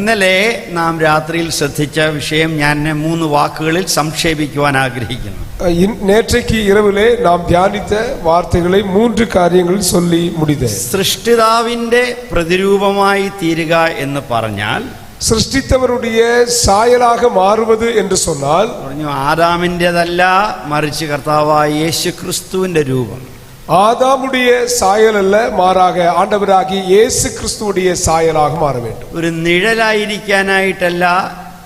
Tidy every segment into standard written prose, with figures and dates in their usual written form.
ഇന്നലെ നാം രാത്രിയിൽ ശ്രദ്ധിച്ച വിഷയം ഞാൻ 3 വാക്കുകളിൽ സംക്ഷേപിക്കുവാൻ ആഗ്രഹിക്കുന്നു. நேற்றைக்கு இரவிலே நாம் தியானித்த வார்த்தைகளை 3 காரியங்களில் சொல்லி முடித்தேன். സൃഷ്ടിതാവിന്റെ പ്രതിരൂപമായി തീരുക എന്ന് പറഞ്ഞാൽ, സൃഷ്ടിത്തവരുடைய സായലാக മാറുவது എന്ന് சொன்னால், പറഞ്ഞു ആദാമിൻ്റെതല്ല, മറിച്ച് കർത്താവായ യേശുക്രിസ്തുവിന്റെ രൂപം. ஆதாமுடைய சாயல் அல்ல, மாறாக ஆண்டவராகிய இயேசு கிறிஸ்துவுடைய சாயலாக மாற வேண்டும். ഒരു നിഴലായിരിക്കാനായിട്ടല്ല,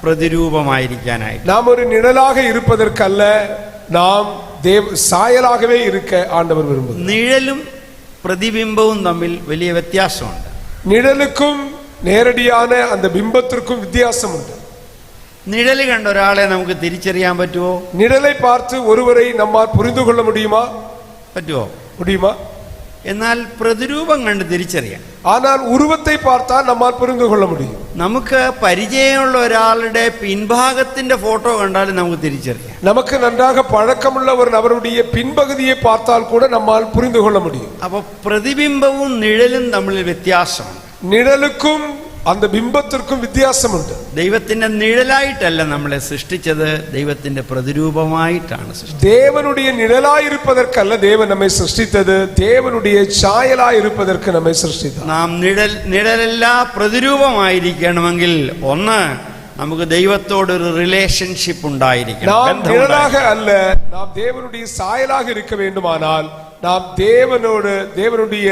പ്രതിരൂപമായിരിക്കാനായിട്ട്. நாம் ஒரு நிழலாக இருப்பதற்கல்ல, நாம் சாயலாகவே இருக்க ஆண்டவர் விரும்புகிறார். നിഴലും പ്രതിബിംബവും തമ്മിൽ വലിയ വ്യത്യാസമുണ്ട്. நிழலுக்கும் നേരടിயான அந்த பிம்பத்திற்கும் வித்தியாசம் உண்டு. നിഴല് കണ്ട ഒരാളെ നമുക്ക് തിരിച്ചറിയാൻ പറ്റുമോ? നിഴலை பார்த்து ஒருவரை நம்மால் புரிந்து கொள்ள முடியுமா? പറ്റുമോ? முடியுமா? എന്നാൽ പ്രതിരൂപം കണ്ട് തിരിച്ചറിയാം. ஆனால் உருவத்தை பார்த்தால் நம்மால் புரிந்து கொள்ள முடியும். നമുക്ക് പരിചയമുള്ള ഒരാളുടെ പിൻഭാഗത്തിന്റെ ഫോട്ടോ കണ്ടാലും നമുക്ക് തിരിച്ചറിയാം. நமக்கு நன்றாக பழக்கமுள்ள ஒரு நபருடைய பின்பகுதியை பார்த்தால் கூட நம்மால் புரிந்து கொள்ள முடியும். അപ്പോൾ പ്രതിബിംബവും നിഴലും തമ്മിൽ വ്യത്യാസമുണ്ട്. നിഴലുക്കും அந்த பிம்பத்திற்கும் வித்தியாசம் உண்டு. ദൈവത്തിന്റെ നിഴലായിട്ടല്ല നമ്മളെ സൃഷ്ടിച്ചത്, ദൈവത്തിന്റെ പ്രതിരൂപമായിട്ടാണ് സൃഷ്ടിച്ചത്. தேவனுடைய நிழலாய் இருப்பதற்கல்ல தேவன் நம்மை சிருஷ்டித்தது, தேவனுடைய சாயலாய் இருப்பதற்கு நம்மை சிருஷ்டித்தார். നാം നിഴലല്ല പ്രതിരൂപമായിരിക്കണമെങ്കിൽ ഒന്ന്, നമുക്ക് ദൈവത്തോടൊരു റിലേഷൻഷിപ്പ് ഉണ്ടായിരിക്കണം. நாம் நிழலாக அல்ல, நாம் தேவனுடைய சாயலாக இருக்க வேண்டுமானால் நாம் தேவனுடைய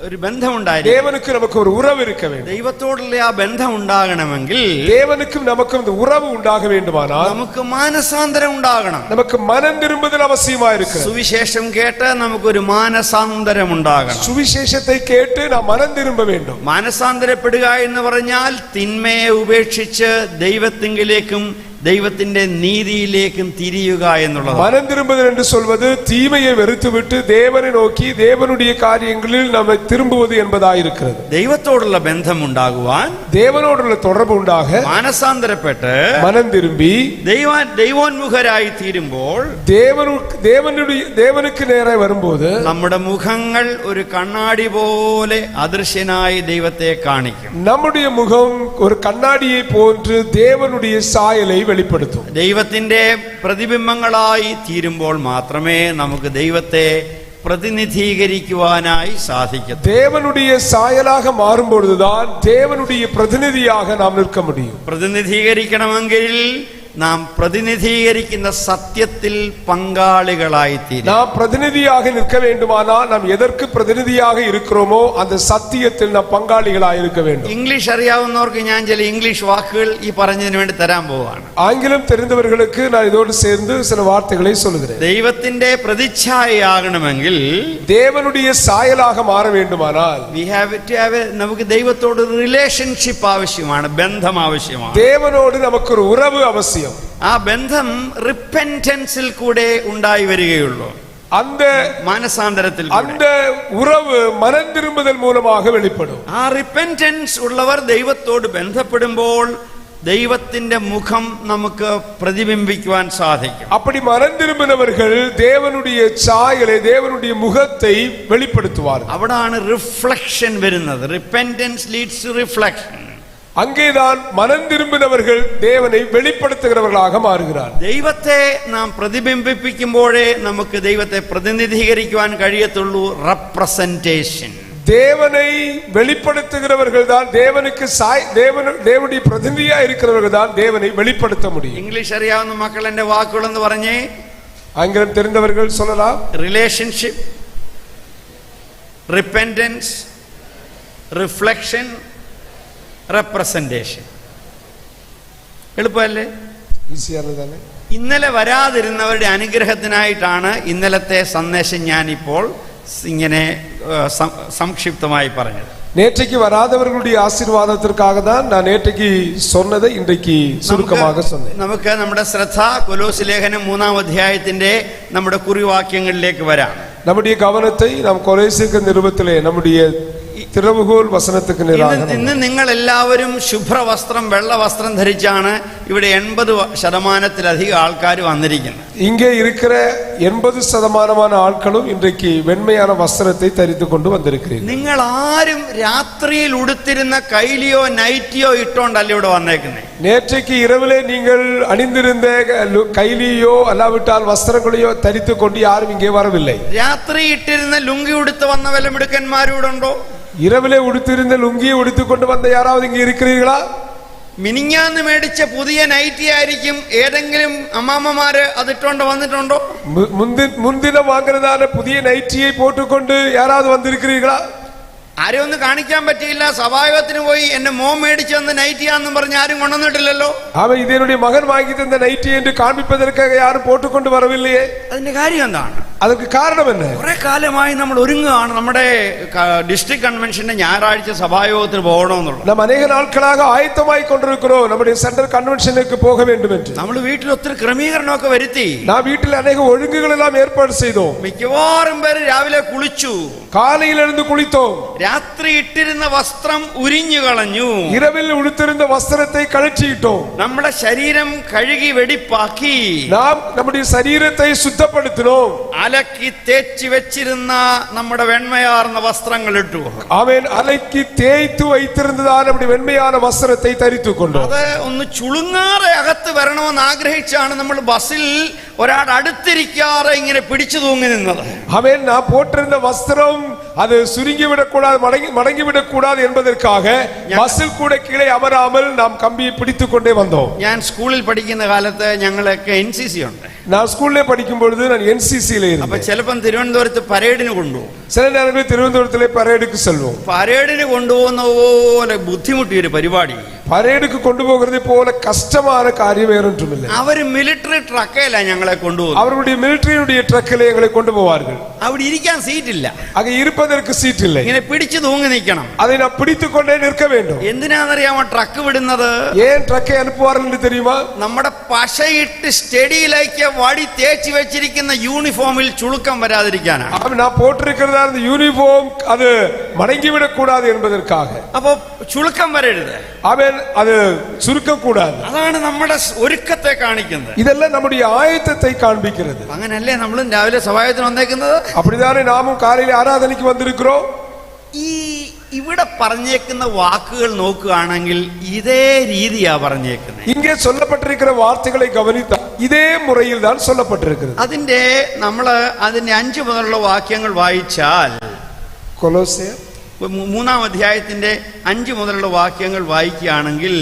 ഒരു ബന്ധമുണ്ടായിരിക്കും. தேவனுக்கு நமக்கு ஒரு உறவு இருக்க வேண்டும். ദൈവത്തോടുള്ള ആ ബന്ധം ഉണ്ടാകണമെങ്കിൽ தேவனுக்கும் நமக்கும் இந்த உறவு உண்டாக வேண்டுமானால் നമുക്ക് മാനസാന്തരം ഉണ്ടാകണം. நமக்கு மனம் திரும்புதல் அவசியமாக இருக்கு. സുവിശേഷം കേട്ട് നമുക്കൊരു മാനസാന്തരം ഉണ്ടാകണം. സുവിശേഷത്തെ കേട്ട് നാം മനം തിരുമ്പ வேண்டும். മാനസാന്തരപ്പെടുക എന്ന് പറഞ്ഞാൽ തിന്മയെ ഉപേക്ഷിച്ച് ദൈവത്തിങ്കിലേക്കും ദൈവത്തിന്റെ നീതിയിലേക്കും തിരിയുക എന്നുള്ളത്. മനം തിരുമ്പുதல் என்று சொல்வது தீமையை வெறுத்துவிட்டு தேவனை நோக்கி தேவனுடைய காரியங்களில் நம்மை திரும்புவது என்பதாயிருக்கிறது. ദൈവത്തോടുള്ള ബന്ധം ഉണ്ടാകുവാൻ, தேவனோடுள்ள தொடர்பு உண்டாக, മാനസാന്തരപ്പെട്ട് മനം തിരുമ്പി ദൈവോന്മുഖരായി തീരുമ്പോൾ, தேவனுக்கு நேராக வரும்போது നമ്മുടെ മുഖങ്ങൾ ഒരു കണ്ണാടി പോലെ അദൃശ്യനായി ദൈവത്തെ കാണിക്കും. நம்முடைய முகம் ஒரு கண்ணாடியை போன்று தேவனுடைய சாயலை വെളിപ്പെടുത്തും. ദൈവത്തിന്റെ പ്രതിബിംബങ്ങളായി തീരുമ്പോൾ മാത്രമേ നമുക്ക് ദൈവത്തെ പ്രതിനിധീകരിക്കുവാനായി സാധിക്കൂ. தேவனுடைய சாயலாக மாறும்போதுதான் தேவனுடைய பிரதிநிதியாக நாம் நிற்க முடியும். പ്രതിനിധീകരിക്കണമെങ്കിൽ നാം പ്രതിനിധീകരിക്കുന്ന സത്യത്തിൽ പങ്കാളികളായി തീരും. നാം പ്രതിനിധിயாக நிற்க வேண்டுமானால் நாம் எதற்கு പ്രതിനിധിயாக இருக்கிறோமோ அந்த சத்தியத்தில் நாம் பங்காளிகளாய் இருக்க வேண்டும். ഇംഗ്ലീഷ് അറിയാവുന്നവർക്ക് ഞാൻ ചില ഇംഗ്ലീഷ് വാക്കുകൾ ഈ പറഞ്ഞതിന് വേണ്ടി തരാൻ പോവാണ്. ആംഗ്ലം தெரிந்தவர்களுக்கு நான் இதோடு சேர்ந்து சில வார்த்தைகளை சொல்கிறேன். ദൈവത്തിന്റെ പ്രതിച്ഛായയാകണമെങ്കിൽ, தேவனுடைய சாயலாக மாற வேண்டுமானால் നമുക്ക് ദൈവത്തോട് റിലേഷൻഷിപ്പ് ആവശ്യമാണ്, ബന്ധം ആവശ്യമാണ്. தேவனோடு நமக்கு ஒரு உறவு அவசியம். ആ ബന്ധം റിപ്പന്റൻസിൽ കൂടെ ഉണ്ടായി വരികയുള്ളൂ. அந்த മാനസാന്തരത്തിൽ அந்த உறவு மனம் திரும்புதல் மூலமாக வெளிப்படும். ആ റിപ്പന്റൻസ് ഉള്ളവർ ദൈവത്തോട് ബന്ധപ്പെടുമ്പോൾ ദൈവത്തിന്റെ മുഖം നമുക്ക് പ്രതിബിംബിക്കുവാൻ സാധിക്കും. அப்படி மனம் திரும்பினவர்கள் தேவனுடைய சாயலை, தேவனுடைய முகத்தை வெளிப்படுத்துவார்கள். അവിടാണ് റിഫ്ലക്ഷൻ വരുന്നത്. Repentance leads to reflection. அங்கேதான் மனம் திரும்பினவர்கள் தேவனை வெளிப்படுத்துகிறவர்களாக மாறுகிறார். ദൈവത്തെ നാം പ്രതിബിംബിപ്പിക്കുമ്പോഴേ നമുക്ക് ദൈവത്തെ പ്രതിനിധീകരിക്കുവാൻ കഴിയത്തുള്ളൂ. റെപ്രസെന്റേഷൻ. தேவனை வெளிப்படுத்துகிறவர்கள் தான் தேவனுக்கு தேவனுடைய பிரதிநிதியா இருக்கிறவர்கள் தான் தேவனை வெளிப்படுத்த முடியும். ഇംഗ്ലീഷ് അറിയാവുന്ന മക്കൾ എന്റെ വാക്കുകളെന്ന് പറഞ്ഞേ. ആംഗ്ലം தெரிந்தவர்கள் சொல்லலாம். Relationship, repentance, reflection, representation. എളുപ്പമല്ലേ? ഈസിയാണല്ലേ? ഇന്നലെ വരാതിരുന്നവരുടെ അനുഗ്രഹത്തിനായിട്ടാണ് ഇന്നലത്തെ സന്ദേശം ഞാനിപ്പോൾ ഇങ്ങനെ സംക്ഷിപ്തമായി പറഞ്ഞത്. நேற்றைக்கு வராதவர்களுடைய ஆசீர்வாதத்திற்காக தான் நான் நேற்றைக்கு சொன்னதை இன்றைக்கு சுருக்கமாக சொன்னேன். നമുക്ക് നമ്മുടെ ശ്രദ്ധ കൊലോസ്യ ലേഖനം 3-ാം അധ്യായത്തിന്റെ നമ്മുടെ കുറിവാക്യങ്ങളിലേക്ക് വരാം. நம்முடைய கவனத்தை நாம் கொலோசியர் நிருபத்திலே நம்முடைய തിറവുകോൽ വസനத்துக்கு நேராக ഇന്ന് നിങ്ങൾ എല്ലാവരും ശുഭ്രവസ്ത്രം വെള്ള വസ്ത്രം ധരിച്ചാണ് ഇവിടെ 80% ആൾക്കാർ വന്നിരിക്കുന്നത്. இங்கே இருக்கிற 80% ஆட்களும் இன்றைக்கு வெண்மையான வஸ்திரத்தை தரித்து கொண்டு வந்திருக்கிறீர்கள். നിങ്ങൾ ആരും രാത്രിയിൽ ഉടുത്തിരുന്ന കൈലിയോ നൈറ്റിയോ ഇട്ടോണ്ടല്ല ഇവിടെ വന്നേക്കുന്നത്. நேற்றைக்கு இரவிலே நீங்கள் அணிந்திருந்த கைலியோ அல்லாவிட்டால் வஸ்திரங்களையோ தரித்து கொண்டு யாரும் இங்கே வரவில்லை. രാത്രി ഇട്ടിരുന്ന ലുങ്കി ഉടുത്ത് വന്ന വല്ല മിടുക്കന്മാരിവിടെ ഉണ്ടോ? இரவிலே உடுத்திருந்த லுங்கியை உடுத்துக் கொண்டு வந்த யாராவது இங்கே இருக்கிறீர்களா? മിനിഞ്ഞാന്ന് മേടിച്ച പുതിയ നൈറ്റി ആയിരിക്കും ഏതെങ്കിലും അമ്മാമ്മമാര് അതിട്ടോണ്ട് വന്നിട്ടുണ്ടോ? முன்தினம் வாங்குறதான புதிய நைட்டியை போட்டுக்கொண்டு யாராவது வந்திருக்கிறீர்களா? ആരും ഒന്ന് കാണിക്കാൻ പറ്റിയില്ല. സഭായോഗത്തിന് പോയി എന്റെ മോൻ മേടിച്ചു തന്ന നൈറ്റിയാന്നും പറഞ്ഞ് ആരും കൊണ്ടുവന്നിട്ടില്ലല്ലോ. അവൻ ഇതെന്നുடைய മകൻ വാങ്ങി തന്ന നൈറ്റി എന്ന് കാണിപ്പதற்காக ആരും പോട്ടുകൊണ്ട് വരവില്ലേ? അതിന്റെ കാര്യം എന്താണ്? ಅದಕ್ಕೆ ಕಾರಣ என்ன? കുറെ കാലമായി നമ്മൾ ഒരുങ്ങുകയാണ് നമ്മുടെ ഡിസ്ട്രിക്ട് കൺവെൻഷന്റെ ഞായറാഴ്ച സഭായോഗത്തിന് പോകണമെന്നുള്ളത്. നാം അനേക നാളുകളാக ആയത്തമായി കൊണ്ടിരിக்கிறோம் നമ്മുടെ സെൻട്രൽ കൺവെൻഷനിലേക്ക് പോക வேண்டும் என்று. നമ്മൾ വീട്ടിൽ ഒത്തിരി ക്രമീകരണമൊക്കെ വരുത്തി. നാം വീട്ടിൽ അനേക ഒഴുങ്ങുകളെല്ലാം ഏർപ്പാട് ചെയ്തു. മിക്കവാറും പേര് രാവിലെ കുളിച്ചു, കാലയിൽ എഴുந்து കുളിத்தோம். രാത്രി ഇട്ടിരുന്ന വസ്ത്രം ഉരിഞ്ഞു കളഞ്ഞു, ഇരവിൽ ഉടുത്തിരുന്ന വസ്ത്രത്തെ കഴറ്റിയിട്ടോ. നമ്മുടെ ശരീരം കഴുകി വെടിപ്പാക്കി നാം നമ്മുടെ ശരീരത്തെ ശുദ്ധപ്പെടുത്തിനോം. അലക്കി തേച്ച് വെച്ചിരുന്ന നമ്മുടെ വെണ്മയാർന്ന വസ്ത്രങ്ങൾ ഇട്ടു. അവൻ അലക്കി തേയ്ത്തു വയ്ത്തിരുന്നതാണ് നമ്മുടെ വെണ്മയാർന്ന വസ്ത്രത്തെ ധരിത്തുകൊണ്ടു. അത് ഒന്ന് ചുളുങ്ങാറെ അകത്ത് വരണമെന്ന് ആഗ്രഹിച്ചാണ് നമ്മൾ ബസ്സിൽ ഒരാൾ അടുത്തിരിക്കാതെ ഇങ്ങനെ പിടിച്ചു തൂങ്ങി നിന്നത്. അവൻ ആ പോട്ടിരുന്ന വസ്ത്രം അത് സുരുങ്ങിവിടക്കൂടാതെ മടങ്ങിവിടക്കൂടാതെ என்பதற்காக ബസ്സിൽ കൂടെ കീഴെ അമരാമൽ നാം കമ്പിയെ പിടിച്ചുകൊണ്ടേ വന്നോ. ഞാൻ സ്കൂളിൽ പഠിക്കുന്ന കാലത്ത് ഞങ്ങളൊക്കെ NCC ഉണ്ട്. ഞാൻ സ്കൂളിൽ പഠിക്കുമ്പോഴത് ഞാൻ NCC-യിലായിരുന്നു. അപ്പൊ ചിലപ്പം തിരുവനന്തപുരത്ത് പരേഡിന് കൊണ്ടുപോകും. ചില നേരങ്ങളിൽ തിരുവനന്തപുരത്തിലെ പരേഡിക്ക് ചെല്ലും. പരേഡിന് കൊണ്ടുപോകുന്ന പോലെ ബുദ്ധിമുട്ടിയൊരു പരിപാടി. പരേഡിക്ക് കൊണ്ടുപോകുന്നത് പോലെ കഷ്ടമായ കാര്യം വേറൊന്നുമില്ല. അവര് മിലിറ്ററി ട്രക്കല്ല ഞങ്ങളെ കൊണ്ടുപോകും. അവരുടെ മിലിറ്ററിയുടെ ട്രക്കിലെ ഞങ്ങളെ കൊണ്ടുപോവാറുകൾ. അവിടെ ഇരിക്കാൻ സീറ്റില്ല. അത് ഇരുപ്പതற்கு സീറ്റില്ല. ഇങ്ങനെ പിടിച്ചു തൂങ്ങി നിൽക്കണം. അതിനെ പിടിച്ചുകൊണ്ടേ നിൽക്ക വേണ്ടും. എന്തിനാണെന്നറിയാമോ ട്രക്ക് വിടുന്നത്? ഏൻ ട്രക്ക് അനുപ്പുവാറുണ്ട് தெரியுமா? നമ്മുടെ പശയിട്ട് സ്റ്റഡിയിലേക്ക് വടി തേച്ച് വെച്ചിരിക്കുന്ന യൂണിഫോമിൽ ചുളുക്കം വരാതിരിക്കാനാണ്. അവൻ ആ പോട്ടിരിക്കുന്നതാണ് യൂണിഫോം അത് മടങ്ങിവിടക്കൂടാതെ என்பதற்காக. അപ്പൊ ചുളുക്കം വരരുത്. അവൻ അത് ചുരുക്കം കൂടാതെ. അതാണ് നമ്മുടെ ഒരുക്കത്തെ കാണിക്കുന്നത്. ഇതെല്ലാം നമ്മുടെ ആയത്തത്തെ കാണിക്കുന്നത്. അങ്ങനല്ലേ നമ്മളും രാവിലെ സഭായത്തിന് വന്നേക്കുന്നത്. அப்படிதானே நாமும் காலையில ஆராதனைக்கு வந்திருக்கிறோம். ഈ ഇവിടെ പറഞ്ഞേക്കുന്ന വാക്കുകൾ നോക്കുകയാണെങ്കിൽ ഇതേ രീതിയാ പറഞ്ഞേക്കുന്നത്. ഇങ്ങനെ சொல்லப்பட்டிருக்கிற വാർത്തകളെ ഗവനിത്താൽ ഇതേ മുറയിൽ தான் சொல்லப்பட்டிருக்கிறது. അതിന്റെ 5 മുതലുള്ള വാക്യങ്ങൾ വായിച്ചാൽ കൊലോസ്യർ 3-ാം അധ്യായത്തിന്റെ 5 മുതലുള്ള വാക്യങ്ങൾ വായിക്കുകയാണെങ്കിൽ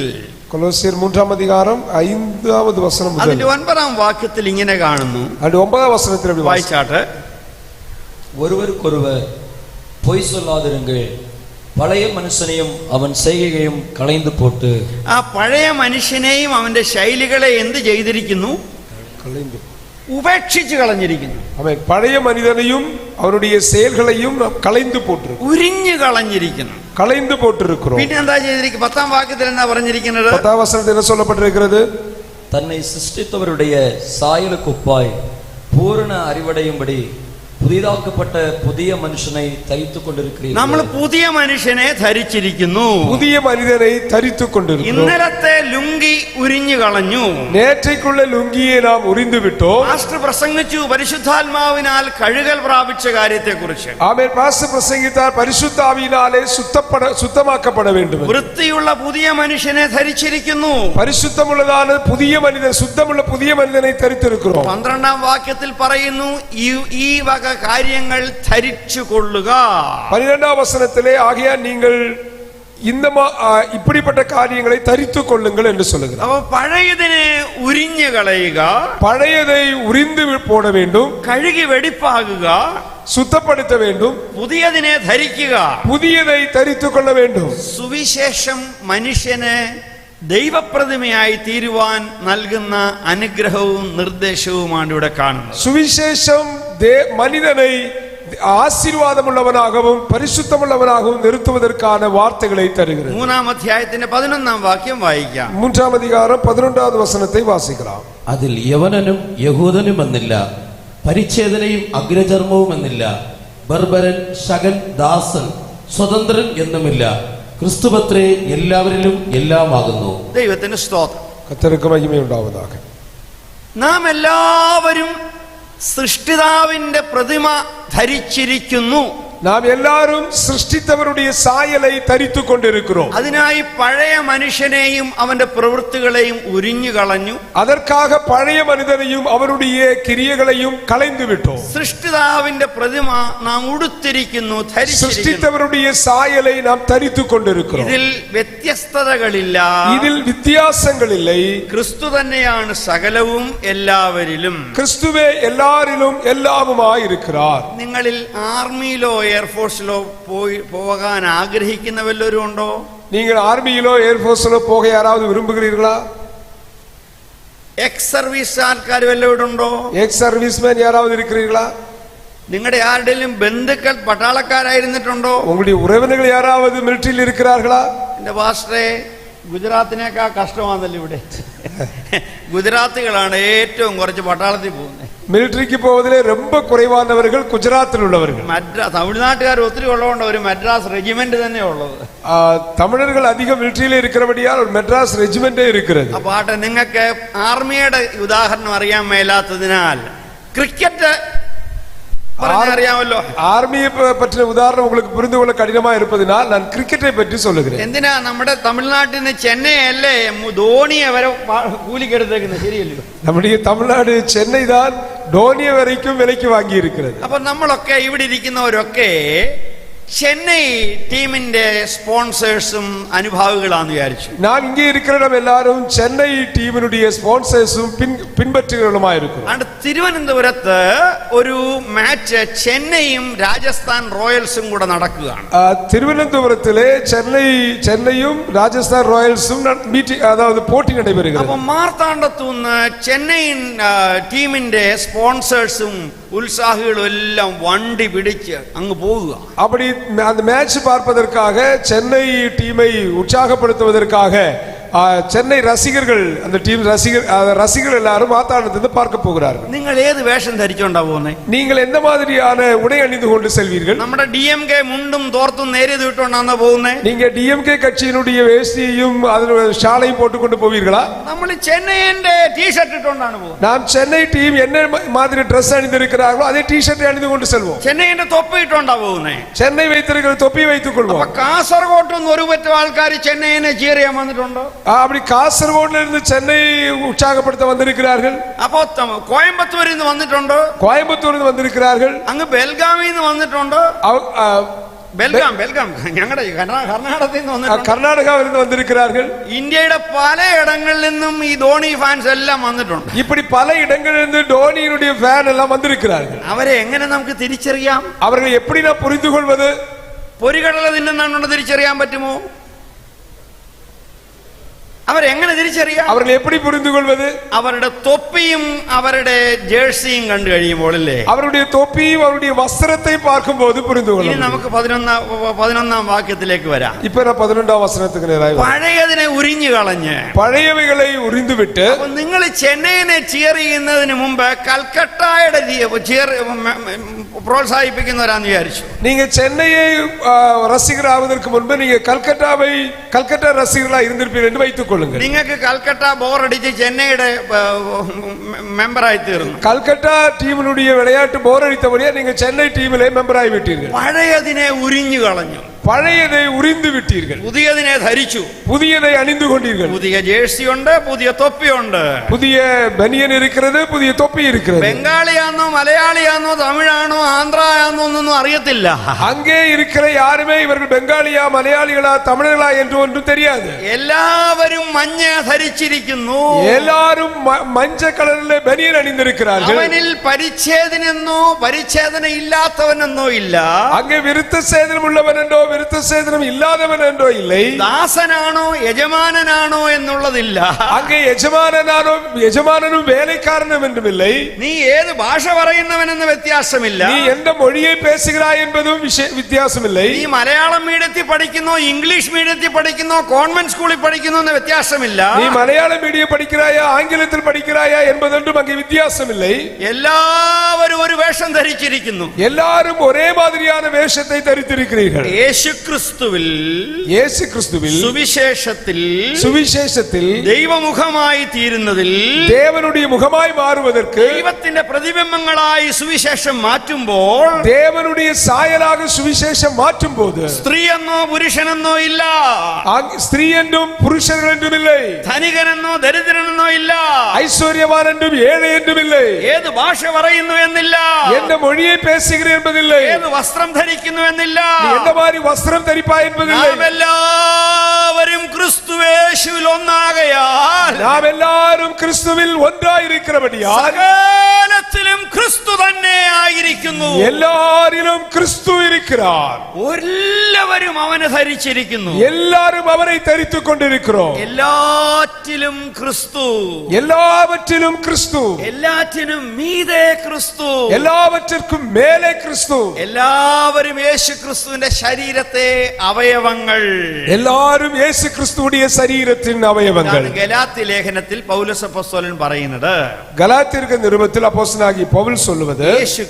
കൊലോസ്യർ 3-ാം അധികാരം 5-ാമത് വചനം മുതൽ അതിന്റെ 9-ാം വാക്യത്തിൽ ഇങ്ങനെ കാണുന്നു. അതിന്റെ 9-ാം വചനത്തിൽ വായിച്ചാട്ടെ. ஒருவருக்கொருவர் பொய் சொல்லாதிருங்கள், പഴയ മനുഷ്യനെയും അവൻ ചെയ്കയും കളയുന്നു പോട്ട്. ആ പഴയ മനുഷ്യനെയും അവന്റെ ശൈലികളെ എന്ത് ചെയ്തിരിക്കുന്നു? ഉപേക്ഷിച്ച് കളഞ്ഞിരിക്കുന്നു. അവൻ പഴയ മനുഷ്യനെയും അവരുടെ செயல்களையும் കളയുന്നു പോട്ട്, ഉരിഞ്ഞു കളഞ്ഞിരിക്കുന്നു, കളയുന്നു പോട്ടിരിക്കുന്നു. പിന്നെ എന്താ ചെയ്തിരിക്കുന്നത്? 10-ാം വാക്യത്തിൽ എന്താ പറഞ്ഞിരിക്കുന്നത്? 10-ാം വചനത്തിൽ என்ன சொல்லப்பட்டிருக்கிறது? തന്നെ സൃഷ്ടിത്തവരുடைய சாயலுக்குப்பாய் പൂർണ്ണ അറിവടയുംപടി പുതിയതാക്കപ്പെട്ട പുതിയ മനുഷ്യനെ ധരിച്ചുകൊണ്ടിരിക്കുന്നു. നമ്മൾ പുതിയ മനുഷ്യനെ ധരിച്ചിരിക്കുന്നു. പുതിയ മനുഷ്യനെ ധരിച്ചുകൊണ്ടിരിക്കുന്നു. ഇന്നലത്തെ ലുങ്കി ഉരിഞ്ഞു കളഞ്ഞു. നേറ്റേക്കുള്ള ലുങ്കിയെ നാം ഉരിഞ്ഞു വിട്ടു. പാസ്റ്റർ പ്രസംഗിച്ചു പരിശുദ്ധാത്മാവിനാൽ കഴുകൽ പ്രാപിച്ച കാര്യത്തെക്കുറിച്ച്. ആമേൻ. പാസ്റ്റർ പ്രസംഗിച്ചാൽ പരിശുദ്ധാവിനാലെ ശുദ്ധമാക്കപ്പെട வேண்டும். വൃത്തിയുള്ള പുതിയ മനുഷ്യനെ ധരിച്ചിരിക്കുന്നു. പരിശുദ്ധമുള്ളതാണ് പുതിയ മനുഷ്യൻ, ശുദ്ധമുള്ള പുതിയ മനുഷ്യനെ ധരിച്ചിരിക്കുന്നു. 12-ാം വാക്യത്തിൽ പറയുന്നു ഈ വക കാര്യങ്ങൾ ധരിച്ചു കൊള്ളുക. 12-ാം വചനത്തിലെ ആകയാൽ നിങ്ങൾ இப்படிப்பட்ட காரியங்களை தரித்துக் கொள்ளுங்கள் என்று சொல்லுகிறார். அப்ப பழையதிനെ ഉരിഞ്ഞു കളയുക, பழையதை உரிந்து போட வேண்டும், കഴുകി വെടിപ്പാകുക, சுத்தப்படுத்த வேண்டும், പുതിയതിനെ ധരിക്കുക, പുതിയதை தரித்துக் கொள்ள வேண்டும். സുവിശേഷം മനുഷ്യനെ ദൈവപ്രതിമയായി തീരുവാൻ നൽകുന്ന അനുഗ്രഹവും നിർദ്ദേശവുമാണ് ഇവിടെ കാണുന്നത്. സുവിശേഷം മനുഷ്യനെ ആശീർവാദമുള്ളവനാகவும் പരിശുദ്ധമുള്ളവനാகவும் നിർത്തുവதற்கான വാർത്തകളെ തരുகிறது. 3-ാം അധ്യായത്തിന്റെ 11-ാം വാക്യം വായിക്കാം. 3-ാം അധികാരം 11-ാമത് വചനത്തെ വാസിക്കാം. അതിൽ യവനനും യഹൂദനും എന്നില്ല, പരിച്ഛേദനയും അഗ്രചർമ്മവും എന്നില്ല, ബർബരൻ, ശകൻ, ദാസൻ, സ്വതന്ത്രൻ എന്നുമില്ല, ക്രിസ്തുപത്രേ എല്ലാവരിലും എല്ലാമാകുന്നു. ദൈവത്തിന് സ്തോത്രം. கர்த்தருக்கு மகிமையுண்டாவதாக. നാം എല്ലാവരും സൃഷ്ടിതാവിന്റെ പ്രതിമ ധരിച്ചിരിക്കുന്നു. நாம் எல்லாரும் சிருஷ்டித்தவருடைய சாயலை தரித்துக் கொண்டிருக்கிறோம். അതിനായി പഴയ മനുഷ്യനെയും അവന്റെ പ്രവൃത്തികളെയും ഉരിഞ്ഞു കളഞ്ഞു. அதற்காக பழைய மனிதனையும் அவருடைய கிரியைகளையும் களைந்து விட்டோம். സൃഷ്ടിതാവിന്റെ പ്രതിമ നാം ഉടുത്തിരിക്കുന്നു, ധരിച്ചിരിക്കുന്നു. சிருஷ்டித்தவருடைய சாயலை நாம் தரித்துக் கொண்டிருக்கிறோம். ഇതിൽ വ്യത്യസ്തതകളില്ല, இதில் வித்தியாசங்கள் இல்லை. ക്രിസ്തു തന്നെയാണ് സകലവും എല്ലാവരിലും. கிறிஸ்துவே எல்லாரிலும் எல்லாமுமாய் இருக்கிறார். നിങ്ങളിൽ ആർമിയിലോ എയർഫോഴ്സിലോ പോകാൻ ആഗ്രഹിക്കുന്ന വല്ലവരും ഉണ്ടോ? நீங்கள் ஆர்மியிலோ ஏர்ஃபோர்ஸிலோ போக யாராவது விரும்புகிறீர்களா? എക്സ് സർവീസ് ആൾക്കാർ വല്ലവരും ഉണ്ടോ? எக்ஸ் சர்வீஸ்மேன் யாராவது இருக்கிறீர்களா? നിങ്ങളുടെ ആരുടെയും ബന്ധുക്കൾ പട്ടാളക്കാരായിരുന്നിട്ടുണ്ടോ? உங்களுடைய உறவினர்கள் யாராவது மிலிட்டரியில் இருக்கிறார்களா? എന്റെ പാസ്റ്ററെ, ഗുജറാത്തിനേക്കാൾ കഷ്ടമാണല്ലോ ഇവിടെ. ഗുജറാത്തികളാണ് ഏറ്റവും കുറച്ച് പട്ടാളത്തിൽ പോകുന്നത്. மிலிட்டரிக்கு போவதிலே ரொம்ப குறைவானவர்கள் குஜராத்தில் உள்ளவர்கள். തമിഴ്നാട്ടുകാർ ഒത്തിരി ഉള്ളതുകൊണ്ട് ഒരു മദ്രാസ് റെജിമെന്റ് തന്നെ ഉള്ളത്. தமிழர்கள் அதிகம் மிலிட்டரியில இருக்கிறபடியால் ஒரு மெட்ராஸ் ரெஜிமெண்டே இருக்கிறது. അപ്പൊ ആട്ടെ, നിങ്ങൾക്ക് ആർമിയുടെ ഉദാഹരണം അറിയാൻ മേലാത്തതിനാൽ ക്രിക്കറ്റ് അറിയാമല്ലോ. ஆர்மியை பற்றின உதாரணம் உங்களுக்கு புரிந்து கொள்ள கடினமா இருப்பதனால் நான் கிரிக்கெட்டை பற்றி சொல்லுகிறேன். എന്തിനാ നമ്മുടെ തമിഴ്നാട്ടിൽ നിന്ന് ചെന്നൈ അല്ലേ ധോണിയെ വരെ കൂലിക്കെടുത്തേക്കുന്നത്? ശരിയല്ലോ. நம்முடைய தமிழ்நாடு சென்னை தான் டோனியை வரைக்கும் விலைக்கு வாங்கி இருக்கிறது. അപ്പൊ നമ്മളൊക്കെ ഇവിടെ ഇരിക്കുന്നവരൊക്കെ ചെന്നൈ ടീമിന്റെ സ്പോൺസേഴ്സും അനുഭാവികളാന്ന് വിചാരിച്ചു. நான் இங்கே இருக்கிற நம்ம எல்லாரும் சென்னை டீமினுடைய ஸ்பான்சர்ஸும் பின்பற்றுகிறவருமாயிருக்கிறோம். തിരുവനന്തപുരത്ത് ഒരു മാച്ച് ചെന്നൈയും രാജസ്ഥാൻ റോയൽസും കൂടെ നടക്കുകയാണ്. திருவனந்தபுரத்திலே சென்னையும் ராஜஸ்தான் ராயல்ஸும் அதாவது போட்டி நடைபெறுகிறது. അപ്പൊ മാർത്താണ്ഡത്തുനിന്ന് ചെന്നൈ ടീമിന്റെ സ്പോൺസേഴ്സും ഉത്സാഹികളും എല്ലാം വണ്ടി പിടിച്ച് അങ്ങ് പോവുക. அப்படி அந்த மேட்ச் பார்ப்பதற்காக சென்னை டீமை உற்சாகப்படுத்துவதற்காக சென்னை ரசிகர்கள், அந்த டீம் ரசிகர்கள் எல்லாரும் மாத்தாண்டத்திலிருந்து பார்க்க போகிறார்கள். നിങ്ങൾ ഏത് വേഷം ധരിച്ചോണ്ടാ പോകുന്നേ? நீங்கள் எந்த மாதிரியான உடை அணிந்து கொண்டு செல்வீர்கள்? നമ്മുടെ DMK മുണ്ടും തോർത്തും നേരിയത് ഇട്ടുകൊണ്ടാണ് പോകുന്നേ? நீங்க DMK கட்சியினுடைய வேஷ்டியையும் அதனுடைய ஷாலையும் போட்டுக்கொண்டு போவீர்களா? നമ്മൾ ചെന്നൈന്റെ ടീഷർട്ട് ഇട്ടുകൊണ്ടാണ് പോകുന്നത്. நாம் சென்னை டீம் என்ன மாதிரி ட்ரெஸ் அணிந்திருக்கிறார்களோ அதே டி-ஷர்ட்டை அணிந்து கொண்டு செல்வோம். ചെന്നൈന്റെ തൊപ്പി ഇട്ടുകൊണ്ടാ പോകുന്നേ. சென்னை வைத்திருக்கிற தொப்பி வைத்துக் கொள்வோம். കാസർഗോഡ് ഒരു പറ്റം ആൾക്കാർ ചെന്നൈനെ cheer ചെയ്യാൻ വന്നിട്ടുണ്ടോ? அப்படி காசர்கோட்ல இருந்து சென்னை உற்சாகப்படுத்த வந்திருக்கிறார்கள். அப்போ கோயம்புத்தூரில் இருந்து வந்திട്ടുണ്ടോ? கோயம்புத்தூரில் இருந்து வந்திருக்கிறார்கள். അങ്ങ് ബെൽഗാമിൽ നിന്ന് വന്നിട്ടുണ്ടോ? ബെൽഗാം ഞങ്ങളുടെ കർണാടകത്തിൽ നിന്ന് വന്നിട്ടുണ്ട്. കർണാടകയിൽ നിന്ന് വന്നിരിக்கிறார்கள். ഇന്ത്യയുടെ പലയിടങ്ങളിൽ നിന്നും ഈ ധോണി ഫാൻസ് എല്ലാം വന്നിട്ടുണ്ട്. இப்படி பல இடங்களில் இருந்து டோனியினுடைய ஃபேன் எல்லாம் வந்திருக்கிறார்கள். അവരെ എങ്ങനെ നമുക്ക് തിരിച്ചറിയാം? அவர்களை எப்படி நான் புரிந்து கொள்வது? പൊരികടല തിന്നുന്നാണോ തിരിച്ചറിയാൻ പറ്റുമോ? അവരെങ്ങനെ തിരിച്ചറിയാം? അവരെ எப்படி புரிந்து கொள்வது? അവരുടെ തൊപ്പിയും അവരുടെ ജേഴ്സിയും കണ്ടു കഴിയുമ്പോൾ അല്ലേ? അവരുടെ തൊപ്പിയും അവരുടെ വസ്ത്രത്തെയും பார்க்கும்போது புரிந்து கொள்ளலாம். ഇനി നമുക്ക് 11ാം വാക്യത്തിലേക്ക് വരാം. இப்போ நான் 11ാം വചനത്തിലേക്ക് നേരായി വരാം. പഴയതിനെ ഉരിഞ്ഞു കളഞ്ഞ് പഴയവകളെ ഉരിഞ്ഞു വിട്ട്. അപ്പോൾ നിങ്ങൾ ചെന്നൈനെ ചിയർ ചെയ്യുന്നതിന് മുമ്പ് കൽക്കട്ടയുടെ ചിയർ പ്രോത്സാഹിപ്പിക്കുന്നവരാന്ന് വിചാരിച്ചു. நீங்க சென்னையை ரசிகராவதற்கு முன்பு நீங்க கல்கட்டா ரசிகர்களா இருந்திருப்பீர்கள் என்று வைத்துக் கொள்ளுங்கள். നിങ്ങൾക്ക് കൽക്കട്ട ബോറടിച്ച് ചെന്നൈയുടെ മെമ്പറായി തീർന്നു. கல்கட்டா டீமினுடைய விளையாட்டு போர் அடித்தபடியா நீங்க சென்னை டீமிலே மெம்பர் ஆகி விட்டீர்கள். പഴയതിനെ ഉരിഞ്ഞു കളഞ്ഞു, பழையதை உரிந்து விட்டீர்கள். പുതിയതിനെ ധരിച്ചു, புதியதை அணிந்து கொண்டீர்கள். പുതിയ ജേഴ്സി ഉണ്ട്, പുതിയ തൊപ്പിയുണ്ട്. புதிய பனியன் இருக்கிறது, புதிய தொப்பி இருக்கிறது. ബംഗാളിയാണോ മലയാളിയാണോ തമിഴാണോ ആന്ധ്രയാണോ എന്നൊന്നും അറിയത്തില്ല. அங்கே இருக்கிற யாருமே இவர்கள் பெங்காலியா மலையாளிகளா தமிழர்களா என்று ஒன்றும் தெரியாது. എല്ലാവരും മഞ്ഞ ധരിച്ചിരിക്കുന്നു. எல்லாரும் மஞ்சள் கலரிலே பனியன் அணிந்திருக்கிறார்கள். അവനിൽ പരിച്ഛേദനെന്നോ പരിച്ഛേദന ഇല്ലാത്തവനെന്നോ ഇല്ല. அங்கே விருத்த சேதனம் உள்ளவன் என்றோ விருத்த சேதனம் இல்லாதவன் என்றோ இல்லை. ദാസനാണോ യജമാനനാണോ എന്നുള്ളതില്ല. அங்கே യജമാനനും വേലക്കാരനും என்றும் இல்லை. നീ ഏത് ഭാഷ പറയുന്നവനെന്ന് വ്യത്യാസമില്ല. நீ எந்த மொழியை பேசுகிறாய் என்பதும் வித்தியாசம் இல்லை. നീ മലയാളം മീഡിയത്തിൽ പഠിക്കുന്നോ ഇംഗ്ലീഷ് മീഡിയത്തിൽ പഠിക്കുന്നോ കോൺവെന്റ് സ്കൂളിൽ പഠിക്കുന്നോ എന്ന് വ്യത്യാസം வித்தியாசமில்லை. நீ மலையாள மீடியம் படிக்கிறாயா ஆங்கிலத்தில் படிக்கிறாயா என்பதொன்றும் அங்கே வித்தியாசம் இல்லை. எல்லாரும் ஒரு வேஷம் தரிச்சிருക്കുന്നു. எல்லாரும் ஒரே மாதிரியான வேஷத்தை தரித்திருக்கிறீர்கள். യേശു ക്രിസ്തുവിൽ സുവിശേഷത്തിൽ ദൈവമുഖമായി തീരുന്നതിൽ தேவனுடைய முகமாய் மாறுவதற்கு ദൈവത്തിന്റെ പ്രതിബിംബങ്ങളായി സുവിശേഷം മാറ്റുമ്പോൾ தேவனுடைய சாயலாக சுவிசேஷம் மாற்றும்போது സ്ത്രീ എന്നോ പുരുഷനെന്നോ ഇല്ല, ஸ்திரீ என்றும் புருஷர்கள் என்றும் இல்லை, ധനികനെന്നോ ദരിദ്രനെന്നോ ഇല്ല, ஐஸ்வர்யவான் என்றும் ஏழை என்றும் இல்லை, ഏത് ഭാഷ പറയുന്നു എന്നില്ല, எந்த மொழியை பேசுகிறேன் என்பதில்லை, ഏത് വസ്ത്രം ധരിക്കുന്നു എന്നില്ല, எந்த மாதிரி வஸ்திரம் தரிப்பாய் என்பதில்லை. നാം എല്ലാവരും ക്രിസ്തുയേശുവിൽ ഒന്നാകയാൽ நாம் எல்லாரும் கிறிஸ்துவில் ஒன்றாயிருக்கிறபடியால் സകലത്തിലും ക്രിസ്തു തന്നെ ആയിരിക്കുന്നു. எல்லாரிலும் கிறிஸ்து இருக்கிறார். എല്ലാവരും അവനെ ധരിച്ചിരിക്കുന്നു. எல்லாரும் அவரை தரித்துக் கொண்டிருக்கிறோம். എല്ലാറ്റിലും ക്രിസ്തു, எல்லாவற்றிலும் கிறிஸ்து, എല്ലാറ്റിനും മീതെ ക്രിസ്തു, எல்லாவற்றிற்கும் மேலே கிறிஸ்து. എല്ലാവരും യേശു ക്രിസ്തുവിന്റെ ശരീരത്തെ അവയവങ്ങൾ. எல்லாரும் இயேசு கிறிஸ்துவுடைய சரீரத்தின் அவயவங்கள். ഗലാത്യ ലേഖനത്തിൽ പൗലോസ് അപ്പോസ്തലൻ പറയുന്നത്, கலாத்தியருக்கு நிருபத்தில் அப்போஸ்தலனாகிய பவுல் சொல்லுவது, യേശു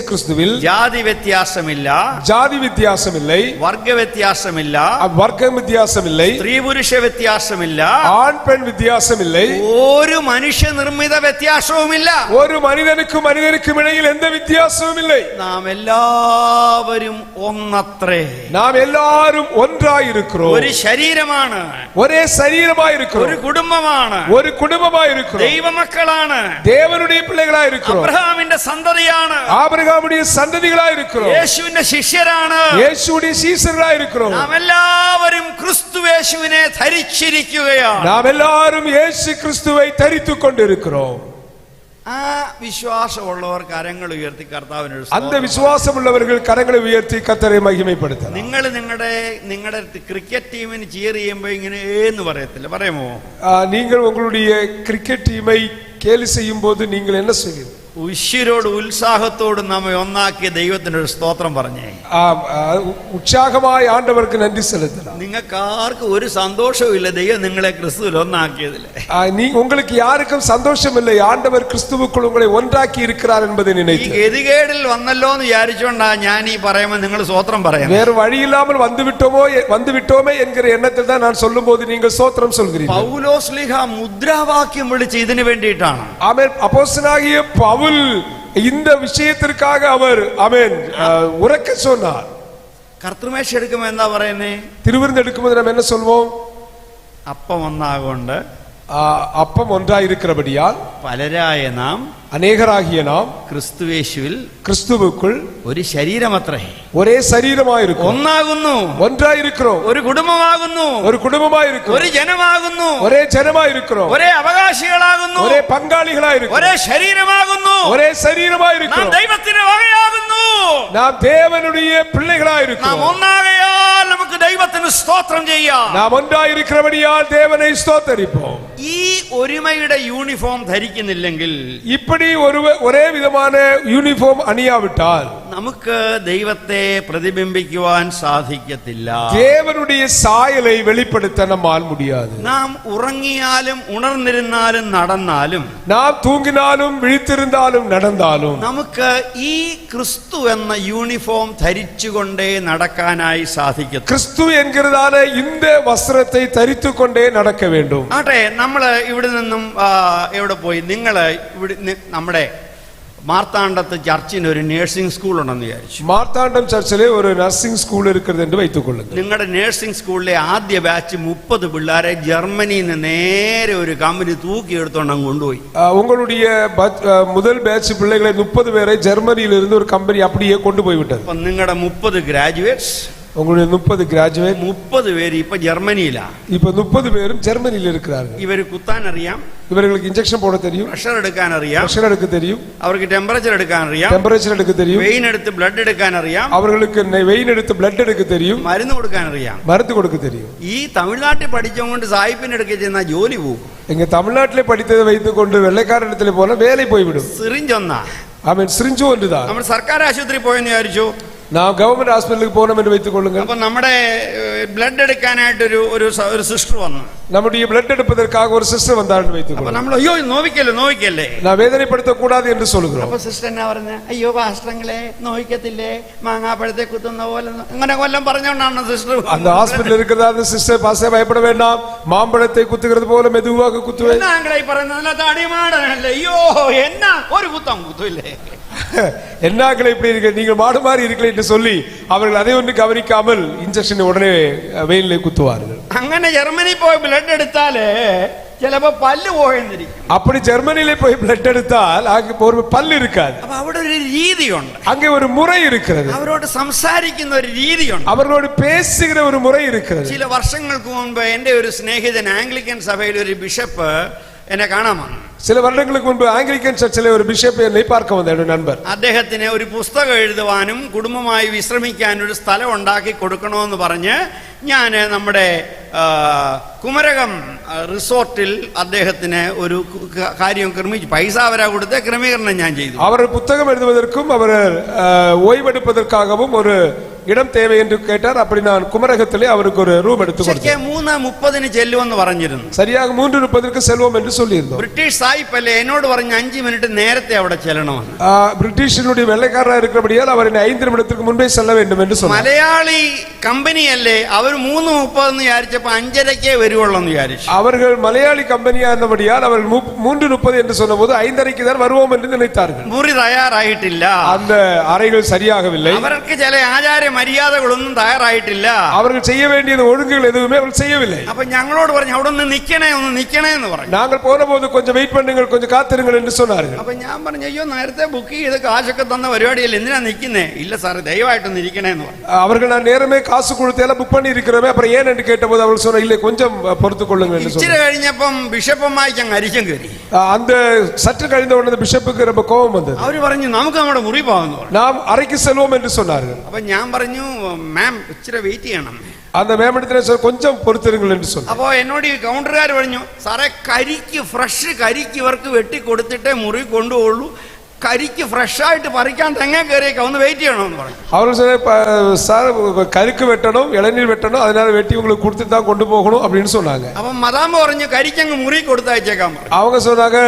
ക്രിസ്തുവിൽ ஜாதி വ്യത്യാസമില്ല, ஜாதி வித்தியாசம் இல்லை, വർഗ വ്യത്യാസമില്ല, வர்க்க வித்தியாசம் இல்லை, സ്ത്രീ പുരുഷ വ്യത്യാസമില്ല, ஆண் பெண் வித்தியாசம் இல்லை, ഒരു മനുഷ്യ നിർമ്മിത വ്യത്യാസവുമില്ല, ஒரு மனிதனுக்கும் மனிதனுக்கும் இடையில் எந்த வித்தியாசமும் இல்லை. നാം എല്ലാവരും ഒന്നത്രേ. நாம் எல்லாரும் ஒன்றாயிருக்கிறோம். ഒരു ശരീരമാണ്, ஒரே சரீரமாயிருக்கிறோம். ഒരു കുടുംബമാണ്, ஒரு குடும்பமாயிருக்கிறோம். ദൈവമക്കളാണ്, தேவனுடைய பிள்ளைகளாயிருக்கிறோம். അബ്രഹാമിന്റെ സന്തതിയാണ്, ஆபிரகாமுடைய சந்ததிகளாயிருக்கிறோம். യേശുവിന്റെ ശിഷ്യരാണ്, இயேசுவுடைய சீசர்களாயிருக்கிறோம். നാം എല്ലാവരും ക്രിസ്തുയേശുവിനെ ധരിച്ചിരിക്കുകയാണ്. நாம் எல்லாரும் இயேசு கிறிஸ்துவை தரித்துக் கொண்டிருக்கிறோம். ആ വിശ്വാസമുള്ളവർ കരങ്ങൾ ഉയർത്തി കർത്താവിന് அந்த விசுவாசம் உள்ளவர்கள் கரங்களை உயர்த்தி கர்த்தரை மகிமைப்படுத்தலாம். നിങ്ങൾ നിങ്ങളുടെ ക്രിക്കറ്റ് ടീമിന് ചിയർ ചെയ്യുമ്പോൾ ഇങ്ങനെ എന്ന് പറയത്തില്ല, പറയുമോ? நீங்கள் உங்களுடைய கிரிக்கெட் டீமை கேலி செய்யும் போது நீங்கள் என்ன செய்வீர்கள்? ഉശിരോട് ഉത്സാഹത്തോടും നമ്മെ ഒന്നാക്കിയ ദൈവത്തിന് ഒരു സ്തോത്രം പറഞ്ഞേ. ഉത്സാഹമായി ആണ്ടവർക്ക് നന്ദി செலுத்தலாம். നിങ്ങൾക്ക് ആർക്കും ഒരു സന്തോഷവും ഇല്ല ദൈവം നിങ്ങളെ ക്രിസ്തുവിൽ ഒന്നാക്കിയതിൽ. உங்களுக்கு யாருக்கும் சந்தோஷம் இல்லை ஆண்டவர் கிறிஸ்துவுக்குள் உங்களை ஒன்றாக்கி இருக்கிறார் என்பதை நினைத்து. ഈ ഗതികേടിൽ വന്നല്ലോ എന്ന് വിചാരിച്ചുകൊണ്ടാ ഞാൻ ഈ പറയുമ്പോൾ നിങ്ങൾ സ്തോത്രം പറയാം. வேறு வழி இல்லாமல் வந்துவிட்டோமே என்கிற எண்ணத்தில் தான் நான் சொல்லும்போது நீங்கள் ஸ்தோத்திரம் சொல்கிறீர்கள். പൗലോസ്ലീഹ മുദ്രാവാക്യം വിളിച്ച് ഇതിനു വേണ്ടിയിട്ടാണ്. ஆமென். அப்போஸ்தலனாகிய பவுல் இந்த விஷயத்திற்காக அவர் ஆமென் உரக்க சொன்னார். കർത്തൃമേശ എടുക്കുമ്പോൾ എന്താ പറയുന്നേ? திருவிருந்து எடுக்கும்போது நாம் என்ன சொல்வோம்? അപ്പം ഒന്നാകൊണ്ട് அப்பம் ஒன்றாயிருக்கிறபடியால் പലരായ നാം, அநேகராகிய நாம் ക്രിസ്തുയേശുവിൽ, கிறிஸ்துவுக்குள் ഒരു ശരീരമത്രേ, ஒரே சரீரமாயிருக்கிறோம், ഒന്നാകുന്നു, ஒன்றாயிருக்கிறோம், ഒരു കുടുംബമാകുന്നു, ஒரு குடும்பமாயிருக்கிறோம், ഒരു ജനമാകുന്നു, ஒரே ஜனமாயிருக்கிறோம், ഒരേ അവകാശികളാകുന്നു, ஒரே பங்காளிகளாயிருக்கிறோம், ഒരേ ശരീരമാകുന്നു, ஒரே சரீரமாயிருக்கிறோம், നാം ദൈവത്തിന്റെ വകയാകുന്നു, நாம் தேவனுடைய பிள்ளைகளாயிருக்கிறோம். നാം ഒന്നാകയാൽ നമുക്ക് ദൈവത്തിന് സ്തോത്രം ചെയ്യാം. நாம் ஒன்றாயிருக்கிறபடியால் தேவனை ஸ்தோத்தரிப்போம். ഈ ഒരുമയുടെ യൂണിഫോം ധരിക്കുന്നില്ലെങ്കിൽ, இப்படி ஒரே விதமான யூனிஃபார்ம் அணியாவிட்டால் നമുക്ക് ദൈവത്തെ പ്രതിബിംബിക്കുവാൻ സാധിക്കത്തില്ല. தேவனுடைய சாயலை வெளிப்படுத்த நம்மால் முடியாது. നാം ഉറങ്ങിയാലും ഉണർന്നിരുന്നാലും നടന്നാലും, நாம் தூங்கினாலும் விழித்திருந்தாலும் நடந்தாலும் നമുക്ക് ഈ ക്രിസ്തു എന്ന യൂണിഫോം ധരിച്ചുകൊണ്ടേ നടക്കാനായി സാധിക്കും. கிறிஸ்து என்கிறதான இந்த வஸ்திரத்தை தரித்துக் கொண்டே நடக்க வேண்டும். ആട്ടെ, നമ്മള് ഇവിടെ നിന്നും എവിടെ പോയി? നിങ്ങള് ഇവിടെ നമ്മുടെ മാർത്താണ്ഡത്ത് ചർച്ചിന് ഒരു നഴ്സിംഗ് സ്കൂൾ ഉണ്ടെന്ന് വിചാരിച്ചു. மார்த்தாண்டம் சர்ச்சிலே ஒரு நர்சிங் ஸ்கூல் இருக்கிறது என்று வைத்துக் கொள்ளுங்கள். നിങ്ങളുടെ നഴ്സിംഗ് സ്കൂളിലെ ആദ്യ ബാച്ച് 30 പിള്ളേരെ ജർമ്മനിയിൽ നിന്ന് നേരെ ഒരു കമ്പനി തൂക്കിയെടുത്തോണ്ട് കൊണ്ടുപോയി. உங்களுடைய முதல் பேட்ச் பிள்ளைகளை 30 பேரை ஜெர்மனியில் இருந்து ஒரு கம்பெனி அப்படியே கொண்டு போய் விட்டது. അപ്പൊ നിങ്ങളുടെ 30 ഗ്രാജുവേറ്റ്സ്, உங்களுடைய 30 கிராஜுவேட், 30 പേര് ഇപ്പൊ ജർമ്മനിയിലാ. இப்ப 30 பேரும் ஜெர்மனியில் இருக்கிறார்கள். ഇവര് കുത്താൻ അറിയാം, இவர்களுக்கு இன்ஜெக்ஷன் போட தெரியும், പ്രഷർ എടുക്കാൻ അറിയാം, பிரஷர் எடுக்க தெரியும், അവർക്ക് ടെമ്പറേച്ചർ എടുക്കാൻ അറിയാം, டெம்பரேச்சர் எடுக்க தெரியும், വെയിൻ എടുത്ത് ബ്ലഡ് എടുക്കാൻ അറിയാം, அவர்களுக்கு வெயின் எடுத்து பிளட் எடுக்க தெரியும், മരുന്ന് കൊടുക്കാൻ അറിയാം. மருந்து கொடுக்க தெரியும். ഈ തമിഴ്നാട്ടിൽ പഠിച്ചുകൊണ്ട് സായിപ്പിന്റെ അടുക്ക ചെന്നാൽ ജോലി പോകും. எங்க தமிழ்நாட்டிலே படித்ததை வைத்துக் கொண்டு வெள்ளைக்காரனிடத்திலே போன வேலை போய்விடும். സിറിഞ്ചൊന്നാ, ஆமென். சிரிஞ்சு ஒன்றுதான். നമ്മൾ സർക്കാർ ആശുപത്രി പോയെന്ന് വിചാരിച്ചു, நான் கவர்மெண்ட் ஹாஸ்பிட்டலுக்கு போனோம் என்று வைத்துக் கொள்ளுங்கள். അപ്പൊ നമ്മുടെ ബ്ലഡ് എടുക്കാനായിട്ട് ഒരു സിസ്റ്റർ വന്നു. நம்முடைய பிளட் எடுப்பதற்காக ஒரு சிஸ்டர் வந்தார் என்று வைத்துக் അപ്പൊ கொள்ளுங்கள். നമ്മൾ അയ്യോ നോവിക്കല്ലേ நான் வேதனைப்படுத்த கூடாது என்று சொல்லுகிறோம். അപ്പൊ സിസ്റ്റർ എന്നാ പറഞ്ഞ, അയ്യോ പാസ്റ്ററങ്ങളെ നോവിക്കത്തില്ലേ, മാങ്ങാപ്പഴത്തെ കുത്തുന്ന പോലെ അങ്ങനെ കൊല്ലം പറഞ്ഞോണ്ടാണ് സിസ്റ്റർ. அந்த ஹாஸ்பிடல் இருக்கிறதா அந்த சிஸ்டர் பாஸ்டர் பயப்பட வேண்டாம், மாம்பழத்தை குத்துகிறது போல மெதுவாக குத்துவேன். എന്നാങ്ങളെ പറയുന്നത് തടിമാടനല്ലേ, അയ്യോ എന്നാ ഒരു കുത്തൂല്ലേ. என்னாக்களை இப்படி இருக்க, நீங்கள் மாடு மாறி இருக்கல என்று சொல்லி அவர்கள் அதை ஒன்று கவனிக்காமல் இன்ஜெக்ஷன் உடனே வெயிலே குத்துவார்கள். അങ്ങനെ ജർമ്മനി പോയി ബ്ലഡ് എടുത്താല് ചിലപ്പോ പല്ല് പോയെന്നിരിക്കും. அப்படி ஜெர்மனியிலே போய் பிளட் எடுத்தால் அங்கே ஒரு பல்லு இருக்காது. അപ്പൊ അവിടെ ഒരു രീതിയുണ്ട്, அங்கே ஒரு முறை இருக்கிறது, അവരോട് സംസാരിക്കുന്ന ഒരു രീതിയുണ്ട്, அவர்களோடு பேசுகிற ஒரு முறை இருக்கிறது. ചില വർഷങ്ങൾക്ക് മുൻപ് എന്റെ ഒരു സ്നേഹിതൻ ആംഗ്ലിക്കൻ സഭയിൽ ഒരു ബിഷപ്പ് എന്നെ കാണാൻ വന്നു. சில வருடங்களுக்கு முன்பு ஆங்கிலிக்கன் சர்ச்சிலே ஒரு பிஷப் என்னை பார்க்க வந்த ஒரு நண்பர். അദ്ദേഹത്തിന് ഒരു പുസ്തകം എഴുതുവാനും കുടുംബമായി വിശ്രമിക്കാൻ ഒരു സ്ഥലം ഉണ്ടാക്കി കൊടുക്കണമെന്ന് പറഞ്ഞ് ഞാൻ നമ്മുടെ കുമരകം റിസോർട്ടിൽ അദ്ദേഹത്തിന് ഒരു കാര്യം ക്രമീകരിച്ചു. പൈസ അവരാ കൊടുത്ത ക്രമീകരണം ഞാൻ ചെയ്തു. அவர் புத்தகம் எழுதுவதற்கும் அவர் ஓய்வெடுப்பதற்காகவும் ஒரு இடம் தேவை என்று கேட்டார். அப்படி நான் குமரகத்திலே அவருக்கு ஒரு ரூம் எடுத்து கொடுத்தேன். 3:30 ചെല്ലുമെന്ന് പറഞ്ഞിരുന്നു. சரியாக 3:30 செல்வோம் என்று சொல்லியிருந்தோம். ബ്രിട്ടീഷ് സായിപ്പല്ലേ എന്നോട് പറഞ്ഞ് 5 മിനിറ്റ് നേരത്തെ അവിടെ ചെല്ലണമെന്ന്. பிரிட்டிஷினுடைய வெள்ளைக்காரராக இருக்கிறபடியால் அவர் 5 நிமிடத்துக்கு முன்பே செல்ல வேண்டும் என்று சொன்னார். മലയാളി കമ്പനിയല്ലേ, അവർ 3:30 വിചാരിച്ചപ്പോ 5:30 വരുവുള്ളൂ എന്ന് വിചാരിച്ചു. அவர்கள் மலையாளி கம்பெனியா இருந்தபடியால் அவர்கள் 3:30 என்று சொன்னபோது 5:30 தான் வருவோம் என்று நினைத்தார்கள். മുറി തയ്യാറായിട്ടില്ല, அந்த அறைகள் சரியாகவில்லை, അവർക്ക് ചില ആചാര മര്യാദകളൊന്നും തയ്യാറായിട്ടില്ല, அவர்கள் செய்ய வேண்டிய ஒழுங்குகள் எதுவுமே அவர்கள் செய்யவில்லை. അപ്പൊ ഞങ്ങളോട് പറഞ്ഞു അവിടെ ഒന്ന് നിക്കണേ എന്ന് പറഞ്ഞു. நாங்கள் போன போது கொஞ்சம் வெயிட் பண்ணுங்கள், கொஞ்சம் காத்திருங்கள் என்று சொன்னார்கள். അപ്പൊ ഞാൻ പറഞ്ഞു, അയ്യോ നേരത്തെ ബുക്ക് ചെയ്ത് കാശൊക്കെ തന്ന പരിപാടിയല്ലേ, എന്തിനാ നിക്കുന്നേ? ഇല്ല സാറ് ദയവായിട്ടൊന്ന് ഇരിക്കണേ എന്ന് പറഞ്ഞു. அவர்கள் நான் நேரமே காசு கொடுத்து எல்லாம் புக் பண்ணி இருக்கிறோமே, அப்புறம் ஏன் என்று கேட்டபோது அவர்கள் சொன்னார், இல்லை கொஞ்சம் பொறுத்துக் கொள்ளுங்கள் என்று ഇച്ചിരി சொன்னார். കഴിഞ്ഞപ്പം ബിഷപ്പുമായിക്ക് അങ്ങ് അരിശം കയറി. அந்த சற்று கழிந்த உடனே பிஷப்புக்கு ரொம்ப கோபம் வந்தது. അവര് പറഞ്ഞു നമുക്ക് നമ്മുടെ മുറി പോകാമെന്ന് പറഞ്ഞു. நாம் அறைக்கு செல்வோம் என்று சொன்னார்கள். അപ്പൊ ഞാൻ പറഞ്ഞു, മാം ഇച്ചിരി വെയിറ്റ് ചെയ്യണം. அந்த மேம்படுத்தின கொஞ்சம் பொறுத்திருங்கள் என்று சொன்னார். അപ്പോ എന്നോട് ഈ കൗണ്ടറുകാർ പറഞ്ഞു, സാറേ ഫ്രഷ് കരിക്ക് ഇവർക്ക് വെട്ടി കൊടുത്തിട്ടേ മുറി കൊണ്ടുപോകുള്ളൂ, കരിക്ക് ഫ്രഷ് ആയിട്ട് പറിക്കാൻ തെങ്ങ കയറിയേക്കാം, ഒന്ന് വെയിറ്റ് ചെയ്യണമെന്ന് പറഞ്ഞു. அவர்கள் சொன்னார், சார் கருக்கு வெட்டணும், இளநீர் வெட்டணும், அதனால வெட்டி உங்களுக்கு கொடுத்து தான் கொண்டு போகணும் அப்படின்னு சொன்னாங்க. അപ്പൊ മദാമ പറഞ്ഞു കരിക്കങ്ങ് മുറി കൊടുത്തയച്ചേക്കാൻ പറഞ്ഞു. அவங்க சொன்னாங்க,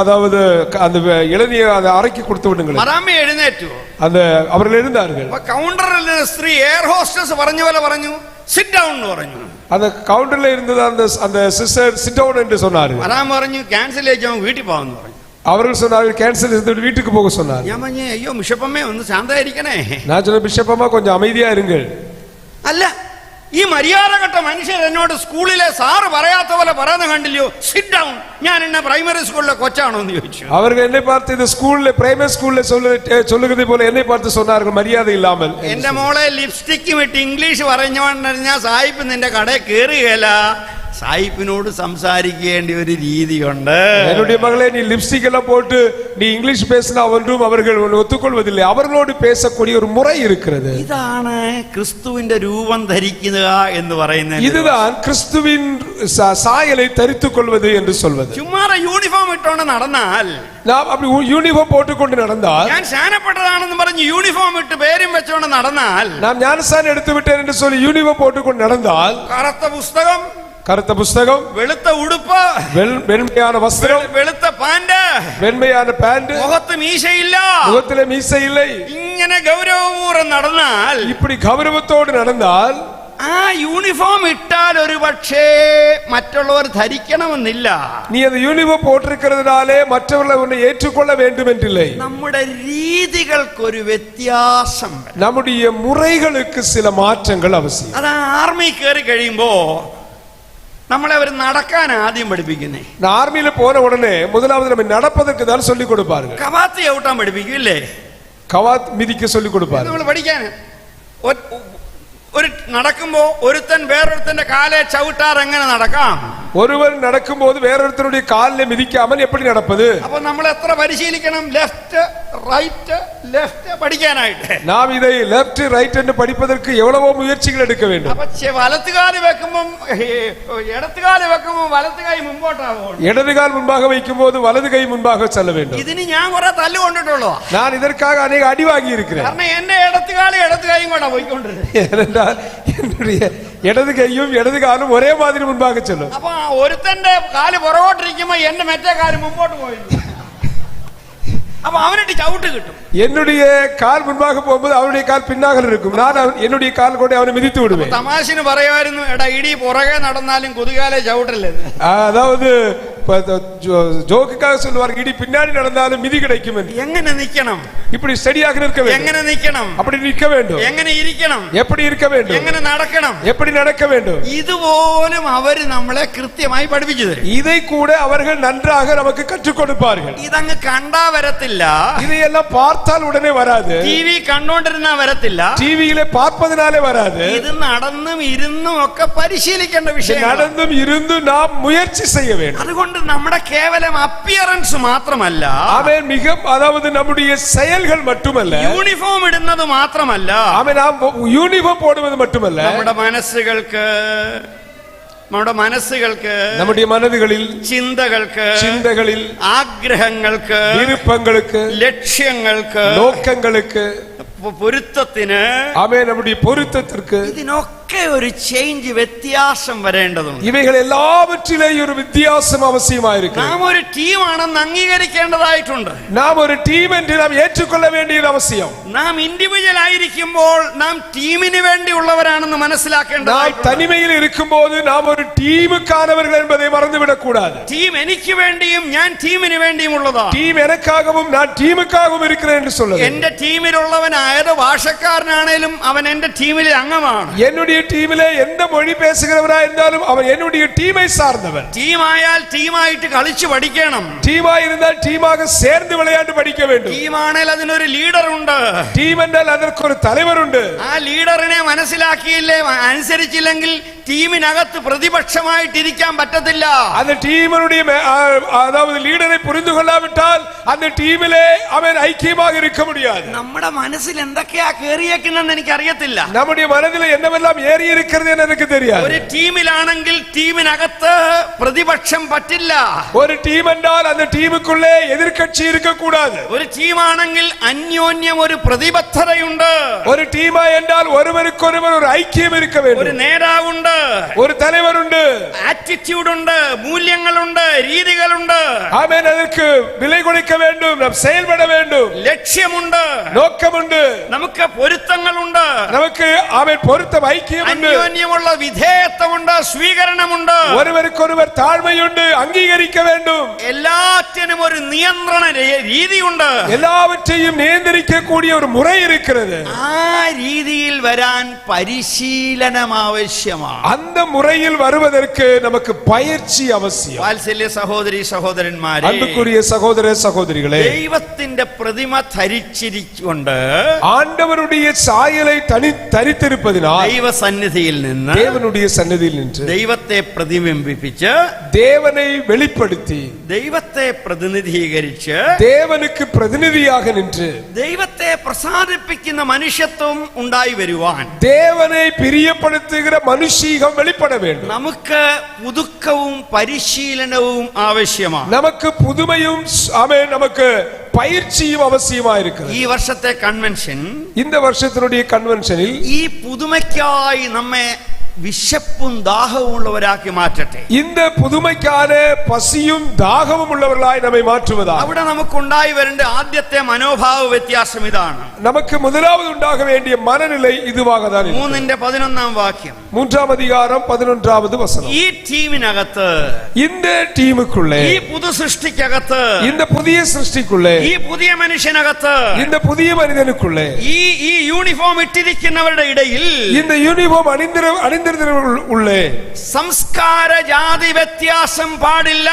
அதாவது அந்த இளநீர் அந்த அறைக்கு கொடுத்து விடுங்கள். മദാമ എഴുന്നേറ്റു. அந்த அவர்கள் எழுந்தார்கள். അപ്പൊ കൗണ്ടറിൽ സ്ത്രീ എയർ ഹോസ്റ്റസ് പറഞ്ഞ പോലെ പറഞ്ഞു, സിറ്റ് ഡൗൺ എന്ന് പറഞ്ഞു. அந்த கவுண்டர்ல இருந்தது அந்த சிஸ்டர் சிட் டவுன் என்று சொன்னார்கள். മദാമ പറഞ്ഞു ക്യാൻസൽ ചെയ്യിച്ചു വീട്ടിൽ പോകാമെന്ന് പറഞ്ഞു. அவர்கள் சொன்னார்கள் கேன்சல் செய்து வீட்டுக்கு போக சொன்னார். ഞാൻ പറഞ്ഞു, അയ്യോ ബിഷപ്പമ്മേ ഒന്ന് ശാന്തമായിരിക്കണേ. நான் சொன்ன பிஷப்பம்மா கொஞ்சம் அமைதியா இருங்கள். അല്ല, ഈ മര്യാദഘട്ട മനുഷ്യർ എന്നോട് സ്കൂളിലെ സാറ് പറയാത്ത പോലെ പറയുന്ന കണ്ടില്ലയോ, സിറ്റ് ഡൗൺ. ഞാൻ എന്നെ പ്രൈമറി സ്കൂളിലെ കൊച്ചാണോ എന്ന് ചോദിച്ചു. அவர்கள் என்னை பார்த்து இந்த ஸ்கூல்ல பிரைமரி ஸ்கூல்ல சொல்லுகிறது போல என்னை பார்த்து சொன்னார்கள் மரியாதை இல்லாமல். എന്റെ മോളെ ലിപ്സ്റ്റിക്കും ഇട്ട് ഇംഗ്ലീഷ് പറഞ്ഞോണ്ടിരുന്ന സായിപ്പ് നിന്റെ കടയിൽ കയറുകയല്ല, സായിപ്പിനോട് സംസാരിക്കേണ്ട ഒരു രീതിയുണ്ട്. என்னுடைய மகளே, நீ லிப்ஸ்டிக் எல்லாம் போட்டு நீ இங்கிலீஷ் பேசினா ஒன்றும் அவர்கள் ஒத்துக்கொள்வதில்லை, அவர்களோடு பேசக்கூடிய ஒரு முறை இருக்கிறது. ഇതാണ് ക്രിസ്തുവിന്റെ രൂപം ധരിക്കുക എന്ന് പറയുന്നത്. இதுதான் கிறிஸ்துவின் சாயலை தரித்துக் கொள்வது என்று சொல்வது. ചുമ്മാ യൂണിഫോം ഇട്ടോണ്ട് നടന്നാൽ, நாம் அப்படி யூனிஃபார்ம் போட்டுக்கொண்டு நடந்தால், ഞാൻ സ്നാനപ്പെട്ടതാണെന്ന് പറഞ്ഞ് യൂണിഫോം ഇട്ട് പേരും വെച്ചോണ്ട് നടന്നാൽ, நாம் ஞானஸ்நானம் எடுத்து விட்டேன் என்று சொல்லி யூனிஃபார்ம் போட்டுக்கொண்டு நடந்தால், கருத்த புஸ்தகம், വെളുത്ത ഉടുപ്പ്, வெண்மையான வஸ்திரம், വെളുത്ത പാന്റ്, வெண்மையான பேண்ட், മുഖത്ത് മീശയില്ല, முகத்திலே மீசை இல்லை, ഇങ്ങനെ ഗൗരവപൂർവ്വം നടന്നാൽ, இப்படி கௌரவத்தோடு நடந்தால், ആ യൂണിഫോം ഇട്ടാൽ ഒരു പക്ഷേ മറ്റുള്ളവർ ധരിക്കണമെന്നില്ല. நீ அந்த யூனிஃபார்ம் போட்டிருக்கிறதுனாலே மற்றவர்களை உன்னை ஏற்றுக்கொள்ள வேண்டும் என்றில்லை. നമ്മുടെ രീതികൾക്കൊരു വ്യത്യാസം, நம்முடைய முறைகளுக்கு சில மாற்றங்கள் அவசியம். അത് ആർമി കയറി കഴിയുമ്പോ നമ്മളെ അവർ നടക്കാൻ ആദ്യം പഠിപ്പിക്കുന്നേ. ஆர்மியில போன உடனே முதலாவது நம்ம நடப்பதற்கு தான் சொல்லிக் கொடுப்பார்கள். കവാത്ത് ചവിട്ടാൻ പഠിപ്പിക്കും ഇല്ലേ? கவாத் மிதிக்க சொல்லிக் கொடுப்பார்கள். നമ്മൾ പഠിക്കാൻ ഒരു നടക്കുമ്പോ ഒരുത്തൻ വേറൊരുത്തന്റെ കാലെ ചവിട്ടാർ എങ്ങനെ നടക്കാം? ஒருவர் நடக்கும்போது வேறொருத்தருடைய காலில் மிதிக்காமல் எப்படி நடப்பது? അപ്പൊ നമ്മൾ എത്ര പരിശീലിക്കണം? ലെഫ്റ്റ് റൈറ്റ് ലെഫ്റ്റ് പഠിക്കാനായിട്ട്. நாம் இதை லெஃப்ட் ரைட் என்று படிப்பதற்கு எவ்வளவோ முயற்சிகள் எடுக்க வேண்டும். അപ്പൊ വലത്തുകാല് വെക്കുമ്പം ഇടത്തുകാല് വെക്കുമ്പോ വലത്ത് കൈ മുമ്പോട്ടാവും, இடது கால் முன்பாக வைக்கும்போது வலது கை முன்பாக செல்ல வேண்டும். ഇതിന് ഞാൻ കുറെ തല്ല് കൊണ്ടിട്ടുള്ളൂ. நான் இதற்காக அநேக அடி வாங்கி இருக்கிறேன். കാരണം എന്റെ ഇടത്തുകാല് ഇടത്ത് കൈയും കൂടെ പോയിക്കൊണ്ടിരുന്നത്. ஏனென்றால் என்னுடைய இடது கையும் இடது காலும் ஒரே மாதிரி முன்பாக செல்லும். അപ്പൊ ഒരുത്തന്റെ കാല് പുറകോട്ടിരിക്കുമ്പോ എന്റെ മറ്റേ കാല് മുമ്പോട്ട് പോയിരുന്നു. അപ്പൊ അവനിട്ട് ചവിട്ട് കിട്ടും. என்னுடைய கால் முன்பாக போகும்போது அவனுடைய கால் பின்னாக இருக்கும். நான் என்னுடைய கால் கொண்டு அவனை மிதித்து விடுவேன். തമാശന് പറയുമായിരുന്നു, എടാ ഇടി പുറകെ നടന്നാലും കുതികാലെ ചവിട്ടല്ലെന്ന്. அதாவது ஜோக்குக்காக சொல்லுவார்கள், இடி பின்னாடி நடந்தாலும் மிதி கிடைக்கும் என்று. എങ്ങനെ നിക്കണം, இப்படி ஸ்டடியாக நிற்க வேண்டும். എങ്ങനെ നിക്കണം, அப்படி நிற்க வேண்டும். എങ്ങനെ ഇരിക്കണം, எப்படி இருக்க வேண்டும், എങ്ങനെ നടക്കണം, எப்படி நடக்க வேண்டும், ഇതുപോലും അവര് നമ്മളെ കൃത്യമായി പഠിപ്പിച്ചു തരും. இதை கூட அவர்கள் நன்றாக நமக்கு கற்றுக் கொடுப்பார்கள். ഇതങ്ങ് കണ്ടാ വരത്തില്ല, இதையெல்லாம் பார்த்தால் உடனே வராது. ടിവി കണ്ടോണ്ടിരുന്നാ വരത്തില്ല, டிவியிலே பார்ப்பதனாலே வராது. ഇത് നടന്നും ഇരുന്നും ഒക്കെ പരിശീലിക്കേണ്ട വിഷയം. நடந்தும் இருந்து நாம் முயற்சி செய்ய வேண்டும். അതുകൊണ്ട് നമ്മുടെ കേവലം അപ്പിയറൻസ് മാത്രമല്ല, ஆமென், மிக அதாவது நம்முடைய செயல்கள் மட்டுமல்ல, യൂണിഫോം ഇടുന്നത് മാത്രമല്ല, ஆமென், நாம் யூனிஃபார்ம் போடுவது மட்டுமல்ல, നമ്മുടെ മനസ്സുകൾക്ക് நம்முடைய மனதுகளில், ചിന്തകളിൽ ആഗ്രഹങ്ങൾക്ക്, விருப்பங்களுக்கு, ലക്ഷ്യങ്ങൾക്ക്, நோக்கங்களுக்கு, പൊരുത്തത്തിന്, ஆமென், நம்முடைய பொருத்தத்திற்கு, ഇതിനൊക്കെ ഒരു ചേഞ്ച്, വ്യത്യാസം വരേണ്ടതുണ്ട്. இவைகள் எல்லாவற்றிலேயும் ஒரு வித்தியாசம் அவசியமாயிருக்கு. നാം ഒരു ടീമാണെന്ന് അംഗീകരിക്കേണ്ടതായിട്ടുണ്ട്. நாம் ஒரு டீம் என்று நாம் ஏற்றுக்கொள்ள வேண்டியது அவசியம். നാം ഇൻഡിവിജ്വൽ ആയിരിക്കുമ്പോൾ നാം ടീമിന് വേണ്ടിയുള്ളവരാണെന്ന് நாம் മനസ്സിലാക്കേണ്ടതായിട്ടുണ്ട്. தனிமையில் இருக்கும்போது நாம் ஒரு டீமுக்கானவர்கள் என்பதை மறந்துவிடக் கூடாது. ടീം എനിക്ക് വേണ്ടിയും ഞാൻ ടീമിന് വേണ്ടിയും ഉള്ളതാണ്. டீம் எனக்காகவும் நான் டீமுக்காகவும் இருக்கிறேன் என்று சொல்லுது. എന്റെ ടീമിലുള്ളവൻ ഏത് ഭാഷക്കാരനാണേലും അവൻ എന്റെ ടീമിലെ അംഗമാണ്. என்னுடைய டீமிலே எந்த மொழி பேசுகிறவரா இருந்தாலும் அவன் என்னுடைய டீமை சார்ந்தவன். ടീമായാൽ ടീമായിട്ട് കളിച്ചു പഠിക്കണം. டீமா இருந்தால் டீமாக சேர்ந்து விளையாண்டு படிக்க வேண்டும். ടീമാണെങ്കിൽ അതിനൊരു ലീഡർ ഉണ്ട്. டீம் என்றால் அதற்கு ஒரு தலைவர் உண்டு. ആ ലീഡറിനെ മനസ്സിലാക്കിയില്ലേ, അനുസരിച്ചില്ലെങ്കിൽ ടീമിനകത്ത് പ്രതിപക്ഷമായിട്ടിരിക്കാൻ പറ്റത്തില്ല. அந்த டீமனுடைய அதாவது லீடரை புரிந்து கொள்ளாவிட்டால் அந்த டீமிலே அவன் ஐக்கியமாக இருக்க முடியாது. നമ്മുടെ മനസ്സിൽ എന്തൊക്കെയാ കേറിയേക്കുന്നെന്ന് എനിക്കറിയത്തില്ല. நம்முடைய மனதில் என்னவெல்லாம் ஏறி இருக்கிறது என்று எனக்கு தெரியாது. ഒരു ടീമിലാണെങ്കിൽ ടീമിനകത്ത് പ്രതിപക്ഷം പറ്റില്ല. ஒரு டீம் என்றால் அந்த டீமுக்குள்ளே எதிர்க்கட்சி இருக்க கூடாது. ഒരു ടീമാണെങ്കിൽ അന്യോന്യം ഒരു പ്രതിബദ്ധതയുണ്ട്. ஒரு டீமா என்றால் ஒருவருக்கொருவர் ஒரு ஐக்கியம் இருக்க ഒരു வேண்டும். നേതാവുണ്ട്, ஒரு தலைவர் உண்டு, ആറ്റിറ്റ്യൂഡ് ഉണ്ട്, മൂല്യങ്ങളുണ്ട്, രീതികളുണ്ട്, ஆமென், அதற்கு விலை கொடுக்க வேண்டும், நாம் செயல்பட வேண்டும், ലക്ഷ്യമുണ്ട്, நோக்கமுண்டு, നമുക്ക് പൊരുത്തങ്ങളുണ്ട്, நமக்கு ஆமென் பொருத்தம் ஐக்கியம் உண்டு, അന്യോന്യമുള്ള വിധേയത്വമുണ്ട്, സ്വീകരണമുണ്ട്, ஒருவருக்கொருவர் தாழ்மையுண்டு, அங்கீகரிக்க வேண்டும், എല്ലാറ്റിനും ഒരു നിയന്ത്രണ രീതിയുണ്ട്. எல்லாவற்றையும் நியந்திரிக்கக்கூடிய ஒரு முறை இருக்கிறது. ആ രീതിയിൽ വരാൻ പരിശീലനം ആവശ്യമാണ്. அந்த முறையில் வருவதற்கு நமக்கு பயிற்சி அவசியம். വാത്സല്യ സഹോദരി സഹോദരന്മാരെ, அன்புக்குரிய சகோதர சகோதரிகளே, ദൈവത്തിന്റെ പ്രതിമ ധരിച്ചിരിക്കൊണ്ട് ஆண்டவருடைய சாயலை தரித்திருப்பதினால் ദൈവസന്നിധിയിൽ നിന്ന് தேவனுடைய சந்நிதியில் நின்று ദൈവത്തെ പ്രതിബിംബിപ്പിച്ച് தேவனை வெளிப்படுத்தி ദൈവത്തെ പ്രതിനിധീകരിച്ച് தேவனுக்கு பிரதிநிதியாக நின்று ദൈവത്തെ പ്രസാദിപ്പിക്കുന്ന മനുഷ്യത്വം ഉണ്ടായി വരുവാൻ தேவனை பிரியப்படுத்துகிற மனுஷீகம் வெளிப்பட வேண்டும். നമുക്ക് പുതുക്കവും പരിശീലനവും ആവശ്യമാണ്. நமக்கு புதுமையும் ஆமென், நமக்கு பயிற்சியும் அவசியமா இருக்கிறது. ഈ വർഷത്തെ കൺവെൻഷൻ இந்த வருஷத்தினுடைய கன்வென்ஷனில் ഈ പുതുമയ്ക്കായി നമ്മെ വിശപ്പും ദാഹവും ഉള്ളവരാക്കി മാറ്റട്ടെ. இந்த புதுமைக்கான பசியும் தாகமும் உள்ளவர்களாய் நம்மை மாற்றுவதா. അവിടെ നമുക്കുണ്ടായി വരേണ്ട ആദ്യത്തെ മനോഭാവ വ്യത്യാസം ഇതാണ്. நமக்கு முதலாவது உண்டாக வேண்டிய மனநிலை இதுவாக தான் இருக்கிறது. 3:11 വാക്യം, 3ஆம் அதிகாரம் 11வது வசனம். ഈ ടീമിനകത്ത്, இந்த டீமுக்குள்ளே, ഈ പുതു സൃഷ്ടിക്കകത്ത്, இந்த புதிய சிருஷ்டிக்குள்ளே, ഈ പുതിയ മനുഷ്യനകത്ത്, இந்த புதிய மனிதனுக்குள்ளே, ഈ യൂണിഫോം ഇട്ടിരിക്കുന്നവരുടെ ഇടയിൽ இந்த யூனிஃபார்ம் அணிந்திருக்கிற மறைந்திருந்தே സംസ്കാര ജാതി വ്യത്യാസം പാടില്ല.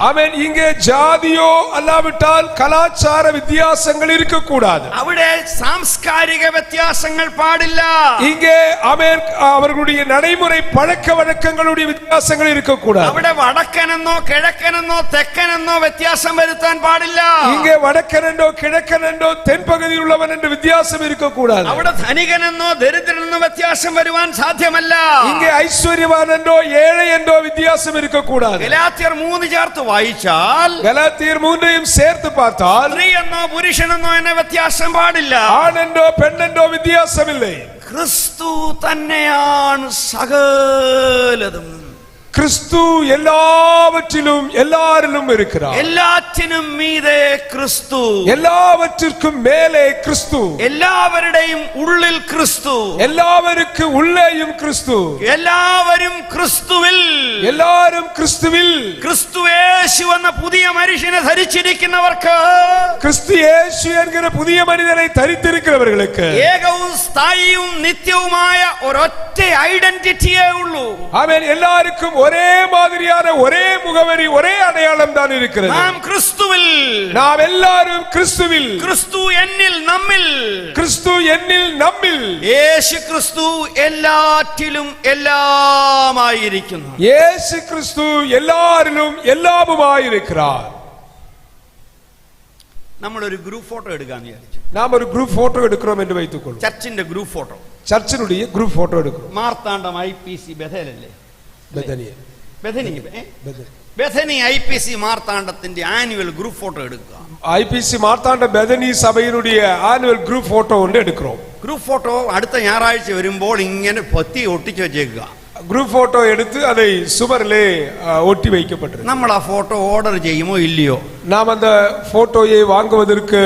ആമേൻ. ഇങ്ങേ ജാതിയോ അല്ലാവിട്ടാൽ കലാചാര വ്യത്യാസങ്ങൾ ഇരിക്കക്കൂടാതെ. അവിടെ സാംസ്കാരിക വ്യത്യാസങ്ങൾ പാടില്ല. ഇങ്ങേ ആമേൻ അവരുടെ നடைமுறை പഴക്ക വഴക്കങ്ങളുടെ വ്യത്യാസങ്ങൾ ഇരിക്കക്കൂടാതെ. അവിടെ വടക്കനെന്നോ കിഴക്കനെന്നോ തെക്കനെന്നോ വ്യത്യാസം വരുത്താൻ പാടില്ല. ഇങ്ങേ വടക്കനെന്നോ കിഴക്കനെന്നോ തെൻപകുതിയുള്ളവൻ എന്ന വ്യത്യാസം ഇരിക്കക്കൂടാതെ. അവിടെ ധനികനെന്നോ ദരിദ്രനെന്നോ വ്യത്യാസം വരുവാൻ സാധ്യമല്ല. ഇങ്ങേ ഐശ്വര്യവാനെന്നോ ഏഴയെന്നോ വ്യത്യാസം ഇരിക്കക്കൂടാതെ. ഗലാത്യർ 3 ചേർത്ത് വായിച്ചാൽ, ഗലാത്യർ 3യും ചേർത്ത് பார்த்தால் സ്ത്രീയെന്നോ പുരുഷനെന്നോ എന്ന വ്യത്യാസം പാടില്ല. ആണെന്നോ പെണ്ണെന്നോ വ്യത്യാസമില്ല. ക്രിസ്തു തന്നെയാണ് സകലതും. ക്രിസ്തു എല്ലാവற்றிலும் எல்லாரிலும் இருக்கிறார். എല്ലാറ്റിനും മീതെ ക്രിസ്തു, എല്ലാവற்றிற்கும் மேலே கிறிஸ்து, എല്ലാവരുടെയും ഉള്ളിൽ ക്രിസ്തു, എല്ലാവർക്കും உள்ளேயும் கிறிஸ்து, എല്ലാവരും ക്രിസ്തുവിൽ, എല്ലാവരും ക്രിസ്തുവിൽ. ക്രിസ്തുയേശു എന്ന പുതിയ മനുഷ്യനെ ധരിച്ചിരിക്കുന്നവർക്ക്, ക്രിസ്തു യേശു എന്ന പുതിയ മനുഷ്യനെ ധരിച്ചിരിക്കുന്നവർക്ക് ഏകവും സ്ഥായിയും നിത്യവുമായ ഒരൊറ്റ ഐഡന്റിറ്റിയേ ഉള്ളൂ. ആമേൻ. എല്ലാവർക്കും ഒരേ മാതിരിயான ഒരേ മുഖവരി ഒരേ അടയാളം தான் இருக்கிறது. നാം ക്രിസ്തുവിൽ, നാം എല്ലാവരും ക്രിസ്തുവിൽ. ക്രിസ്തു എന്നിൽ നമ്മിൽ, ക്രിസ്തു എന്നിൽ നമ്മിൽ. യേശു ക്രിസ്തു എല്ലാറ്റിലും എല്ലാമായിരിക്കുന്നു. യേശു ക്രിസ്തു എല്ലാരിലും എല്ലാമുമായിരിக்கிறார். നമ്മളൊരു ഗ്രൂപ്പ് ഫോട്ടോ എടുക്കാന്ന് വിചാരിച്ചു. നാം ഒരു ഗ്രൂപ്പ് ഫോട്ടോ എടുക്കണം എന്ന് வைத்துக்கொள்ளும். ചർച്ചിന്റെ ഗ്രൂപ്പ് ഫോട്ടോ, ചർച്ചിനുடைய ഗ്രൂപ്പ് ഫോട്ടോ എടുക്കണം. മാർത്താണ്ഡം IPC ബഥേലല്ലേ, ബഥനി IPC മാർത്താണ്ഡത്തിന്റെ ആനുവൽ ഗ്രൂപ്പ് ഫോട്ടോ എടുക്കുക. IPC മാർത്താണ്ഡ ബഥനി സഭയുടെ ആനുവൽ ഗ്രൂപ്പ് ഫോട്ടോ കൊണ്ട് എടുക്കണം. ഗ്രൂപ്പ് ഫോട്ടോ അടുത്ത ഞായറാഴ്ച വരുമ്പോൾ ഇങ്ങനെ പൊത്തി ഒട്ടിച്ചു വെച്ചേക്കുക. ഗ്രൂപ്പ് ഫോട്ടോ എടുത്ത് அதை சுவரிலே ஒட்டி வைக்கப்பட்டிருக்கு. നമ്മൾ ആ ഫോട്ടോ ഓർഡർ ചെയ്യുമോ ഇല്ലയോ? നാം அந்த ഫോട്ടോയെ വാങ്ങുവதற்கு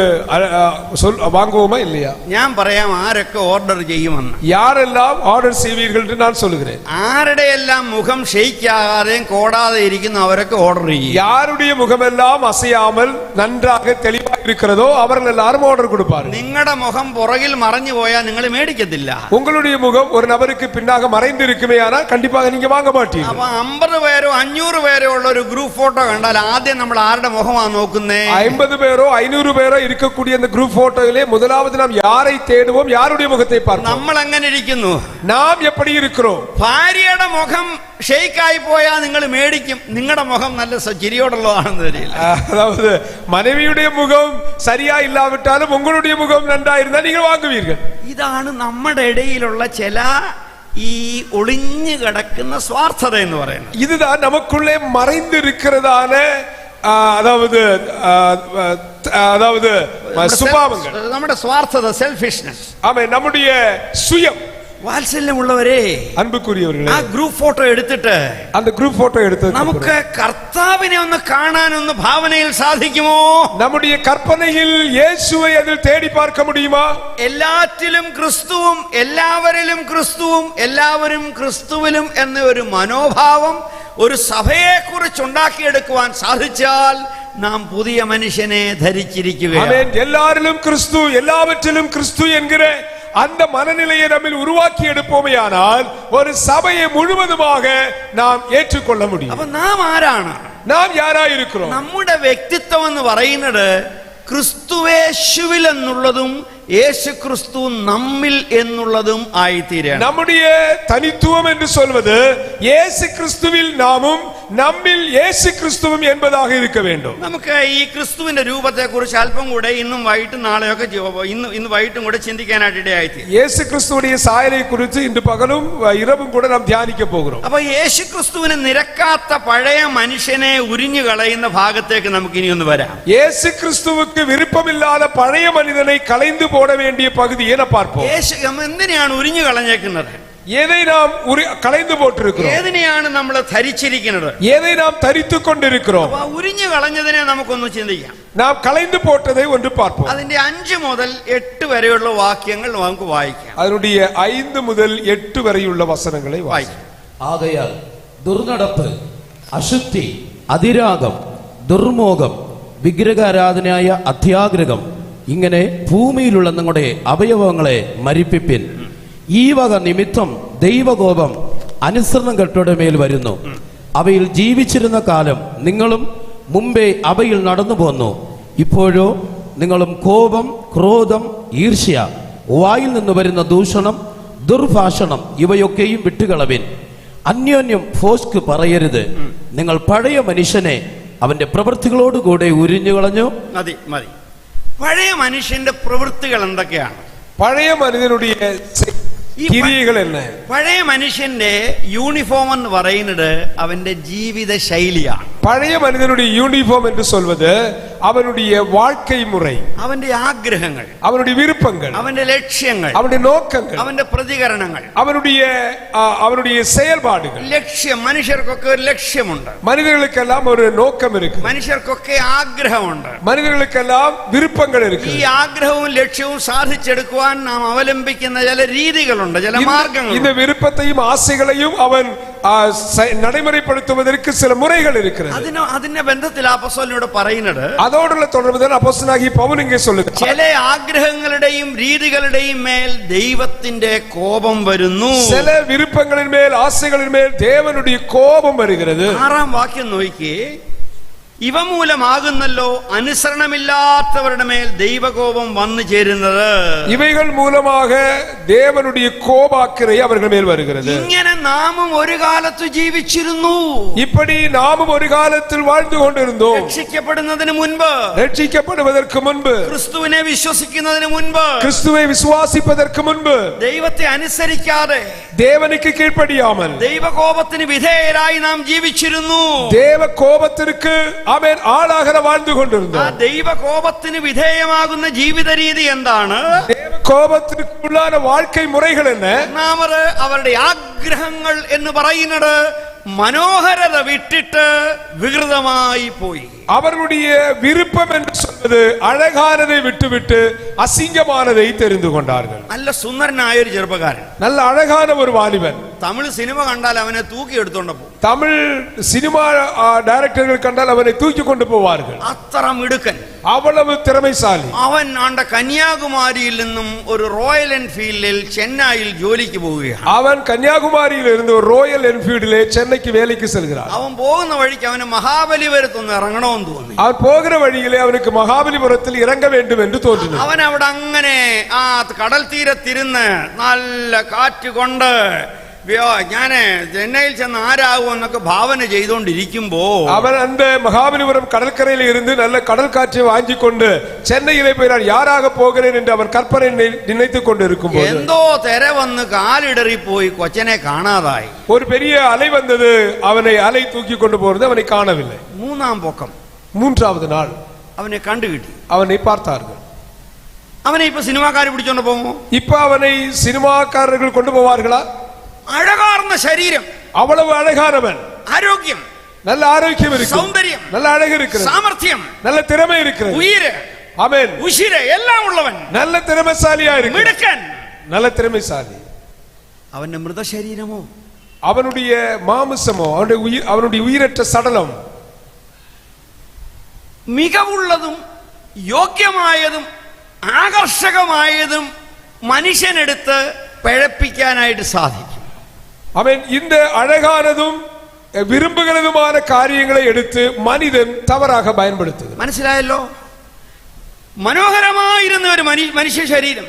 വാങ്ങുவோமா இல்லையா? ഞാൻ പറയാം ആരൊക്കെ ഓർഡർ ചെയ്യുമെന്ന്. யாரெல்லாம் ஆர்டர் செய்வீர்கள் என்று நான் சொல்கிறேன். ആരുടെയെല്ലാം മുഖം ഷെയ്ക്കാതെയും കോടാതെ ഇരിക്കുന്ന അവരൊക്കെ ഓർഡർ ചെയ്യും. யாருடைய முகமெல்லாம் அசையாமல் நன்றாக தெளிவாக இருக்கிறதோ அவர்கள் எல்லாரும் ஆர்டர் கொடுப்பார்கள். നിങ്ങളുടെ മുഖം പുറകിൽ മറഞ്ഞു പോയാൽ നിങ്ങൾ മേടിക്കത്തില്ല. உங்களுடைய முகம் ஒரு நபருக்கு பின்னாக மறைந்து இருக்குமேயானால் கண்டிப்பாக நீங்க வாங்க மாட்டீர்கள். അപ്പൊ 50 പേരോ 500 പേരോ ഉള്ള ഒരു ഗ്രൂപ്പ് ഫോട്ടോ കണ്ടാൽ ആദ്യം നമ്മൾ ആരുടെ മുഖമാണ് നോക്കുന്നേ? 50 പേരോ 500 പേരോ ഇരിക്കக்கூடிய அந்த ഗ്രൂപ്പ് ഫോട്ടോയിலே முதலாவது நாம் யாரை தேடுவோம், யாருடைய முகத்தை பார்ப்போம். നമ്മൾ എങ്ങനെ ഇരിക്കുന്നു? നാം எப்படி இருக்கிறோம்? ഭാര്യയുടെ മുഖം ഷെയ്ക്കായി പോയാൽ നിങ്ങൾ മേടിക്കും. നിങ്ങളുടെ മുഖം നല്ല ചിരിയോടുള്ളതാണെന്ന് വരില്ല. அதாவது மனைவியுடைய முகம் சரியா இல்லாவிட்டாலும் உங்களுடைய முகம் நன்றாயிருந்தால் நீங்கள் வாங்குவீர்கள். ഇതാണ് നമ്മുടെ ഇടയിലുള്ള ചില ഈ ഒളിഞ്ഞു കിടക്കുന്ന സ്വാർത്ഥത എന്ന് പറയുന്നത്. இதுதான் நமக்குள்ளே மறைந்து இருக்கிறதான அதாவது சுபாவங்கள், നമ്മുടെ സ്വാർത്ഥത, സെൽഫിഷ്നെസ്. ஆமே, நம்முடைய சுயம். വാത്സല്യമുള്ളവരെ, அன்புக்குரியவர்களே, ആ ഗ്രൂപ്പ് ഫോട്ടോ എടുത്തിട്ട് அந்த ഗ്രൂപ്പ് ഫോട്ടോ എടുത്ത് നമുക്ക് കർത്താവിനെ ഒന്ന് കാണാനൊന്ന് ഭാവനയിൽ സാധിക്കുമോ? நம்முடைய கற்பனையில் இயேசுவை அதில் தேடி பார்க்க முடியுமா? എല്ലാറ്റിലും ക്രിസ്തുവും എല്ലാവരിലും ക്രിസ്തുവും എല്ലാവരും ക്രിസ്തുവിലും എന്ന ഒരു മനോഭാവം ഒരു സഭയെ കുറിച്ച് ഉണ്ടാക്കിയെടുക്കുവാൻ സാധിച്ചാൽ നാം പുതിയ മനുഷ്യനെ ധരിച്ചിരിക്കുകയാണ്. എല്ലാവരിലും ക്രിസ്തു എല്ലാവற்றிலும் ക്രിസ്തു എன்கிற அந்த மனநிலையை நம்மில் உருவாக்கி எடுப்போமேயானால் ஒரு சபையை முழுவதுமாக நாம் ஏற்றுக்கொள்ள முடியும். அப்ப നാം ആരാണ്? നാം யாராயிருக்கிறோம்? നമ്മുടെ വ്യക്തിത്വം എന്ന് പറയുന്നത് ക്രിസ്തുവേശുവിൽ എന്നുള്ളതും യേശു ക്രിസ്തു നമ്മിൽ എന്നുള്ളതും ആയിത്തീരണം. நம்முடைய தனித்துவம் என்று சொல்வது இயேசு கிறிஸ்துவில் நாமும் நம்மில் இயேசு கிறிஸ்துவும் என்பதாக இருக்க வேண்டும். നമുക്ക് ഈ ക്രിസ്തുവിന്റെ രൂപത്തെ കുറിച്ച് അല്പം കൂടെ ഇന്നും വൈകിട്ടും നാളെയൊക്കെ ഇന്ന് വൈകിട്ടും കൂടെ ചിന്തിക്കാനായിട്ട് ഇടയായിത്തീരും. இயேசு கிறிஸ்துவுடைய சாயலை குறித்து இன்று பகலும் இரவும் கூட நாம் தியானிக்க போகிறோம். അപ്പൊ യേശു ക്രിസ്തുവിന് നിരക്കാത്ത പഴയ മനുഷ്യനെ ഉരിഞ്ഞു കളയുന്ന ഭാഗത്തേക്ക് നമുക്ക് ഇനി ഒന്ന് വരാം. இயேசு கிறிஸ்துவுக்கு விருப்பமில்லாத பழைய மனிதனை களைந்து போட வேண்டிய பகுதியை நாம் பார்ப்போம். യേശു എന്തിനാണ് ഉരിഞ്ഞു കളഞ്ഞേക്കുന്നത്? எதை நாம் களைந்து போட்டிருக்கிறோம்? ഏതിനെയാണ് നമ്മൾ ധരിച്ചിരിക്കുന്നത്? எதை நாம் தரித்துக் கொண்டிருக்கிறோம்? ഉരിഞ്ഞു കളഞ്ഞതിനെ നമുക്കൊന്ന് ചിന്തിക്കാം. நாம் களைந்து போட்டதை ஒன்று பார்ப்போம். അതിന്റെ 5 മുതൽ 8 വരെയുള്ള വാക്യങ്ങൾ നമുക്ക് വായിക്കാം. அதனுடைய 5 முதல் 8 വരെയുള്ള വചനങ്ങളെ വായിക്കാം. ആകയാൽ ദുർനടപ്പ്, അശുദ്ധി, അതിരാഗം, ദുർമോഹം, വിഗ്രഹാരാധനയായ അത്യാഗ്രഹം, ഇങ്ങനെ ഭൂമിയിലുള്ള നിങ്ങളുടെ അവയവങ്ങളെ മരിപ്പിപ്പിൻ. ഈ വക നിമിത്തം ദൈവകോപം അനുസരണം കെട്ടവരുടെ മേൽ വരുന്നു. അവയിൽ ജീവിച്ചിരുന്ന കാലം നിങ്ങളും മുമ്പേ അവയിൽ നടന്നു പോന്നു. ഇപ്പോഴോ നിങ്ങളും കോപം, ക്രോധം, ഈർഷ്യ, വായിൽ നിന്ന് വരുന്ന ദൂഷണം, ദുർഭാഷണം ഇവയൊക്കെയും വിട്ടുകളവിൻ. അന്യോന്യം ഫോസ്ക് പറയരുത്. നിങ്ങൾ പഴയ മനുഷ്യനെ അവന്റെ പ്രവൃത്തികളോടുകൂടെ ഉരിഞ്ഞു കളഞ്ഞു. മതി മതി. പഴയ മനുഷ്യന്റെ പ്രവൃത്തികൾ എന്തൊക്കെയാണ്? പഴയ മനുഷ്യനുடைய കിരികൾ என்ன? പഴയ മനുഷ്യന്റെ യൂണിഫോം എന്ന് പറയുന്നത് അവന്റെ ജീവിത ശൈലിയാണ്. பழைய மனிதனுடைய யூனிஃபார்ம் என்று சொல்வது அவனுடைய வாழ்க்கை முறை, അവന്റെ ആഗ്രഹങ്ങൾ, அவனுடைய விருப்பங்கள், അവന്റെ ലക്ഷ്യങ്ങൾ, அவனுடைய நோக்கங்கள், അവന്റെ പ്രതികരണങ്ങൾ, அவனுடைய செயல்பாடுகள். ലക്ഷ്യം. മനുഷ്യർക്കൊക്കെ ഒരു ലക്ഷ്യമുണ്ട്. மனிதர்களுக்கெல்லாம் ஒரு நோக்கம் இருக்கு. മനുഷ്യർക്കൊക്കെ ആഗ്രഹമുണ്ട്. மனிதர்களுக்கெல்லாம் விருப்பங்கள் இருக்கு. ഈ ആഗ്രഹവും ലക്ഷ്യവും സാധിച്ചെടുക്കുവാൻ നാം അവലംബിക്കുന്ന ചില രീതികളുണ്ട്, ചില മാർഗങ്ങൾ. இந்த விருப்பத்தையும் ஆசைகளையும் அவன் நடைமுறைப்படுத்துவதற்கு சில முறைகள் இருக்கிறது. അതിന്റെ ബന്ധത്തിൽ അപ്പോസ്തലനോട് പറയുന്നത്, അതോടുള്ള തുടർന്ന് അപ്പോസ്തലനാകിയ പൗൽ ഇങ്ങനെ சொல்லுது, ചില ആഗ്രഹങ്ങളുടെയും രീതികളുടെയും മേൽ ദൈവത്തിന്റെ കോപം വരുന്നു. ചില വിരുപ്പങ്ങളിൻ മേൽ ആശകളിൻ മേൽ ദേവനുடைய കോപം വരുகிறது. 6-ാം വാക്യം നോക്കി, ഇവ മൂലമാകുന്നല്ലോ അനുസരണമില്ലാത്തവരുടെ മേൽ ദൈവകോപം വന്നു ചേരുന്നത്. ഇവകൾ മൂലமாக தேவனுடைய கோபாக்கிரை அவர்கள் மேல் வருகிறது. ഇങ്ങനെ നാമും ഒരു കാലത്ത് ജീവിച്ചിരുന്നു. இப்படி நாமும் ஒரு காலத்தில் வாழ்ந்து கொண்டிருந்தோம். രക്ഷിക്കപ്പെടുന്നതിന് മുൻപ്, രക്ഷിക്കപ്പെടുவதற்கு മുൻപ്, ക്രിസ്തുവിനെ വിശ്വസിക്കുന്നതിന് മുൻപ്, ക്രിസ്തുവെ വിശ്വസിப்பதற்கு മുൻപ്, ദൈവത്തെ അനുസരിക്കാതെ, ദേവനുക്ക് കീഴ്പടിയാமல், ദൈവകോപത്തിന് വിധേയരായി നാം ജീവിച്ചിരുന്നു. ദേവകോപത്തിற்கு അവൻ ആളാകര வாழ்ந்து കൊണ്ടിരുന്നു. ആ ദൈവകോപത്തിന് വിധേയമാകുന്ന ജീവിത രീതി എന്താണ്? ദേവകോപത്തിനുള്ളാന வாழ்க்கை മുറകൾ என்ன? ഒന്നാമത് അവരുടെ ആഗ്രഹങ്ങൾ എന്ന് പറയുന്നത് മനോഹരത വിട്ടിട്ട് വികൃതമായി പോയി. அவர்களுடைய விருப்பம் என்று சொல்வது அழகானதை விட்டுவிட்டு அசிங்கமானதை தெரிந்து கொண்டார்கள். നല്ല സുന്ദരനായ ഒരു ചെറുപ്പക്കാരൻ, நல்ல அழகான ஒரு வாலிபன், തമിഴ് സിനിമ കണ്ടാൽ അവനെ തൂക്കി എടുത്തോണ്ട് പോകും. தமிழ் சினிமா டைரக்டர்கள் கண்டால் அவனை தூக்கி கொண்டு போவார்கள். അത്ര മിടുക്കൻ, அவ்வளவு திறமைசாலி. അവൻ ആണ്ട കന്യാകുമാരിയിൽ നിന്നും ഒരു റോയൽ എൻഫീൽഡിൽ ചെന്നൈയിൽ ജോലിക്ക് പോവുകയാണ്. அவன் கன்னியாகுமரியில் இருந்து ஒரு ராயல் என்ஃபீல்டிலே சென்னைக்கு வேலைக்கு செல்கிறான். അവൻ പോകുന്ന വഴിക്ക് അവന് മഹാബലിപുരത്തൊന്ന് ഇറങ്ങണമെന്ന് തോന്നി. அவன் போகிற வழியிலே அவனுக்கு மகாபலிபுரத்தில் இறங்க வேண்டும் என்று தோன்றினது. അവൻ അവിടെ അങ്ങനെ ആ കടൽ തീരത്തിരുന്ന് നല്ല കാറ്റ് കൊണ്ട് ഞാന് ചെന്നൈയിൽ ചെന്ന് ആരാകും എന്നൊക്കെ ഭാവന ചെയ്തുകൊണ്ടിരിക്കുമ്പോ അവൻ அந்த மகாபலிபுரம் கடற்கரையில் இருந்து நல்ல கடல் காற்றை வாங்கிக்கொண்டு சென்னையிலே போய் நான் யாராக போகிறேன் என்று அவர் கற்பனை நினைத்துக் கொண்டிருக்கும்போது എന്തോ തെര വന്ന് കാലിടറിപ്പോയി കൊച്ചനെ കാണാതായി. ஒரு பெரிய அலை வந்தது, அவனை அலை தூக்கி கொண்டு போறது அவனை காணவில்லை. 3-ാം പൊക്കം, 3வது நாள் അവനെ കണ്ടുകിട്ടി. அவனை பார்த்தார்கள். അവനെ ഇപ്പൊ സിനിമാക്കാർ പിടിച്ചോണ്ട് പോകുമോ? இப்ப அவனை சினிமாக்காரர்கள் கொண்டு போவார்களா? അഴകാർന്ന ശരീരം, அவ்வளவு அழகானவன், ആരോഗ്യം, நல்ல ஆரோக்கியம் இருக்கு, സൗന്ദര്യം, நல்ல அழகு இருக்கு, സാമർത്ഥ്യം, நல்ல திறமை இருக்கு, ഉയിര്, ஆமென், ഉശിര് എല്ലാം ഉള്ളവൻ, நல்ல திறமைசாலியா இருக்கு, മിടുക്കൻ, நல்ல திறமைசாலி. അവന്റെ മൃതശരീരമോ, அவனுடைய மாமிசமோ, அவனுடைய உயிரற்ற சடலம் മികവുള്ളതും യോഗ്യമായതും ആകർഷകമായതും മനുഷ്യനെടുത്ത് പിഴപ്പിക്കാനായിട്ട് സാധിക്കും. അവൻ இந்த അഴകാനതും വിരുമ്പുകളതുമായ കാര്യങ്ങളെ എടുത്ത് മനുഷ്യൻ തവറാக பயன்படுத்துகிறான். മനസ്സിലായല്ലോ? മനോഹരമായിരുന്ന ഒരു മനുഷ്യ ശരീരം,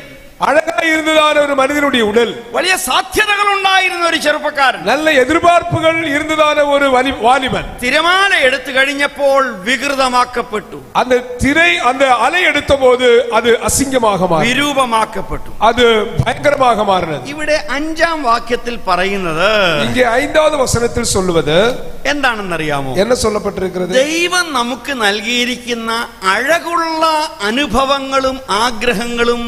அழகாயிருந்ததான ஒரு மனிதனுடைய உடல், വലിയ സാധ്യതകൾ ഉണ്ടായിരുന്ന ഒരു ചെറുപ്പക്കാരൻ, நல்ல எதிர்பார்ப்புகள் இருந்ததான ஒரு வாலிபன் തിരമാല എടുത്തു കഴിഞ്ഞപ്പോൾ വികൃതമാക്കപ്പെട്ടു. அந்த திரை அந்த அலை எடுத்த போது அது அசிங்கமாக மாறியது, വിരൂപമാക്കപ്പെട്ടു, அது பயங்கரமாக மாறினது. ഇവിടെ 5-ാം വാക്യത്തിൽ പറയുന്നത്, இங்கே 5வது வசனத்தில் சொல்லுவது എന്താണെന്നറിയാമോ? என்ன சொல்லப்பட்டிருக்கிறது? ദൈവം നമുക്ക് നൽകിയിരിക്കുന്ന അഴകുള്ള അനുഭവങ്ങളും ആഗ്രഹങ്ങളും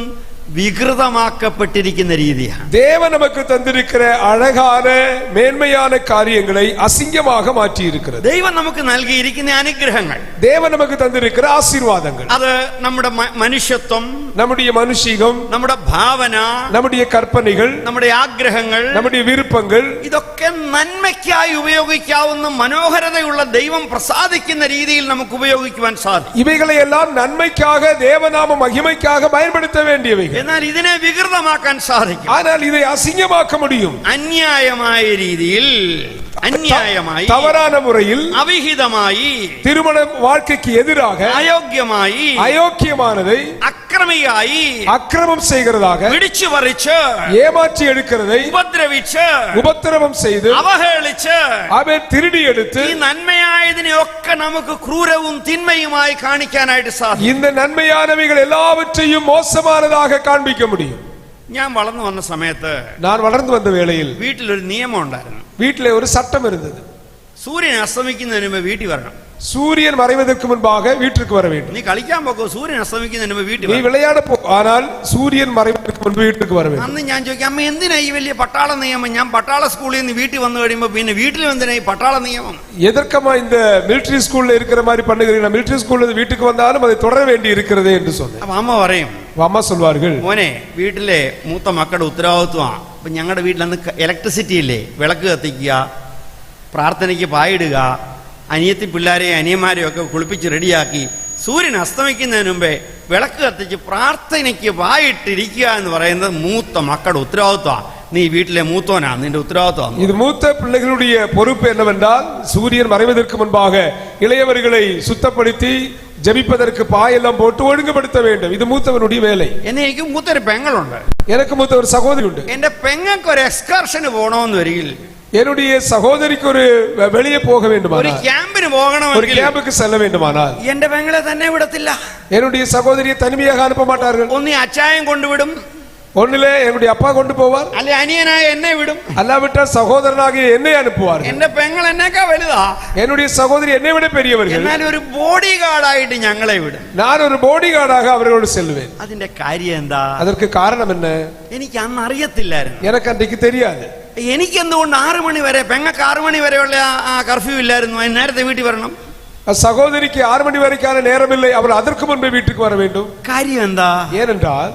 വികൃതമാക്കപ്പെട്ടിരിക്കുന്ന രീതിയാണ്. தேவன் நமக்கு தந்திருக்கிற அழகான மேன்மையான காரியங்களை அசிங்கமாக மாற்றி இருக்கிறது. ദൈവം നമുക്ക് നൽകിയിരിക്കുന്ന അനുഗ്രഹങ്ങൾ, தேவன் நமக்கு தந்திருக்கிற ஆசீர்வாதங்கள், അത് നമ്മുടെ മനുഷ്യത്വം, நம்முடைய மனுஷீகம், നമ്മുടെ ഭാവന, நம்முடைய கற்பனைகள், നമ്മുടെ ആഗ്രഹങ്ങൾ, நம்முடைய விருப்பங்கள், ഇതൊക്കെ നന്മയ്ക്കായി ഉപയോഗിക്കാവുന്ന മനോഹരതയുള്ള ദൈവം പ്രസാദിക്കുന്ന രീതിയിൽ നമുക്ക് ഉപയോഗിക്കുവാൻ സാധിക്കും. இவைகளை எல்லாம் நன்மைக்காக தேவநாம மகிமைக்காக பயன்படுத்த வேண்டியவைகள். എന്നാൽ ഇതിനെ വികൃതമാക്കാൻ സാധിക്കും. ஆனால் இதை அசிங்கமாக்க முடியும். അന്യായമായ രീതിയിൽ, അന്യായമായി, தவறான முறையில், അവിഹിതമായി, திருமண வாழ்க்கைக்கு எதிராக, അയോഗ്യമായി, அயோக்கியமானதை, അക്രമിയായി, அக்கிரமம் செய்கிறதாக, പിടിച്ചു പറിച്ച്, ஏமாற்றி எடுக்கிறதை, ഉപദ്രവിച്ച്, உபத்திரவம் செய்து, അവഹേളിച്ച്, அவன் திருடி எடுத்து, ഈ നന്മയായതിനെയൊക്കെ നമുക്ക് ക്രൂരവും തിന്മയുമായി കാണിക്കാനായിട്ട് സാധിക്കും. இந்த நன்மையானவைகள் எல்லாவற்றையும் மோசமானதாக காண்பிக்க முடியும். ഞാൻ വളർന്നു വന്ന സമയത്ത് நான் வளர்ந்து வந்த வேளையில் വീട്ടിലൊരു നിയമം ഉണ്ടായിരുന്നു. வீட்டிலே ஒரு சட்டம் இருந்தது. സൂര്യൻ അസ്തമിക്കുന്നതിന് മുമ്പ് വീട്ടിൽ വരണം. சூரியன் மறைவதற்கு முன்பாக வீட்டுக்கு வர வேண்டும். നീ കളിക്കാൻ പോക്കോ, സൂര്യൻ അസ്തമിക്കുന്നതിന് മുമ്പ് വീട്ടിൽ நீ വരണം. விளையாட போ, ஆனால் சூரியன் மறைவதற்கு முன்பு வீட்டுக்கு வர வேண்டும். അന്ന് ഞാൻ ചോദിക്കാം, അമ്മ എന്തിനാ ഈ വലിയ പട്ടാള നിയമം? ഞാൻ പട്ടാള സ്കൂളിൽ നിന്ന് വീട്ടിൽ വന്നു കഴിയുമ്പോ പിന്നെ വീട്ടിൽ എന്തിനാ ഈ പട്ടാള നിയമം? எதற்கமா இந்த மிலிட்டரி ஸ்கூல்ல இருக்கிற மாதிரி பண்ணுகிறீங்க? மிலிட்டரி ஸ்கூல்ல இருந்து வீட்டுக்கு வந்தாலும் அதை தொடர வேண்டி இருக்கிறதே என்று சொன்னேன். അപ്പൊ അമ്മ പറയും, அம்மா சொல்வார்கள், മോനെ വീട്ടിലെ മൂത്ത മക്കളുടെ ഉത്തരവാദിത്വമാണ്. അപ്പൊ ഞങ്ങളുടെ വീട്ടിൽ അന്ന് ഇലക്ട്രിസിറ്റി ഇല്ലേ, വിളക്ക് കത്തിക്കുക, പ്രാർത്ഥനയ്ക്ക് പായിടുക, അനിയത്തി പിള്ളേരെയും അനിയന്മാരെയും ഒക്കെ കുളിപ്പിച്ച് റെഡിയാക്കി സൂര്യൻ അസ്തമിക്കുന്നതിന് മുമ്പേ വിളക്ക് കത്തിച്ച് പ്രാർത്ഥനയ്ക്ക് പായിട്ടിരിക്കുക എന്ന് പറയുന്നത് മൂത്ത മക്കളുടെ ഉത്തരവാദിത്വമാണ്. നീ വീട്ടിലെ മൂത്തോനാ, നിന്റെ ഉത്തരവാദിത്വം. இது மூத்த பிள்ளைகளுடைய பொறுப்பு என்னவென்றால் சூரியன் மறைவதற்கு முன்பாக இளையவர்களை சுத்தப்படுத்தி ஜெபிப்பதற்கு பாயெல்லாம் போட்டு ஒழுங்குபடுத்த வேண்டும். இது மூத்தவனுடைய வேலை. എനിക്ക് മൂത്തൊരു പെങ്ങളുണ്ട്. எனக்கு மூத்த ஒரு சகோதரி உண்டு. എന്റെ പെങ്ങൾക്ക് ഒരു എക്സ്കർഷന് പോകണമെന്ന് വരികിൽ, என்னுடைய சகோதரிக்கு ஒரு வெளியே போக ഒരു வேண்டுமானால், ക്യാമ്പിന് ஒரு പോകണമെങ്കിൽ கேம்புக்கு செல்ல வேண்டுமானால் എന്റെ പെങ്ങളെ തന്നെ വിടത്തില്ല. என்னுடைய சகோதரியை தனிமையாக அனுப்ப மாட்டார்கள். ഒന്നി അച്ചായൻ കൊണ്ടുവിടും, ஒண்ணிலே என்னுடைய அப்பா கொண்டு போவார், അല്ലെ അനിയനായ എന്നെ വിടും. அல்லாவிட்டால் சகோதரனாகிய என்னை அனுப்புவார்கள். എന്റെ പെങ്ങൾ എന്നേക്കാ വലുതാ, என்னுடைய சகோதரி என்னை விட பெரியவர்கள். എന്നാൽ ഒരു ബോഡി ഗാർഡായിട്ട് ഞങ്ങളെ വിടും. நான் ஒரு போடி கார்டாக அவர்களோடு செல்வேன். അതിന്റെ കാര്യം എന്താ? அதற்கு காரணம் என்ன? എനിക്ക് അന്ന് അറിയത്തില്ലായിരുന്നു. எனக்கு அன்றைக்கு தெரியாது. എനിക്ക് എന്തുകൊണ്ട് 6 മണി വരെ, പെങ്ങൾക്ക് 6 മണി വരെയുള്ള ആ കർഫ്യൂ ഇല്ലായിരുന്നു? നേരത്തെ വീട്ടിൽ വരണം. சகோதரிக்கு 6 மணி வரைக்கான நேரம் இல்லை, அவள் அதற்கு முன்பே வீட்டுக்கு வர வேண்டும். കാര്യം എന്താ? ஏனென்றால்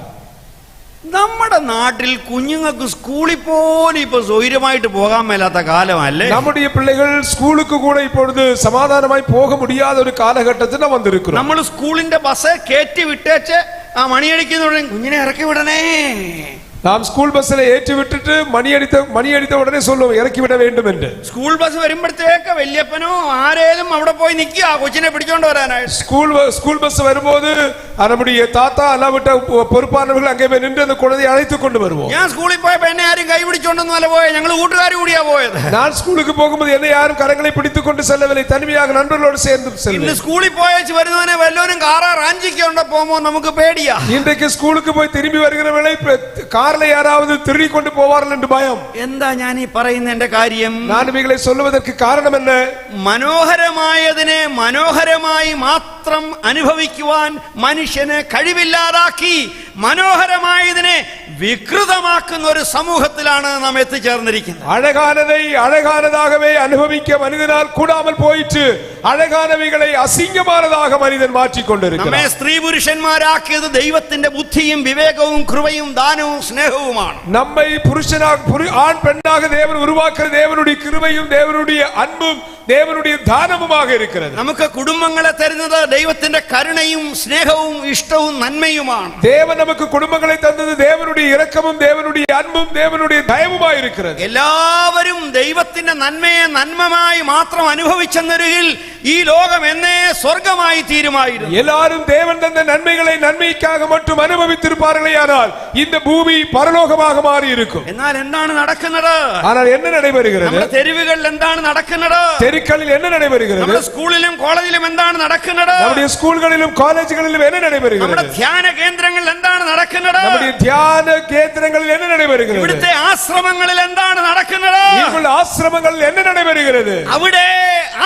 നമ്മുടെ നാട്ടിൽ കുഞ്ഞുങ്ങൾക്ക് സ്കൂളിൽ പോലും ഇപ്പൊ സ്വൈര്യമായിട്ട് പോകാൻ മേലാത്ത കാലമല്ലേ? நம்முடைய பிள்ளைகள் ஸ்கூலுக்கு கூட இப்பொழுது சமாதானமாய் போக முடியாத ஒரு காலகட்டத்தில் நாம் வந்திருக்கிறோம். നമ്മൾ സ്കൂളിന്റെ ബസ് കയറ്റി വിട്ടേച്ച് ആ മണിയടിക്കുന്ന കുഞ്ഞിനെ ഇറക്കി വിടണേ. நாம் ஸ்கூல் பஸ்ல ஏற்றி விட்டுட்டு மணி அடித்த உடனே சொல்லுவோம் இறக்கி விட வேண்டும் என்று. സ്കൂൾ ബസ് വരുമ്പോഴത്തേക്ക് വല്യപ്പനോ ആരേലും അവിടെ പോയി നിൽക്കുക കൊച്ചിനെ പിടിച്ചോണ്ട് വരാനായിട്ട്. ஸ்கூல் பஸ் வரும்போது நம்முடைய தாத்தா அல்லாவிட்ட பொறுப்பானவர்கள் அங்கே போய் நின்று அந்த குழந்தையை அழைத்துக் கொண்டு வருவோம். ഞാൻ സ്കൂളിൽ പോയപ്പോ എന്നെ ആരും കൈ പിടിച്ചോണ്ടൊന്നുമല്ല പോയത്, ഞങ്ങൾ കൂട്ടുകാർ കൂടിയാ പോയത്. நான் ஸ்கூலுக்கு போகும்போது என்னை யாரும் கரங்களை பிடித்துக் கொண்டு செல்லவில்லை, தனிமையாக நண்பர்களோடு சேர்ந்து ഇന്ന് செல்வேன். സ്കൂളിൽ പോയച്ച് വരുന്നവനെ വല്ലവനും കാറാ റാഞ്ചിക്കൊണ്ട പോകുമ്പോ നമുക്ക് പേടിയാ. இன்றைக்கு ஸ்கூலுக்கு போய் திரும்பி வருகிறவர்களை கார்ல யாராவது திருடி கொண்டு போவார்கள் என்று பயம். എന്താ ഞാൻ ഈ പറയുന്ന എന്റെ കാര്യം? நான் இவைகளை சொல்வதற்கு காரணம் என்ன? മനോഹരമായതിനെ മനോഹരമായി മാത്രം അനുഭവിക്കുവാൻ മനുഷ്യനെ കഴിവില്ലാതാക്കി മനോഹരമായതിനെ വികൃതമാക്കുന്ന ഒരു സമൂഹത്തിലാണ് നാം എത്തിച്ചേർന്നിരിക്കുന്നത്. அழகானதை அழகானதாகவே அனுபவிக்க மனிதனால் கூடாமல் போயிற்று. அழகானவைகளை அசிங்கமானதாக மனிதன் மாற்றிக் നമ്മെ கொண்டிருக்கிறான். സ്ത്രീ പുരുഷന്മാരാക്കിയത് ദൈവത്തിന്റെ ബുദ്ധിയും വിവേകവും കൃപയും ദാനവും സ്നേഹവുമാണ്. நம்மை ஆண் பெண்ணாக தேவன் உருவாக்குற தேவனுடைய கிருபையும் தேவனுடைய அன்பும் தேவனுடைய தானமுமாக இருக்கிறது. നമുക്ക് കുടുംബങ്ങളെ തരുന്നത് ദൈവത്തിന്റെ കരുണയും സ്നേഹവും ഇഷ്ടവും നന്മയുമാണ്. தேவன் நமக்கு குடும்பங்களை தந்தது தேவனுடைய இரக்கமும் தேவனுடைய அன்பும் தேவனுடைய தயவுமாய் இருக்கிறது. എല്ലാവരും ദൈവത്തിന്റെ നന്മയെ നന്മമായി മാത്രം അനുഭവിച്ചെന്നൊരികിൽ ഈ ലോകം എന്നേ സ്വർഗമായി തീരുമായിരുന്നു. எல்லாரும் தேவன் தந்த நன்மைகளை நன்மைக்காக மட்டும் அனுபவித்திருப்பார்களேயானால் இந்த பூமி பரலோகமாக மாறி இருக்கும். എന്നാൽ എന്താണ് നടക്കുന്നത്? ஆனால் என்ன நடைபெறுகிறது? നമ്മുടെ തെരുവുകളിൽ എന്താണ് നടക്കുന്നത്? தெருக்களில் என்ன நடைபெறுகிறது? നമ്മുടെ സ്കൂളിലും കോളേജിലും എന്താണ് നടക്കുന്നത്? நம்முடைய ஸ்கூல்களிலும் காலேஜ்களிலும் என்ன நடைபெறுகிறது? നമ്മുടെ ധ്യാന കേന്ദ്രങ്ങളിൽ എന്താണ് നടക്കുന്നത്? நம்முடைய தியான கேந்திரங்களில் என்ன நடைபெறுகிறது? ഇവിടുത്തെ ആശ്രമങ്ങളിൽ എന്താണ് നടക്കുന്നത്? உங்கள் ஆசிரமங்களில் என்ன நடைபெறுகிறது? അവിടെ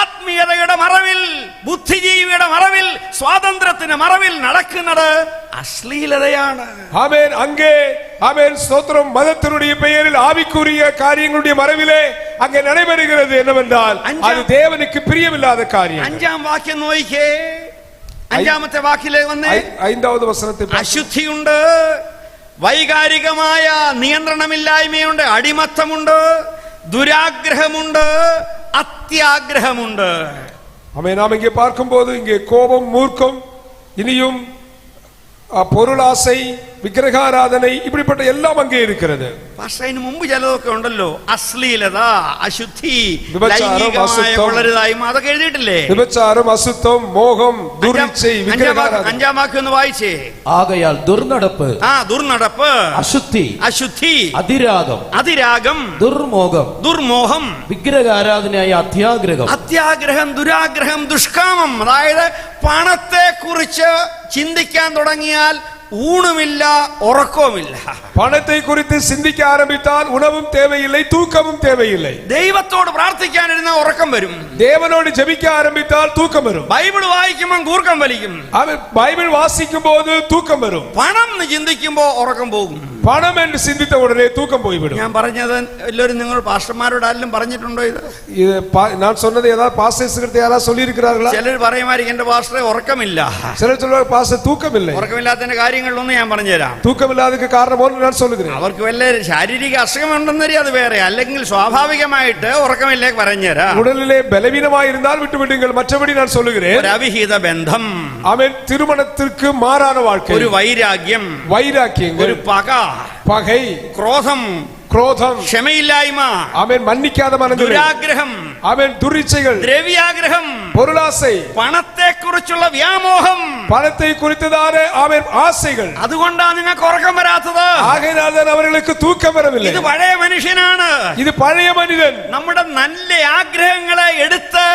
ആത്മീയതയുടെ മറവിൽ, ബുദ്ധിജീവിയുടെ മറവിൽ, സ്വാതന്ത്ര്യത്തിന്റെ മറവിൽ നടക്കുന്നത് അശ്ലീലതയാണ്. ஆமென். அங்கே ஆமென் ஸ்தோத்திரம். மதத்தினுடைய பெயரில் ஆவிக்குரிய காரியங்களுடைய மறைவிலே அங்கே நடைபெறுகிறது என்னவென்றால் அது தேவனுக்கு பிரியமில்லாத காரியம். 5-ാം വാക്യം നോക്കിക്കേ. 5-ാമത്തെ വാക്യത്തിലേക്ക് വന്നേ. 5வது വചനത്തിൽ അശുദ്ധിയുണ്ട്, വൈകാരികമായ നിയന്ത്രണമില്ലായ്മയുണ്ട്, അടിമത്തമുണ്ട്, ദുരാഗ്രഹമുണ്ട്, അത്യാഗ്രഹമുണ്ട്. ஆமென். நாம் இங்கே பார்க்கும்போது இங்கே கோபம், மூர்க்கம், இனியும் பொருளாசை, விக்கிரகாராதனை இப்படிப்பட்ட எல்லாம் அங்கே இருக்கிறது. പക്ഷേ അതിന് മുമ്പ് ചിലതൊക്കെ ഉണ്ടല്ലോ, അശ്ലീലത, അശുദ്ധി, വിഭചാരം, ലൈംഗികമായ അശുദ്ധം, വളരുതായ്മ, അതൊക്കെ എഴുതിയിട്ടില്ലേ? விபச்சாரம், அசுத்தம், மோகம், துர்ச்சை, விக்கிரகாராதனை. അഞ്ചാം വാക്യം ഒന്ന് വായിച്ചേ. ആകയാൽ ദുർനടപ്പ്, ദുർനടപ്പ്, അശുദ്ധി, അശുദ്ധി, അതിരാഗം, അതിരാഗം, ദുർമോഹം, ദുർമോഹം, വിഗ്രഹാരാധനയായ അത്യാഗ്രഹം, അത്യാഗ്രഹം, ദുരാഗ്രഹം, ദുഷ്കാമം. അതായത് പണത്തെ കുറിച്ച് ചിന്തിക്കാൻ തുടങ്ങിയാൽ ഊണുമില്ല, ഉറക്കവുമില്ല. பணத்தை குறித்து சிந்திக்க ஆரம்பித்தால் உணவும் தேவையில்லை, தூக்கமும் தேவையில்லை. ദൈവത്തോട് പ്രാർത്ഥിക്കാനിരുന്ന ഉറക്കം വരും. தேவனோடு ஜெபிக்க ஆரம்பித்தால் தூக்கம் வரும். ബൈബിൾ വായിക്കുമ്പോൾ കൂർക്കം വലിക്കും. அவன் பைபிள் வாசிக்கும் போது தூக்கம் வரும். പണം എന്ന് ചിന്തിക്കുമ്പോ ഉറക്കം പോകും. பணம் என்று சிந்தித்த உடனே தூக்கம் போய்விடும். ഞാൻ പറഞ്ഞത് എല്ലാവരും നിങ്ങൾ പാസ്റ്റർമാരോട് ആരെങ്കിലും പറഞ്ഞിട്ടുണ്ടോ? ഇത് நான் சொன்னது ஏதாவது பாஸ்டர்ஸ்கிட்ட யாராவது சொல்லி இருக்கிறார்களா? ചിലർ പറയുമായിരിക്കും എന്റെ പാസ്റ്ററെ ഉറക്കമില്ല. சிலர் சொல்வாங்க பாஸ்டர் தூக்கம் இல்லை. ഉറക്കമില്ലാത്തതിന്റെ കാര്യങ്ങളിലൊന്നും ഞാൻ പറഞ്ഞുതരാം. தூக்கம் இல்லாததுக்கு காரணம் ஒன்று நான் சொல்லுகிறேன். അവർക്ക് വല്ല ശാരീരിക അസുഖമുണ്ടെന്നറി അത് വേറെ, അല്ലെങ്കിൽ സ്വാഭാവികമായിട്ട് ഉറക്കമില്ലേക്ക് പറഞ്ഞുതരാം. உடலிலே பலவீனமாய் இருந்தால் விட்டு விடுங்கள். மற்றபடி நான் சொல்லுகிறேன், ഒരു അവിഹിത ബന്ധം, அவன் திருமணத்திற்கு மாறான வாழ்க்கை, ഒരു വൈരാഗ്യം, வைராக்கியங்கள், ഒരു പക, பகை, ക്രോധം, குரோதம், ക്ഷമയില്ലായ്മ, அவன் மன்னிக்காத மனநிலை, ദുരാഗ്രഹം, அவன் துரிச்சைகள், ദ്രവ്യാഗ്രഹം, பொருளாசை, പണത്തെ കുറിച്ചുള്ള വ്യാമോഹം, பணத்தை குறித்ததான அவன் ஆசைகள். അതുകൊണ്ടാണ് നിങ്ങൾക്ക് ഉറക്കം വരാത്തത്. ஆகையினால் தான் அவர்களுக்கு தூக்கம் வரவில்லை. ഇത് പഴയ മനുഷ്യനാണ്. இது பழைய மனிதன். നമ്മുടെ നല്ല ആഗ്രഹങ്ങളെ എടുത്ത്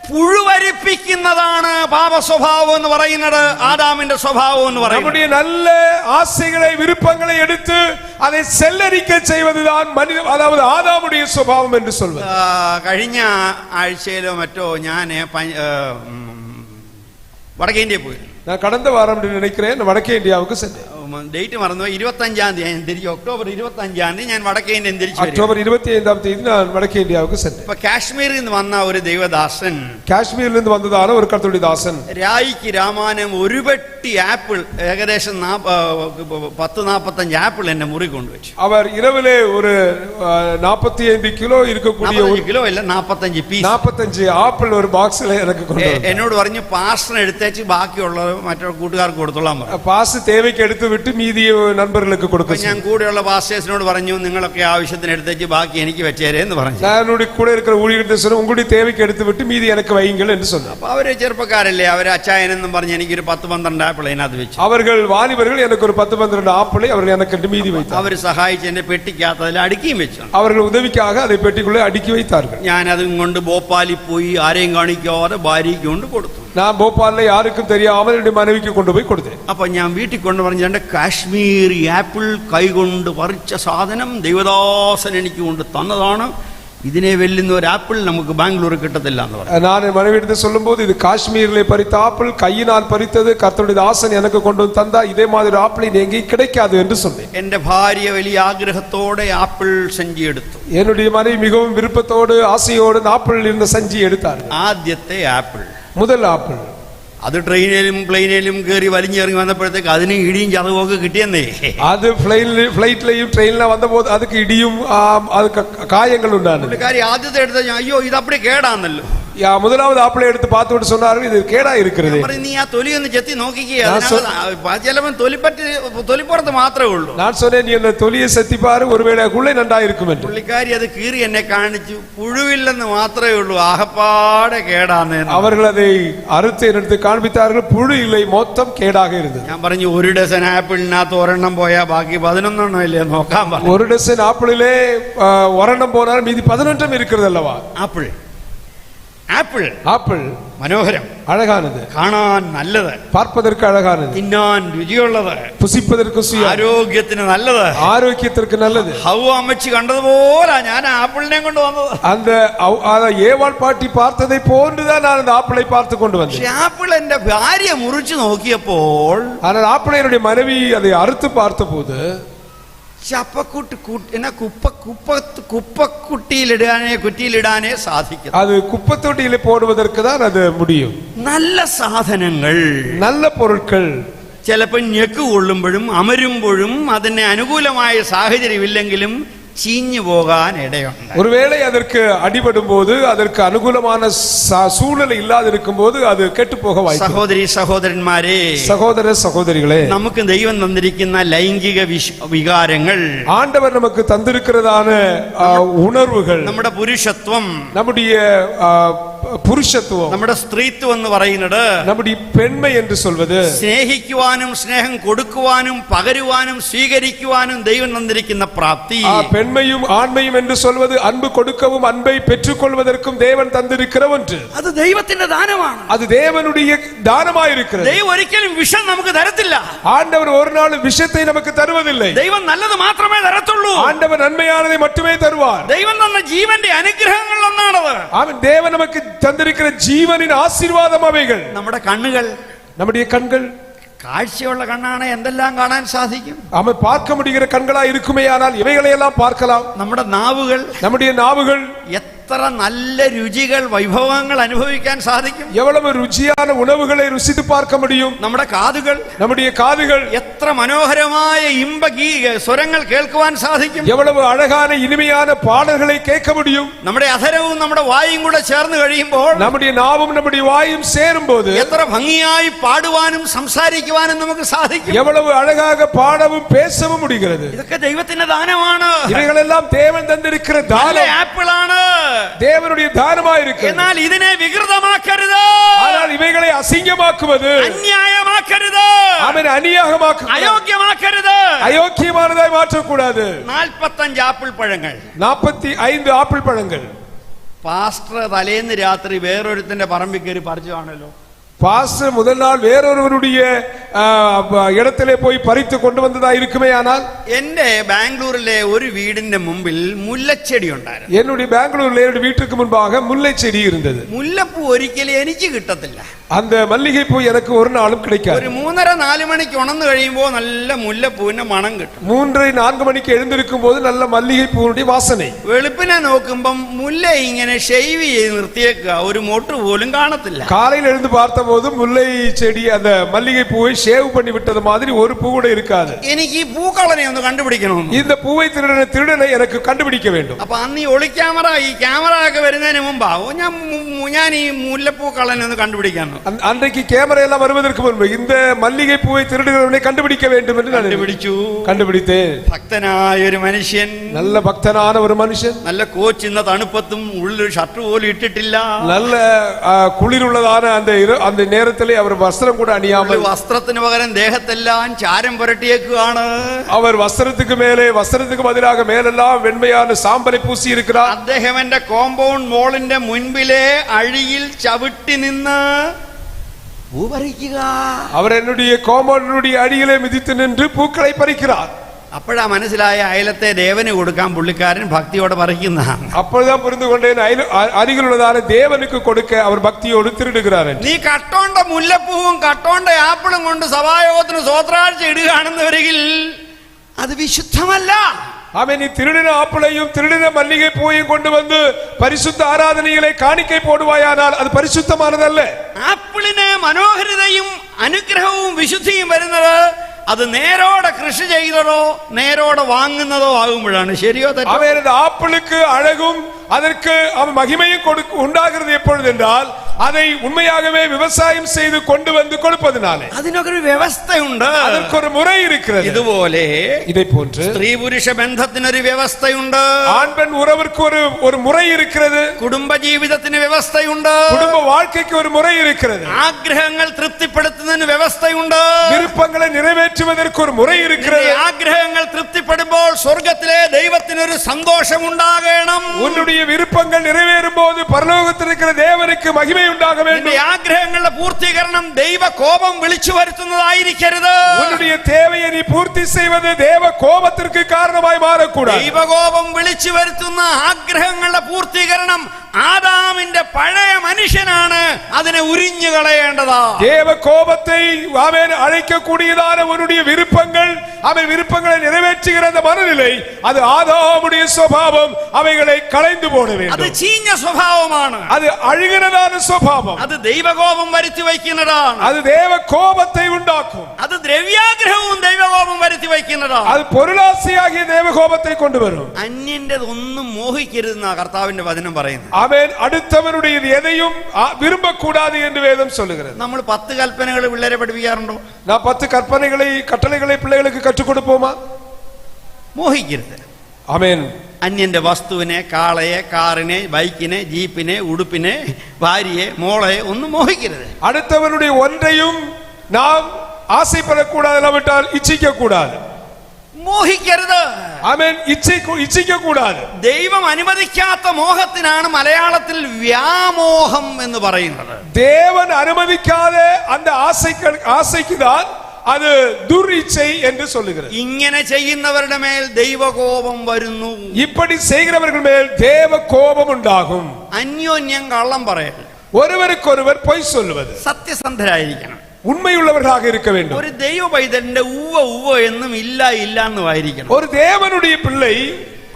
പുഴുവരിപ്പിക്കുന്നതാണ് പാപ സ്വഭാവം എന്ന് പറയുന്നത്, ആദാമിന്റെ സ്വഭാവം എന്ന് പറയുന്നത്. நம்முடைய நல்ல ஆசைகளை விருப்பங்களை எடுத்து அதை செல்லரிக்க செய்வதுதான் மனித, அதாவது ஆதாமுடைய சுபாவம் என்று சொல்வது. കഴിഞ്ഞ ആഴ്ചയിലോ മറ്റോ ഞാൻ വടക്കേ ഇന്ത്യയിൽ പോയി. நான் கடந்த வாரம் நினைக்கிறேன் வடக்கே இந்தியாவுக்கு சென்றேன். ഡേറ്റ് മറന്നു. 25-ാം തീയതി ഞാൻ തിരിച്ചു. ഒക്ടോബർ 25-ാം തീയതി ഞാൻ വടക്കേ ഇന്ത്യൻ തിരിച്ചു. அக்டோபர் 25ஆம் தேதி நான் வடக்கே இந்தியாவுக்கு சென்றேன். ഇപ്പൊ കാശ്മീരിൽ നിന്ന് വന്ന ഒരു ദൈവദാസൻ, காஷ்மீரிலிருந்து வந்ததான ஒரு கர்த்தருடைய தாசன், രായിക്ക് രാമാനം ഒരു പെട്ടി ആപ്പിൾ, ഏകദേശം 10-45 ആപ്പിൾ എന്നെ മുറി കൊണ്ടുവച്ചു. அவர் இரவிலே ஒரு 45 கிலோ இருக்கக்கூடிய 45 കിലോ അല്ല, 45 പീസ്, 45 ஆப்பிள் ஒரு பாக்ஸ்ல எனக்கு கொண்டு வந்தார். എന്നോട് പറഞ്ഞു പാസ്റ്റർ എടുത്തേച്ച് ബാക്കിയുള്ളത് മറ്റു കൂട്ടുകാർക്ക് കൊടുത്തോളാൻ പറഞ്ഞു. பாஸ் தேவைக்கு எடுத்து விட்டு மீதி நண்பர்களுக்கு கொடுக்க. ഞാൻ കൂടെയുള്ള പാസ്റ്റേഴ്സിനോട് പറഞ്ഞു, നിങ്ങളൊക്കെ ആവശ്യത്തിന് എടുത്തേച്ച് ബാക്കി എനിക്ക് വെച്ചേരെ എന്ന് പറഞ്ഞു. நான் கூட இருக்கிற ஊழியர்கிட்ட சொன்னேன், உங்களுடைய தேவைக்கு எடுத்து விட்டு மீதி எனக்கு வையுங்கள் என்று சொன்னார். അപ്പൊ അവര് ചെറുപ്പക്കാരല്ലേ, അവര് അച്ചായനെന്നും പറഞ്ഞ് എനിക്കൊരു 10-12 ആപ്പിൾ അതിനകത്ത് വെച്ചു. அவர்கள் வாலிபர்கள், எனக்கு ஒரு 10-12 ஆப்பிளை அவர்கள் எனக்கு மீதி வைத்தார். അവര് സഹായിച്ച് എന്റെ പെട്ടിക്കകത്ത് അതിൽ അടുക്കിയും വെച്ചു. அவர்கள் உதவிக்காக அதை பெட்டிக்குள்ளே அடுக்கி வைத்தார்கள். ഞാൻ അതും കൊണ്ട് ഭോപ്പാലിൽ പോയി ആരെയും കാണിക്കാതെ ഭാര്യയ്ക്ക് കൊണ്ട് കൊടുത്തു. நான் போபால்ல யாருக்கும் தெரியாமல் என்னுடைய மனைவிக்கு கொண்டு போய் கொடுத்தேன். അപ്പൊ ഞാൻ വീട്ടിൽ കൊണ്ട് പറഞ്ഞു, എന്റെ കാശ്മീരി ആപ്പിൾ കൈകൊണ്ട് പറിച്ച സാധനം ദൈവദാസൻ എനിക്ക് കൊണ്ട് തന്നതാണ്, ഇതിനെ വെല്ലുന്ന ഒരു ആപ്പിൾ നമുക്ക് ബാംഗ്ലൂർ കിട്ടത്തില്ല എന്ന് പറഞ്ഞു. நான் என் மனைவியிடத்தை சொல்லும்போது, இது காஷ்மீரிலே பறித்த ஆப்பிள், கையினால் பறித்தது, கர்த்தருடைய தாசன் எனக்கு கொண்டு தந்தா, இதே மாதிரி ஆப்பிள் எங்கேயும் கிடைக்காது என்று சொன்னேன். എന്റെ ഭാര്യ വലിയ ആഗ്രഹത്തോടെ ആപ്പിൾ സഞ്ചി എടുത്തു. என்னுடைய மனைவி மிகவும் விருப்பத்தோடு ஆசையோடு ஆப்பிள் இருந்த சஞ்சி எடுத்தார். ആദ്യത്തെ ആപ്പിൾ, முதல் ஆப்பிள், അത് ട്രെയിനിലും പ്ലെയിനിലും കയറി വലിഞ്ഞിറങ്ങി വന്നപ്പോഴത്തേക്ക് അതിന് ഇടിയും ചതവൊക്കെ കിട്ടിയെന്നേ. அது ഫ്ലൈറ്റിലെയും ട്രെയിനിലും വന്നപ്പോൾ அதுக்கு ഇടിയും அதுக்கு காயங்கள் உண்டானது. കാര്യം ആദ്യത്തെ എടുത്ത അയ്യോ ഇത് അപ്പടി കേടാന്നല്ലോ. முதலாவது ஆப்பிளை எடுத்து பார்த்து விட்டு சொன்னார்கள், இது கேடா இருக்கிறது. നീ ആ തൊലി ഒന്ന് ചെത്തി നോക്കിക്കുക, ചിലവൻ തൊലിപ്പുറത്ത് മാത്രമേ ഉള്ളൂ. நான் சொன்னேன், நீ அந்த தொலியை செத்தி பாரு, ஒருவேளை உள்ளே நன்றா இருக்கும் என்று. പുള്ളിക്കാരി അത് കീറി എന്നെ കാണിച്ചു, പുഴുവില്ലെന്ന് മാത്രമേ ഉള്ളൂ, ആകപ്പാടെ കേടാന്ന്. அவர்கள் அதை அறுத்து எடுத்து காண்பித்தார்கள், புழு இல்லை, மொத்தம் கேடாக இருந்தது. ഞാൻ പറഞ്ഞു, ഒരു ഡസൻ ആപ്പിളിനകത്ത് ഒരെണ്ണം പോയാൽ ബാക്കി 11 ഇല്ലേ നോക്കാൻ പറഞ്ഞു. ஒரு டசன் ஆப்பிளிலே ஒரெண்ணம் போனால் மீதி 11 இருக்கிறது அல்லவா. ആപ്പിൾ ആപ്പിൾ ஆப்பிள் മനോഹരം, அழகானது, കാണാൻ നല്ലത്, பார்ப்பதற்கு அழகானது, തിന്നാൻ രുചിയുള്ളത്, புசிப்பதற்கு சுவை, ആരോഗ്യത്തിന് നല്ലത്, ஆரோக்கியத்திற்கு நல்லது. ഹവ്വ അമ്മച്ചി കണ്ടതുപോലെ ഞാൻ ആപ്പിളിനെ കൊണ്ട് വന്നത്. அந்த ஏவாள் பாட்டி பார்த்ததை போன்றுதான் நான் அந்த ஆப்பிளை பார்த்து கொண்டு வந்தேன். പക്ഷെ ആപ്പിൾ എന്റെ ഭാര്യ മുറിച്ചു നോക്കിയപ്പോൾ, ஆனால் ஆப்பிளை என்னுடைய மனைவி அதை அறுத்து பார்த்தபோது, കുറ്റിയിലിടാനേ സാധിക്കും. அது குப்பத்தொட்டியிலே போடுவதற்கு தான் அது முடியும். നല്ല സാധനങ്ങൾ, நல்ல பொருட்கள் ചിലപ്പോൾ ഞെക്ക് കൊള്ളുമ്പോഴും അമരുമ്പോഴും അതിന് അനുകൂലമായ സാഹചര്യം ഇല്ലെങ്കിലും ചീഞ്ഞു പോകാൻ ഇടയുണ്ട്. ஒருவேளை அதற்கு அடிபடும் போது அதற்கு அனுகூலமான சூழ்நிலை இல்லாதிருக்கும் போது அது கெட்டு போக வாய்ப்பு. സഹോദരി സഹോദരന്മാരെ, சகோதர சகோதரிகளே, നമുക്ക് ദൈവം തന്നിരിക്കുന്ന ലൈംഗിക വികാരങ്ങൾ, ஆண்டவர் நமக்கு தந்திருக்கிறதான உணர்வுகள், നമ്മുടെ പുരുഷത്വം, நம்முடைய புருஷத்துவம், നമ്മുടെ സ്ത്രീത്വം എന്ന് പറയുന്നത്, நம்முடைய பெண்மை என்று சொல்வது, സ്നേഹിക്കുവാനും സ്നേഹം കൊടുക്കുവാനും പകരുവാനും സ്വീകരിക്കുവാനും ദൈവം തന്നിരിക്കുന്ന പ്രാപ്തി. பெண்மையும் ஆண்மையும் என்று சொல்வது அன்பு கொடுக்கவும் அன்பை பெற்றுக்கொள்வதற்கும் தேவன் தந்திருக்கிற ஒன்று. അത് ദൈവത്തിന്റെ ദാനമാണ്. அது தேவனுடைய தானமாயிருக்கிறது. ദൈവം ഒരിക്കലും വിഷം നമുക്ക് തരത്തില്ല. ஆண்டவர் ஒரு நாள் விஷத்தை நமக்கு தருவதில்லை. ദൈവം നല്ലത് മാത്രമേ തരത്തുള്ളൂ. ஆண்டவர் நன்மையானதை மட்டுமே தருவார். ദൈവം തന്ന ജീവന്റെ അനുഗ്രഹങ്ങളിൽ ഒന്നാണത്. அவன் தேவன் நமக்கு தந்திருக்கிற ஜீவனின் ஆசீர்வாதம் அவைகள். നമ്മുടെ കണ്ണുകൾ, நம்முடைய கண்கள் കാഴ്ചയുള്ള കണ്ണാണ്, എന്തെല്ലാം കാണാൻ സാധിക്കും. அவன் பார்க்க முடிகிற கண்களா இருக்குமே, ஆனால் இவைகளை எல்லாம் பார்க்கலாம். നമ്മുടെ നാവുകൾ, நம்முடைய நாவுகள் എത്ര നല്ല രുചികൾ വൈഭവങ്ങൾ അനുഭവിക്കാൻ സാധിക്കും. எவ்வளவு ருச்சியான உணவுகளை ருசித்து பார்க்க முடியும். നമ്മുടെ കാതുകൾ, நம்முடைய காதுகள் എത്ര മനോഹരമായ സ്വരങ്ങൾ കേൾക്കുവാൻ സാധിക്കും. எவ்வளவு அழகான இனிமையான பாடல்களை கேட்க முடியும். നമ്മുടെ അധരവും നമ്മുടെ വായും കൂടെ ചേർന്ന് കഴിയുമ്പോൾ, நம்முடைய நாவும் நம்முடைய வாயும் சேரும் போது എത്ര ഭംഗിയായി പാടുവാനും സംസാരിക്കുവാനും നമുക്ക് സാധിക്കും. எவ்வளவு அழகாக பாடவும் பேசவும் முடிகிறது. ഇതൊക്കെ ദൈവത്തിന്റെ ദാനമാണ്. இவைகளெல்லாம் தேவன் தந்திருக்கிற தானம், ആപ്പിളാണ്, தேவனுடைய தானமாயிருக்கு. എന്നാൽ ഇതിനെ വികൃതമാക്കരുത്, ஆனால் இவைகளை அசிங்கமாக்குவது, അന്യായമാക്കരുത്, அவன் அநியாயமாக்குவது, അയോഗ്യമാക്കരുത്, அயோக்கியமானதாய் மாற்றக்கூடாது. 45 ആപ്പിൾ പഴങ്ങൾ, 45 ஆப்பிள் பழங்கள். പാസ്റ്റർ തലേന്ന് രാത്രി വേറൊരുത്തിന്റെ പറമ്പിൽ കയറി പറിച്ചതാണല്ലോ. பாஸ்டர் முதல் நாள் வேறொருவருடைய இடத்திலே போய் பறித்து கொண்டு வந்ததா இருக்குமே. ஆனால் എന്റെ ബാംഗ്ലൂരിലെ ഒരു വീടിന്റെ മുമ്പിൽ മുല്ലച്ചെടി ഉണ്ടായിരുന്നു. என்னுடைய பெங்களூர்ல என்னுடைய வீட்டுக்கு முன்பாக முல்லை செடி இருந்தது. മുല്ലപ്പൂ ഒരിക്കലും എനിക്ക് കിട്ടത്തില്ല. அந்த மல்லிகை பூ எனக்கு ஒரு நாளும் கிடைக்காது. ഒരു 3:30-4 മണിക്ക് ഉണർന്നു കഴിയുമ്പോൾ നല്ല മുല്ലപ്പൂവിന്റെ മണം കിട്ടും. 3-4 மணிக்கு எழுந்திருக்கும் போது நல்ல மல்லிகை பூவுடைய வாசனை. വെളുപ്പിനെ നോക്കുമ്പം മുല്ല ഇങ്ങനെ ഷെയ്വ് ചെയ്ത് നിർത്തിയേക്കുക, ഒരു മൊട്ട് പോലും കാണത്തില്ല. காலையில் எழுந்து பார்த்தபோது முல்லை செடி அந்த மல்லிகை பூவை ஷேவ் பண்ணி விட்டது மாதிரி ஒரு பூ கூட இருக்காது. എനിക്ക് ഈ പൂക്കളനെ ഒന്ന് കണ്ടുപിടിക്കണം. இந்த பூவை திருடனை எனக்கு கண்டுபிடிக்க வேண்டும். അപ്പൊ അന്ന് ഈ ഒളിക്യാമറ, ഈ ക്യാമറ ഒക്കെ വരുന്നതിന് മുമ്പാവും ഞാൻ ഈ മുല്ലപ്പൂക്കളനെ ഒന്ന് കണ്ടുപിടിക്കാൻ. அன்றைக்கு கேமரா எல்லாம் வருவதற்கு முன்பு இந்த மல்லிகை பூவை திருடுகிறவனை கண்டுபிடிக்க வேண்டும் என்று நான் கண்டுபிடித்தேன். ഭക്തനായ ഒരു മനുഷ്യൻ, நல்ல பக்தனான ஒரு மனுஷன், നല്ല കോച്ചിന്ന തണുപ്പത്തും ഉള്ളിൽ ഷർട്ട് പോലും ഇട്ടിട്ടില്ല, நல்ல குளிருள்ளதான அந்த நேரத்திலே அவர் வஸ்திரம் கூட அணியாமல், വസ്ത്രത്തിന് പകരം ദേഹത്തെല്ലാം ചാരം പുരട്ടിയേക്കുകയാണ്. அவர் வஸ்திரத்துக்கு பதிலாக மேலெல்லாம் வெண்மையான சாம்பலை பூசி இருக்கிறார். അദ്ദേഹം എന്റെ കോമ്പൗണ്ട് മോളിന്റെ മുൻപിലെ അഴിയിൽ ചവിട്ടി നിന്ന് പൂ പറിക്കുക. அவர் என்னுடைய காம்பவுண்டினுடைய அடியிலே மிதித்து நின்று பூக்களை பறிக்கிறார். അപ്പോഴാ മനസ്സിലായ അയലത്തെ ദേവന് കൊടുക്കാൻ പുള്ളിക്കാരൻ ഭക്തിയോടെ പറിക്കുന്നതാണ്. அப்பொழுதுதான் புரிந்து கொண்டேன், அருகில் உள்ளதான தேவனுக்கு கொடுக்க அவர் பக்தியோடு திருடுகிறார். നീ കട്ടോണ്ട മുല്ലപ്പൂവും കട്ടോണ്ട ആപ്പിളും കൊണ്ട് സഭായോഗത്തിന് സ്വോത്രാഴ്ച ഇടുകയാണെന്നുവരികിൽ അത് വിശുദ്ധമല്ല. அவன் நீ திருடின ஆப்பிளையும் திருடின மல்லிகை பூவையும் கொண்டு வந்து பரிசுத்த ஆராதனைகளை காணிக்கை போடுவாயானால் அது பரிசுத்தமானதல்ல. ആപ്പിളിന് മനോഹരിതയും അനുഗ്രഹവും വിശുദ്ധിയും വരുന്നത് അത് നേരോടെ കൃഷി ചെയ്തതോ നേരോടെ വാങ്ങുന്നതോ ആകുമ്പോഴാണ്. ശരിയോ തെറ്റോ? அவன் ஆப்பிளுக்கு அழகும் அதற்கு அவன் மகிமையும் உண்டாகிறது எப்பொழுது என்றால் அதை உண்மையாகவே விவசாயம் செய்து கொண்டு வந்து கொடுப்பதனாலே. അതിനൊക്കെ ഒരു വ്യവസ്ഥയുണ്ട്, அதற்கு ஒரு முறை இருக்கிறது. ഇതുപോലെ இதை போன்று സ്ത്രീ പുരുഷ ബന്ധത്തിനൊരു വ്യവസ്ഥയുണ്ട്, ஆண் பெண் உறவிற்கு ஒரு முறை இருக்கிறது, കുടുംബ ജീവിതത്തിന് വ്യവസ്ഥയുണ്ട്, குடும்ப வாழ்க்கைக்கு ஒரு முறை இருக்கிறது, ആഗ്രഹങ്ങൾ തൃപ്തിപ്പെടുത്തുന്നതിന് വ്യവസ്ഥയുണ്ട്, விருப்பங்களை நிறைவேற்றுவதற்கு ஒரு முறை இருக்கிறது. ആഗ്രഹങ്ങൾ തൃപ്തിപ്പെടുമ്പോൾ സ്വർഗത്തിലെ ദൈവത്തിനൊരു സന്തോഷം ഉണ്ടാകണം. உன்னுடைய விருப்பங்கள் நிறைவேறும் போது பரலோகத்தில் இருக்கிற தேவனுக்கு மகிமை உண்டாக வேண்டும். ആഗ്രഹങ്ങളുടെ പൂർത്തീകരണം ദൈവ കോപം വിളിച്ചു വരുത്തുന്നതായിരിക്കരുത്. உன்னுடைய தேவையை நீ பூர்த்தி செய்வது தேவ கோபத்திற்கு காரணமாய் மாறக்கூடாது. ദൈവകോപം വിളിച്ചു വരുത്തുന്ന ആഗ്രഹങ്ങളുടെ പൂർത്തീകരണം ആദാമിന്റെ പഴയ മനുഷ്യനാണ് അതിനെ ഉരിഞ്ഞു കളയേണ്ടതാ. தேவ கோபத்தை அவன் அழைக்கக்கூடியதான உன்னுடைய விருப்பங்கள், அவன் விருப்பங்களை நிறைவேற்றுகிற அந்த மனநிலை, அது ஆதாமுடைய சுபாவம், அவைகளை களைந்து போட வேண்டும். അത് ചീഞ്ഞ സ്വഭാവമാണ്, அது அழுகிறதான സ്വഭാവം അത് ദൈവകോപം വരുത്തി വയ്ക്കുന്നതാണ്. അത് ദേവ കോപത്തെ ഉണ്ടാക്കും. അത് ദ്രവ്യാഗ്രഹവും ദൈവകോപം വരുത്തി വയ്ക്കുന്നതാണ്. അത് പൊരുളാശിയാകിയ ദേവകോപത്തെ കൊണ്ടുവരും. അന്യന്റെതൊന്നും മോഹിക്കരുതെന്നാ കർത്താവിന്റെ വചനം പറയുന്നത്. അവൻ അടുത്തവനുடைய എதையும் விரும்பக்கூடாது என்று வேதம் சொல்லுகிறது. നമ്മൾ 10 കൽപ്പനകൾ പിള്ളേരെ പഠിപ്പിക്കാറുണ്ടോ? நான் 10 கற்பனைகளை கட்டளைகளை பிள்ளைகளுக்கு கற்றுக் கொடுப்போமா? മോഹിക്കരുത്. ஆமென். അന്യന്റെ വസ്തുവിനെ, കാളയെ, കാറിനെ, ബൈക്കിനെ, ജീപ്പിനെ, ഉടുപ്പിനെ, ഭാര്യയെ, മോളെ ഒന്നും മോഹിക്കരുത്. அடுத்தவனுடைய ஒன்றையும் நாம் ஆசைப்படக்கூடாது, இல்லாவிட்டால் இச்சிக்க கூடாது. മോഹിക്കരുത്. ആമേൻ. ഇച്ഛിക്ക കൂടാതെ. ദൈവം അനുവദിക്കാത്ത മോഹത്തിനാണ് മലയാളത്തിൽ വ്യാമോഹം എന്ന് പറയുന്നത്. ദേവൻ അനുവദിക്കാതെ அந்த ஆசைக்குதான் அது துரிச்சை என்று சொல்லுகிறது. ഇങ്ങനെ ചെയ്യുന്നവരുടെ മേൽ ദൈവകോപം വരുന്നു. இப்படி செய்கிறவர்கள் மேல் தேவ கோபம் உண்டாகும். അന്യോന്യം കള്ളം പറയൽ, ஒருவருக்கொருவர் பொய் சொல்லுவது, സത്യസന്ധരായിരിക്കണം, உண்மையுள்ளவர்களாக இருக்க வேண்டும். ഒരു ദൈവ പൈതലിന്റെ ഉവ്വ ഉവ്വ എന്നും ഇല്ല ഇല്ല എന്നും ആയിരിക്കണം. ஒரு தேவனுடைய பிள்ளை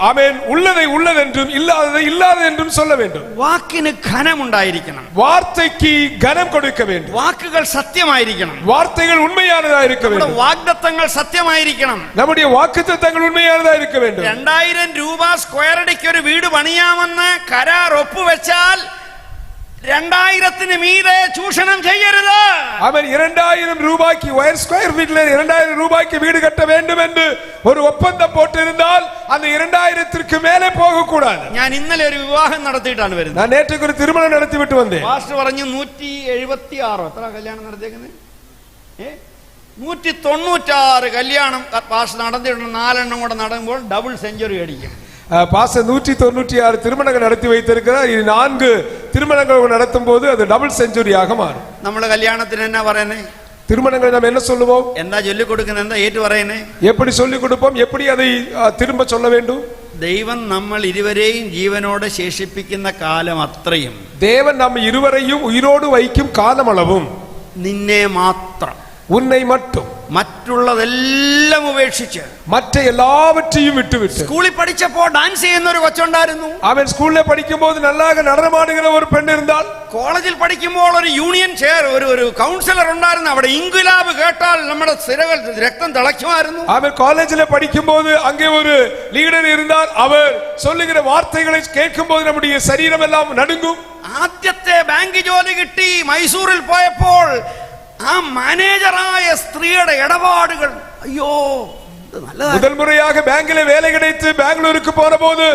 ஆமென் உள்ளதை உள்ளதென்றும் இல்லாததை இல்லாத என்றும் சொல்ல வேண்டும். വാക്കിന് ഘനമുണ്ടായിരിക്കണം, வார்த்தைக்கு கனம் கொடுக்க வேண்டும். വാക്കുകൾ സത്യമായിരിക്കണം, வார்த்தைகள் உண்மையானதா இருக்க வேண்டும். വാഗ്ദത്തങ്ങൾ സത്യമായിരിക്കണം. நம்முடைய വാഗ്ദത്തങ്ങൾ ഉണ്മയാനതാ இருக்க வேண்டும். 2000 രൂപ സ്ക്വയർ അടിക്ക് ഒരു വീട് പണിയാമെന്ന് കരാർ ഒപ്പുവെച്ചാൽ 2000-ന് മീതെ ചൂഷണം ചെയ്യരുത്. അവൻ 2000 രൂപയ്ക്ക് സ്ക്വയർ ഫീറ്റിൽ 2000 രൂപയ്ക്ക് വീട് കെട്ട வேண்டும் என்று ஒரு ഒപ്പന്തം போட்டிருந்தால் அந்த 2000க்கு மேலே போக கூடாது. ഞാൻ ഇന്നലെ ഒരു വിവാഹം നടത്തിയിട്ടാണ് വരുന്നത്. ഞാൻ നേരത്തെ ഒരു തിരുമണം നടത്തി വിട്ടു വന്നേ. പാസ്റ്റർ പറഞ്ഞു 176 എത്ര കല്യാണം നടത്തിയേക്കുന്നത്? 196 കല്യാണം പാസ്റ്റർ നടത്തിയിട്ടുണ്ട്. 4 എണ്ണം കൂടെ നടക്കുമ്പോൾ ഡബിൾ സെഞ്ചുറി അടിക്കും. பாஸ்டர் 196 திருமணங்கள் நடத்தி வைத்திருக்கிறார். 4 திருமணங்கள் நடத்தும் போது அது டபுள் செஞ்சுரியாக மாறும். നമ്മള് കല്യാണത്തിന് എന്നാ പറയുന്നേ? திருமணங்கள் நாம் என்ன சொல்லுவோம்? എന്താ ചൊല്ലിക്കൊടുക്കുന്നത്? എന്താ ഏറ്റു പറയുന്നേ? எப்படி சொல்லிக் கொடுப்போம்? எப்படி அதை திரும்ப சொல்ல வேண்டும்? ദൈവം നമ്മൾ ഇരുവരെയും ജീവനോടെ ശേഷിപ്പിക്കുന്ന കാലം അത്രയും தேவன் நம்ம இருவரையும் உயிரோடு வைக்கும் காலமளவும் നിന്നെ മാത്രം, உன்னை மட்டும், മറ്റുള്ളതെല്ലാം ഉപേക്ഷിച്ച്, மற்ற எல்லாவற்றையும் விட்டுவிட்டு. സ്കൂളിൽ പഠിച്ചപ്പോ ഡാൻസ് ചെയ്യുന്ന ഒരു കൊച്ചുണ്ടായിരുന്നു. അവൻ സ്കൂളിൽ പഠിക്കുമ്പോൾ നല്ലതായി നടനമാടുന്ന ഒരു പെണ്ണിരുന്നാൽ, കോളേജിൽ പഠിക്കുമ്പോൾ ഒരു യൂണിയൻ ചെയർ ഒരു കൗൺസിലർ ഉണ്ടായിരുന്നു. അവിടെ ഇൻകുലാബ് കേട്ടാൽ നമ്മുടെ സിരകൾ രക്തം തിളയ്ക്കുമായിരുന്നു. അവൻ കോളേജിൽ പഠിക്കുമ്പോൾ അங்கே ഒരു ലീഡർ ഇരുന്നാൽ അവർ சொல்லுகிற വാർത്തകളെ കേൾക്കുമ്പോൾ നമ്മുടെ ശരീരമെല്ലാം നടുങ്ങും. ആദ്യത്തെ ബാങ്ക് ജോലി കിട്ടി മൈസൂരിൽ പോയപ്പോൾ ആ മാനേജറായ സ്ത്രീയുടെ ഇടപാടുകൾ, അയ്യോ முதல் முறையாக பேங்கில வேலை கிடைத்து பெங்களூருக்கு போன போது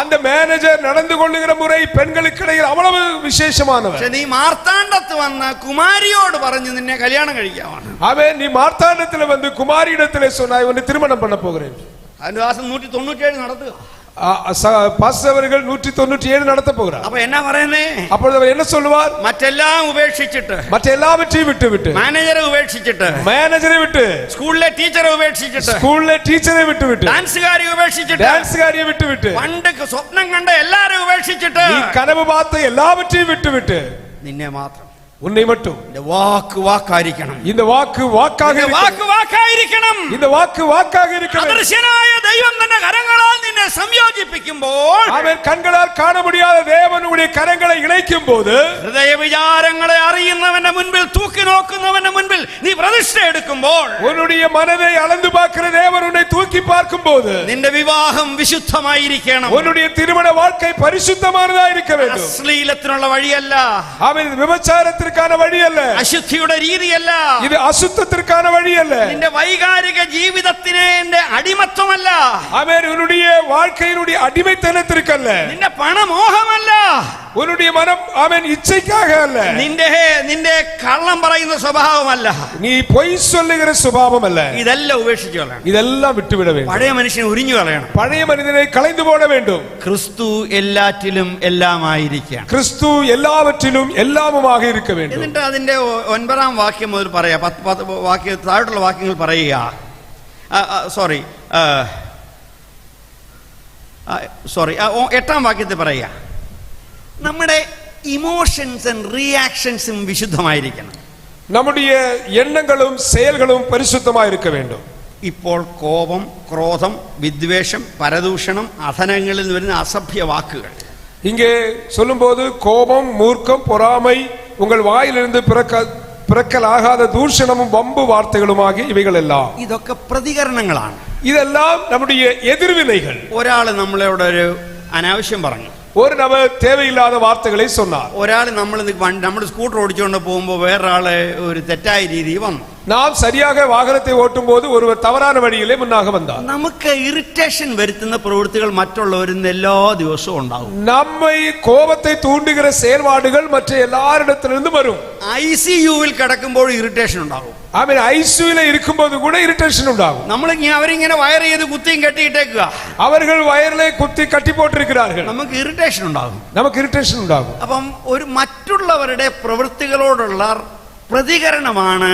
அந்த மேனேஜர் நடந்து கொள்ளுகிற முறை பெண்களுக்கு இடையில் அவ்வளவு விசேஷமானவர். പക്ഷേ നീ മാർത്താണ്ഡത്ത് വന്ന് കുമാരിയോട് പറഞ്ഞു നിന്നെ കല്യാണം കഴിക്കാമാണ്. அவன் நீ மார்த்தாண்டத்துல வந்து குமாரியிடத்திலே சொன்னாய் உன்னை திருமணம் பண்ண போகிறேன். അതിന്റെ ദിവസം 197 നടത്തുക. பாஸ்டர் அவர்கள் 197 நடத்த போகிறார். அப்ப என்ன പറയുന്നേ? அப்பொழுது அவர் என்ன சொல்லுவார்? മറ്റെല്ലാം ഉപേക്ഷിച്ചിട്ട്, മറ്റെല്ലാവற்றைയും വിട്ടുവിട്ട്, മാനേജറെ ഉപേക്ഷിച്ചിട്ട്, മാനേജറെ വിട്ട്, സ്കൂളിലെ ടീച്ചറെ ഉപേക്ഷിച്ചിട്ട്, സ്കൂളിലെ ടീച്ചറെ വിട്ടുവിട്ട്, ഡാൻസുകാരെ ഉപേക്ഷിച്ചിട്ട്, ഡാൻസുകാരിയെ വിട്ടുവിട്ട്, പണ്ട് സ്വപ്നം കണ്ട എല്ലാരെയും ഉപേക്ഷിച്ചിട്ട്, നീ കനവ് பார்த்த എല്ലാവற்றைയും വിട്ടുവിട്ട്, നിന്നെ മാത്രം, உன்னை மட்டும். இந்த வாக்கு வாக்காയിരിക്കണം. இந்த வாக்கு வாக்காக വാക്കായിരിക്കണം. இந்த வாக்கு வாக்காக இருக்க வேண்டும். അദൃശ്യനായ ദൈവം തന്റെ കരങ്ങളാൽ നിന്നെ സംയോജിപ്പിക്കുമ്പോൾ, അവൻ കണ്ണുകളാൽ കാണ முடியாத தேவனுடைய കരങ്ങളെ ഇണയ്ക്കുമ്പോൾ, ഹൃദയ വിചാരങ്ങളെ അറിയുന്നവന്റെ മുൻപിൽ, തൂക്കി നോക്കുന്നവന്റെ മുൻപിൽ നീ പ്രതിഷ്ഠ എടുക്കുമ്പോൾ, உன்னுடைய மனதை அளந்து பார்க்கிற தேவன் உன்னை தூக்கி பார்க்கும்போது, നിന്റെ വിവാഹം വിശുദ്ധമായിരിക്കണം. உன்னுடைய திருமண வாழ்க்கை பரிசுத்தமானதா இருக்க வேண்டும். അശ്ലീലത്തിനുള്ള വഴിയല്ല, அவன் விபச்சாரத்திற்கான வழி அல்ல, അശുദ്ധിയുടെ രീതിയല്ല, இது அசுத்தத்திற்கான வழி அல்ல, നിന്റെ വൈകാരിക ജീവിതത്തിന്റെ അടിമത്വമല്ല, அவன் உன்னுடைய வாழ்க்கையினுடைய அடிமைத்தனத்திற்கல்ல, നിന്റെ പണമോഹമല്ല, உன்னுடைய மனம் அவன் இச்சைக்காக அல்ல, നിന്റെ കള്ളം പറയുന്ന സ്വഭാവമല്ല, நீ பொய் சொல்லுகிற சுபாவம் அல்ல. ഇതെല്ലാം ഉപേക്ഷിച്ചു കളയണം. இதெல்லாம் விட்டுவிட வேண்டும். പഴയ മനുഷ്യനെ ഉരിഞ്ഞു കളയണം. பழைய மனிதனை களைந்து போட வேண்டும். ക്രിസ്തു എല്ലാറ്റിലും എല്ലാമായിരിക്കണം. கிறிஸ்து எல்லாவற்றிலும் எல்லாமுமாக இருக்க வேண்டும். എന്നിട്ട് അതിന്റെ 9-ാം വാക്യം മുതൽ പറയാ, 10 വാക്യം താഴോട്ടുള്ള വാക്യങ്ങൾ പറയുക. സോറി 8-ാം വാക്യത്തിൽ പറയുക, നമ്മുടെ ഇമോഷൻസ് ആൻഡ് റിയാക്ഷൻസും വിശുദ്ധമായിരിക്കണം. நம்முடைய எண்ணங்களும் செயல்களும் பரிசுத்தமாக இருக்க வேண்டும். ഇപ്പോൾ കോപം, ക്രോധം, വിദ്വേഷം, പരദൂഷണം, അധനങ്ങളിൽ നിന്ന് വരുന്ന അസഭ്യ വാക്കുകൾ, இங்கே சொல்லும்போது கோபம், மூர்க்கம், பொறாமை உங்கள் வாயிலிருந்து பிறக்கலாகாத ദൂഷണமும் வம்பு வார்த்தைகளுமாகி இவைகள் எல்லாம் ഇതൊക്കെ പ്രതികരണങ്ങളാണ്. ഇതെല്ലാം നമ്മുടെ എതിർവിനൈകൾ. ഒരാള് നമ്മളോട് ഒരു അനാവശ്യം പറഞ്ഞു, ഒരു നബർ தேவையில்லாத വാർത്തകളെ சொன்னார். ഒരാൾ നമ്മൾ സ്കൂട്ടർ ഓടിച്ചുകൊണ്ട് പോകുമ്പോൾ വേറൊരാള് ഒരു തെറ്റായ രീതിയിൽ വന്നു. நாம் சரியாக வாகனத்தை ஓட்டும் போது ஒருவர் தவறான வழியிலே முன்னாக வந்தார். നമുക്ക് ഇറിറ്റേഷൻ വരുത്തുന്ന പ്രവൃത്തികൾ മറ്റുള്ളവരിൽ എല്ലാ ദിവസവും ഉണ്ടാകും. நம்மை கோபத்தை தூண்டுகிற செயல்பாடுகள் மற்ற எல்லாரிடத்திலிருந்து வரும். ICUവിൽ കിടക്കുമ്പോൾ ഇറിറ്റേഷൻ ഉണ്ടാകും. ആമേൻ. ഐസിയുവിൽ ഇരിക്കുമ്പോൾ കൂടെ ഇറിറ്റേഷൻ ഉണ്ടാകും. അവരിങ്ങനെ വയർ ചെയ്ത് കുത്തിയും കെട്ടിയിട്ടേക്കുക. അവர்கள் വയറിലെ കുത്തി കട്ടി പോട്ടിരിக்கிறார்கள். നമുക്ക് ഇറിറ്റേഷൻ ഉണ്ടാകും. നമുക്ക് ഇറിറ്റേഷൻ ഉണ്ടാകും. അപ്പം ഒരു മറ്റുള്ളവരുടെ പ്രവൃത്തികളോടുള്ള പ്രതികരണമാണ്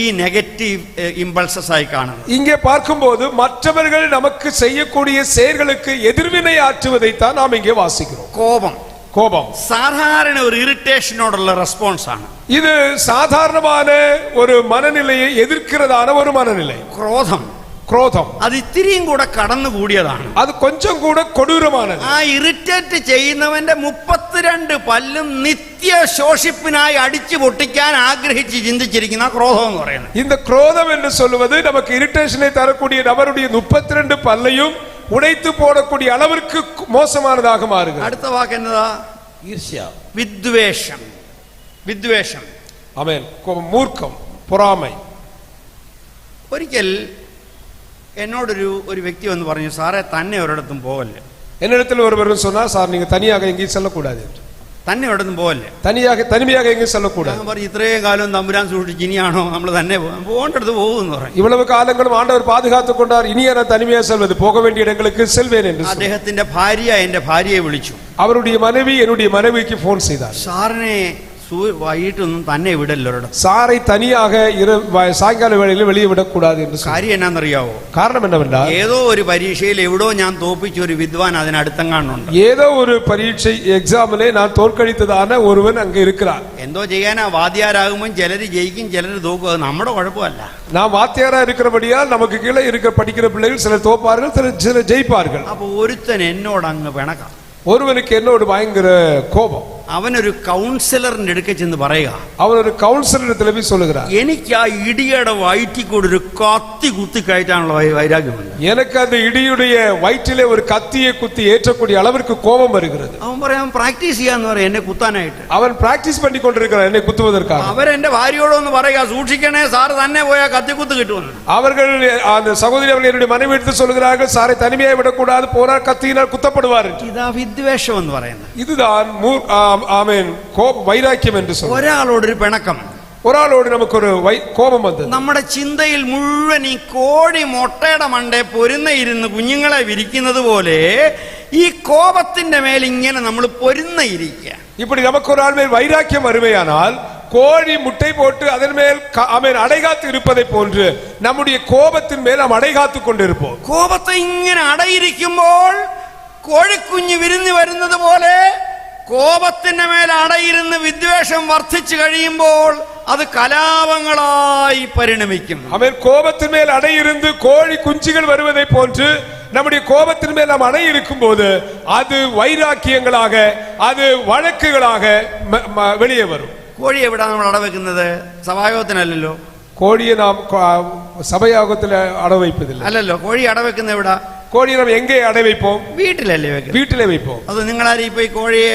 ഈ നെഗറ്റീവ് ഇമ്പൾസസ് ആയി കാണുന്നത്. இங்கே பார்க்கும்போது மற்றவர்கள் நமக்கு செய்யக்கூடிய செயல்களுக்கு எதிர்வினை ஆற்றுவதைத்தான் நாம் இங்கே வாசிக்கிறோம். கோபம் സാധാരണ ഒരു ഇറിറ്റേഷനോടുള്ള റെസ്പോൺസ് ആണ്. இது சாதாரணமான ஒரு மனநிலையை எதிர்க்கிறதான ஒரு மனநிலை. ക്രോധം അത് ഇത്തിരിയും കൂടെ കടന്നുകൂടിയതാണ്. അത് കൊഞ്ചം കൂടെ കൊടൂരമാണ്. ആ ഇറിറ്റേറ്റ് ചെയ്യുന്നവന്റെ 32 പല്ലും നിത്യ ശോഷിപ്പിനായി അടിച്ചു പൊട്ടിക്കാൻ ആഗ്രഹിച്ച് ചിന്തിച്ചിരിക്കുന്ന ക്രോധം എന്ന് പറയുന്നത്. இந்த ക്രോധം എന്ന് சொல்லுவது நமக்கு இரிட்டேஷனை தரக்கூடிய நபருடைய 32 பல்லையும் உடைத்து போடக்கூடிய அளவிற்கு மோசமானதாக மாறுகிறது. അടുത്ത വാക്ക് എന്നതാ? ഈർഷ്യ, വിദ്വേഷം. ആമേൻ. മൂർഖം, പൊറാമൈ. ഒരിക്കൽ എന്നോടൊരു വ്യക്തി വന്ന് പറഞ്ഞു, സാറേ തന്നെ ഒരിടത്തും പോകല്ലേ. என்னிடத்தில் ஒருவர் சொன்னார், சார் நீங்க தனியாக எங்கேயும் செல்லக்கூடாது என்று. തന്നെ ഒരിടത്തും പോകല്ലേ, தனிமையாக எங்கேயும் செல்லக்கூடாது. ഞാൻ പറഞ്ഞു, ഇത്രയും കാലം തമ്പുരാൻ സൂക്ഷിച്ച് ഇനിയാണോ നമ്മൾ തന്നെ പോകേണ്ടടുത്ത് പോകുമെന്ന് പറഞ്ഞു. இவ்வளவு காலங்களும் ஆண்டவர் பாதுகாத்துக் கொண்டார், இனி நான் தனிமையாக செல்வது, போக வேண்டிய இடங்களுக்கு செல்வேன் என்று. അദ്ദേഹത്തിന്റെ ഭാര്യ എന്റെ ഭാര്യയെ വിളിച്ചു. அவருடைய மனைவி என்னுடைய மனைவிக்கு போன் செய்தார். സാറിനെ വൈകിട്ടൊന്നും തന്നെ വിടല്ലോ, சாரை தனியாக சாயங்கால வேளையில் வெளியே விடக்கூடாது என்று. കാര്യം എന്നാന്നറിയാവോ? காரணம் என்னவென்றால், ഏതോ ഒരു പരീക്ഷയിൽ എവിടോ ഞാൻ തോപ്പിച്ച ഒരു വിദ്വാൻ അതിനടുത്തെങ്ങാണ്ടുണ്ട്. ஏதோ ஒரு பரீட்சை எக்ஸாமிலே நான் தோற்கடித்ததான ஒருவன் அங்கே இருக்கிறார். എന്തോ ചെയ്യാനാ, വാദ്യാരാകുമ്പോൾ ചിലര് ജയിക്കും ചിലര് തോക്കും, അത് നമ്മുടെ കുഴപ്പമല്ല. நாம் வாத்தியாரா இருக்கிறபடியால் நமக்கு கீழே படிக்கிற பிள்ளைகள் சிலர் தோப்பார்கள், சிலர் ஜெயிப்பார்கள். അപ്പൊ ഒരുത്തൻ എന്നോട് അങ്ങ് പിണക്കാം. ஒருவனுக்கு என்னோடு பயங்கர கோபம். അവനൊരു കൗൺസിലറിന്റെ അടുക്ക ചെന്ന് പറയുക, அவன் ஒரு கவுன்சிலரிடத்தில் போய் சொல்லுகிறார், എനിക്ക് ആ ഇടിയുടെ വയറ്റിക്കൂടെ ഒരു കത്തി കുത്തി കയറ്റാനുള്ള വൈരാഗ്യമുണ്ട്. எனக்கு அந்த ഇടിയുടെ വയറ്റിലെ ഒരു കത്തിയെ കുത്തി ஏற்றக்கூடிய அளவிற்கு கோபம் வருகிறது. അവൻ പറയാൻ പ്രാക്ടീസ് ചെയ്യാന്ന് പറയാം എന്നെ കുത്താനായിട്ട്. அவன் பிராக்டிஸ் பண்ணி கொண்டிருக்கிறான் என்னை குத்துவதற்காக. അവരെന്റെ ഭാര്യയോടൊന്ന് പറയുക, സൂക്ഷിക്കണേ സാറ് തന്നെ പോയാൽ കത്തിക്കുത്ത് കിട്ടുമെന്ന്. அவர்கள் அந்த சகோதரி அவர்கள் என்னுடைய மனைவி எடுத்து சொல்லுகிறார்கள், சாரை தனிமையாக விடக்கூடாது, போனால் கத்தியினால் குத்தப்படுவார். ഇതാ വിദ്വേഷം എന്ന് പറയുന്നത്. இதுதான் ஆமென் வைராக்கியம் என்று சொல்லுவோம். ഒരാളോടൊരു പിണക്കം, ഒരാളോട് നമുക്കൊരു കോപം വന്നത്. നമ്മുടെ ചിന്തയിൽ മുഴുവൻ ഈ കോഴി മുട്ടയുടെ മണ്ടേ പൊരുന്നയിരുന്ന് കുഞ്ഞുങ്ങളെ വിരിക്കുന്നത് പോലെ ഈ കോപത്തിന്റെ മേൽ ഇങ്ങനെ നമ്മൾ പൊരുന്നയിരിക്കുക. இப்படி நமக்கு ஒரு ஆள் மேல் வைராக்கியம் வருமையானால், கோழி முட்டை போட்டு அதன் மேல் அடைகாத்து இருப்பதை போன்று நம்முடைய கோபத்தின் மேல் நாம் அடைகாத்து கொண்டிருப்போம். കോപത്തെ ഇങ്ങനെ അടയിരിക്കുമ്പോൾ കോഴിക്കുഞ്ഞ് വിരിഞ്ഞു വരുന്നത് പോലെ കോപത്തിന്റെ മേൽ അടയിരുന്ന് വിദ്വേഷം വർദ്ധിച്ചു കഴിയുമ്പോൾ അത് കലാപങ്ങളായി പരിണമിക്കും. அவன் கோபத்தின் மேல் அடையிருந்து கோழி குஞ்சுகள் வருவதை போன்று நம்முடைய கோபத்தின் மேல் நாம் அடை இருக்கும் போது அது வைராக்கியங்களாக, அது வழக்குகளாக வெளியே வரும். കോഴി എവിടാ നമ്മൾ അടവെക്കുന്നത്? സഭായോഗത്തിനല്ലല്ലോ. கோழியை நாம் சபையாகத்தில் அடை வைப்பதில்லை. അല്ലല്ലോ. കോഴി അടവെക്കുന്ന എവിടാ? கோழியை நாம் எங்கே அடை வைப்போம்? വീട്ടിലല്ലേ വെക്കുന്നത്? வீட்டிலே வைப்போம். അത് നിങ്ങളാരും ഇപ്പൊ ഈ കോഴിയെ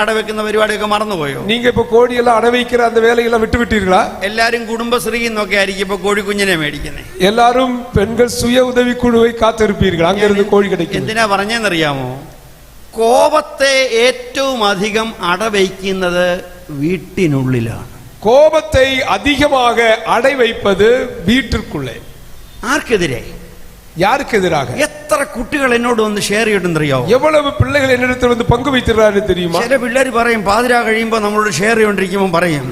അടവെക്കുന്ന പരിപാടിയൊക്കെ മറന്നുപോയോ? நீங்க இப்ப கோழியெல்லாம் அடை வைக்கிற அந்த வேலையெல்லாம் விட்டு விட்டீர்களா? എല്ലാരും കുടുംബശ്രീ എന്നൊക്കെ ആയിരിക്കും ഇപ്പൊ കോഴിക്കുഞ്ഞിനെ മേടിക്കുന്നത്. எல்லாரும் பெண்கள் சுய உதவி குழுவை காத்திருப்பீர்கள், அங்கிருந்து கோழி கிடைக்கும். എന്തിനാ പറഞ്ഞെന്നറിയാമോ? കോപത്തെ ഏറ്റവും അധികം അടവയ്ക്കുന്നത് വീട്ടിനുള്ളിലാണ്. கோபத்தை அதிகமாக அடை வைப்பது வீட்டிற்குள்ளே. ആർക്കെതിരെ? யாருக்கு எதிராக? എത്ര കുട്ടികൾ എന്നോട് വന്ന് ഷെയർ ചെയ്തിട്ടുണ്ടറിയാവോ? எவ்வளவு பிள்ளைகள் என்னிடத்தில் வந்து பங்கு வைத்திருக்கிறார்கள் தெரியுமா? ചില പിള്ളേർ പറയും, പാതിരാ കഴിയുമ്പോൾ നമ്മളോട് ഷെയർ ചെയ്തോണ്ടിരിക്കുമ്പോൾ പറയും,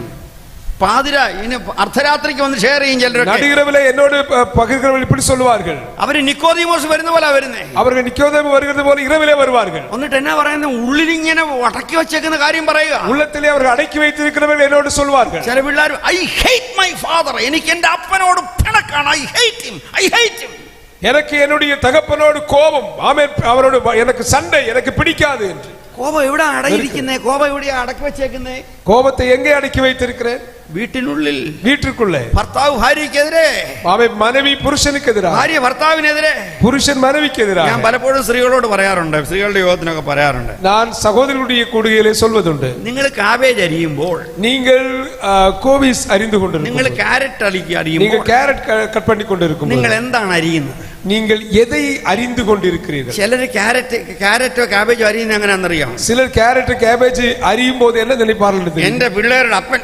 പാതിര ഇനി അർദ്ധരാത്രിക്ക് വന്ന് ഷെയർ ചെയ്യും. ചിലരൊക്കെ நடுஇரவிலே என்னோடு பகிர்கிறவர்கள் இப்படி சொல்வார்கள். അവര് നിക്കോദീമോസ് വരുന്ന പോലെ വരുന്നേ. அவர்கள் நிக்கோதேமு வருகிறது போல இரவிலே வருவார்கள். എന്നിട്ട് എന്നാ പറയുന്നത്? ഉള്ളിലിങ്ങനെ വടക്കി വെച്ചേക്കുന്ന കാര്യം പറയുക. உள்ளத்திலே அவர்கள் அடக்கி வைத்திருக்கிறவர்கள் என்னோடு சொல்வார்கள். ചില പിള്ളേർ, ഐ ഹേറ്റ് മൈ ഫാദർ, എനിക്ക് എന്റെ അപ്പനോട് പിണക്കാണ്, I hate him, I hate him. எனக்கு என்னுடைய தகப்பனோடு கோபம், ஆமென், அவரோடு எனக்கு சண்டை, எனக்கு பிடிக்காது என்று. കോപം എവിടെ അടയിരിക്കുന്നേ? കോപം എവിടെയാ അടക്കി വെച്ചേക്കുന്നേ? கோபத்தை எங்கே அடக்கி வைத்திருக்கிறேன்? വീട്ടിനുള്ളിൽ. வீட்டிற்குள்ளே. ഭർത്താവ് ഭാര്യയ്ക്കെതിരെ, அவன் மனைவி புருஷனுக்கு எதிராக, ഭാര്യ ഭർത്താവിനെതിരെ, புருஷன் மனைவிக்கு எதிராக. ഞാൻ പലപ്പോഴും സ്ത്രീകളോട് പറയാറുണ്ട്, സ്ത്രീകളുടെ യോഗത്തിനൊക്കെ പറയാറുണ്ട്, நான் சகோதரர்களுடைய கூடுகையிலே சொல்வதுண்டு, നിങ്ങൾ കാബേജ് അരിയുമ്പോൾ, நீங்கள் கோவிஸ் அறிந்து നിങ്ങൾ கொண்டிருக்கும், ക്യാരറ്റ് நீங்க അരിയുമ്പോൾ கேரட் கட் பண்ணி கொண்டிருக்கும், നിങ്ങൾ എന്താണ് അരിയുന്നത്? நீங்கள் எதை அறிந்து கொண்டிருக்கிறீர்கள்? ചിലര് ക്യാരറ്റോ കാബേജോ അരിയുന്നത് എങ്ങനെയാണെന്നറിയാം? சிலர் கேரட் கேபேஜ் அறியும் போது என்ன நினைப்பார்கள்? എന്റെ പിള്ളേരുടെ അപ്പൻ,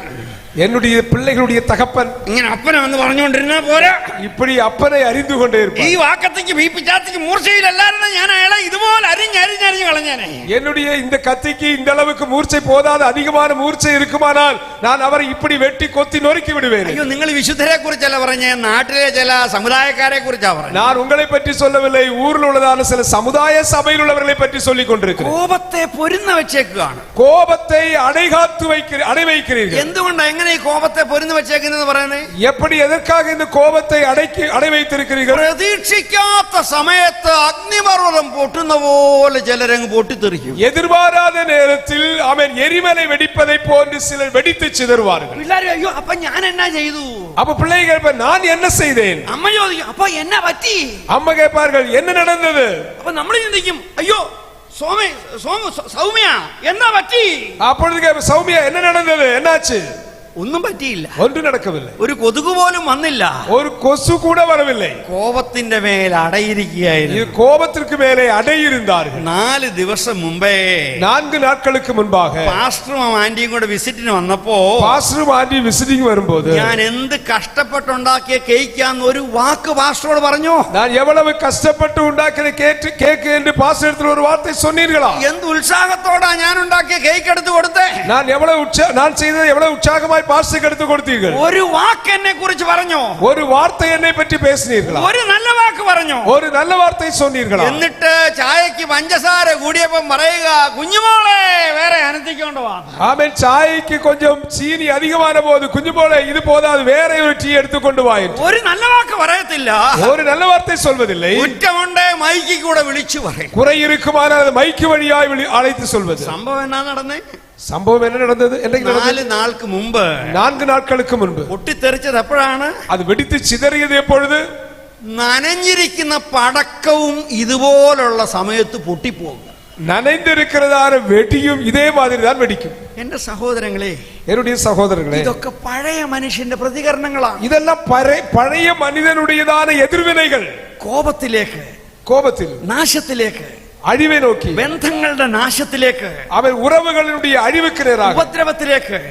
என்னுடைய பிள்ளைகளுடைய தகப்பன் ഇങ്ങനെ അപ്പനെ വന്ന് പറഞ്ഞുകൊണ്ടിരുന്നാ പോരാ, இப்படி அப்பனை அறிந்து கொண்டே ഈ இருப்பார். വാക്കത്തേക്ക് ഈ പിച്ചാത്തിക്ക് മൂർച്ചയിലല്ലായിരുന്നു ഞാൻ അയാളെ ഇതുപോലെ അരിഞ്ഞരിഞ്ഞരിഞ്ഞ് കളഞ്ഞാനേ. என்னுடைய இந்த கத்திக்கு இந்த அளவுக்கு மூர்ச்சை போதாது, அதிகமான மூர்ச்சை இருக்குமானால் நான் அவரை இப்படி வெட்டி கொத்தி நொறுக்கி விடுவேன். അയ്യോ, നിങ്ങൾ വിശുദ്ധരെ കുറിച്ചല്ല പറഞ്ഞ, നാട്ടിലെ ചില സമുദായക്കാരെ കുറിച്ചാ പറഞ്ഞത്. நான் உங்களை பற்றி சொல்லவில்லை, ஊரில் உள்ளதான சில சமுதாய சபையில் உள்ளவர்களை பற்றி சொல்லிக் கொண்டிருக்கிறேன். കോപത്തെ പൊരുന്ന വെച്ചേക്കുകയാണ്. கோபத்தை அடை வைக்கிறீர்கள். എന്തുകൊണ്ടാ എങ്ങനെ ഈ കോപത്തെ പൊരുന്ന് വെച്ചേക്കുന്നത് പറയുന്നത്? எப்படி எதற்காக இந்த கோபத்தை அடை வைத்திருக்கிறீர்கள்? പ്രതീക്ഷിക്കാത്ത സമയത്ത് അഗ്നിപർവ്വതം പൊട്ടുന്ന പോലെ ചിലരങ്ങ് പൊട്ടിത്തെറിക്കും. எதிர்பாராத நேரத்தில் அவன் எரிமலை வெடிப்பதை போன்று சிலர் வெடித்து சிதறுவார்கள். പിള്ളേർ അയ്യോ അപ്പൊ ഞാൻ എന്നാ ചെയ്തു? அப்ப பிள்ளைகள் நான் என்ன செய்தேன்? അമ്മ ചോദിക്കും അപ്പൊ എന്നാ പറ്റി? அம்மா கேட்பார்கள் என்ன நடந்தது? അപ്പൊ നമ്മൾ ചിന്തിക്കും അയ്യോ സൗമ്യ എന്നാ പറ്റി? அப்பொழுது சௌமியா என்ன நடந்தது, என்னாச்சு? ഒന്നും പറ്റിയില്ല, ஒன்றும் நடக்கவில்லை, ഒരു കൊതുക് പോലും വന്നില്ല, ஒரு கொசு கூட வரவில்லை. കോപത്തിന്റെ മേൽ അടയിരിക്കുകയായിരുന്നു. கோபத்திற்கு மேலே அடை இருந்தார்கள். 4 ദിവസം മുമ്പേ 4 நாட்களுக்கு முன்பாக പാസ്റ്ററും ആന്റിയും കൂടെ വിസിറ്റിന് വന്നപ്പോ பாஸ்டரும் ஆண்டி விசிட்டிங் வரும்போது ഞാൻ എന്ത് കഷ്ടപ്പെട്ടുണ്ടാക്കിയ കേക്കാന്ന് ഒരു വാക്ക് പാസ്റ്ററോട് പറഞ്ഞു. நான் எவ்வளவு கஷ்டப்பட்டு உண்டாக்கின கேக்கு என்று பாஸ்டர் இடத்தில் ஒரு வார்த்தை சொன்னீர்களா? എന്ത് ഉത്സാഹത്തോടാ ഞാൻ ഉണ്ടാക്കിയ കേക്ക് എടുത്തു കൊടുത്തേ. நான் செய்தது எவ்வளவு உற்சாகமாய் பாஸ்டருக்கு எடுத்து கொடுத்தீர்கள். ഒരു വാക്ക് എന്നെ കുറിച്ച് പറഞ്ഞു, ஒரு வார்த்தை என்னை பற்றி பேசினீர்களா? ഒരു നല്ല വാക്ക് പറഞ്ഞു, ஒரு நல்ல வார்த்தை சொன்னீர்களா? എന്നിട്ട് ചായക്ക് പഞ്ചസാര കൂടിയപ്പം പറയുക കുഞ്ഞുമോളെ വേറെ അനത്തിക്കൊണ്ട് വാ. ஆமென். சாய்க்கு கொஞ்சம் சீனி அதிகமான போது குஞ்சுமோளே இது போதாது, வேற ஒரு டீ எடுத்துக்கொண்டு வா என்று ഒരു നല്ല വാക്ക് പറയത്തില്ല, ஒரு நல்ல வார்த்தை சொல்வதில்லை. കുറ്റമുണ്ട് മൈക്ക് കൂടെ വിളിച്ചു പറയും. குறை இருக்குமானால் அது மைக்கு வழியாய் அழைத்து சொல்வது. സംഭവം എന്നാ നടന്നേ? சம்பவம் என்ன நடந்தது? 4 നാൾക്ക് മുമ്പ് 4 നാட்களுக்கு മുൻപ് പൊട്ടിത്തെറിച്ചത് എപ്പോഴാണ്? அது வெடித்து சிதறியது எப்பொழுது? നനഞ്ഞിരിക്കുന്ന പടക്കവും ഇതുപോലുള്ള സമയത്ത് പൊട്ടിപ്പോകും. நனைந்திருக்கிறதான வெடியும் இதே மாதிரி தான் வெடிக்கும். എന്റെ സഹോദരങ്ങളെ, என்னுடைய சகோதரர்களே, ഇതൊക്കെ പഴയ മനുഷ്യന്റെ പ്രതികരണങ്ങളാണ്. இதெல்லாம் பழைய மனிதனுடையதான எதிர்வினைகள். கோபத்தில் നാശത്തിലേക്ക്, அழிவை நோக்கி, ബന്ധങ്ങളുടെ നാശത്തിലേക്ക്, அவன் உறவுகளுடைய அழிவுக்கு நேராக,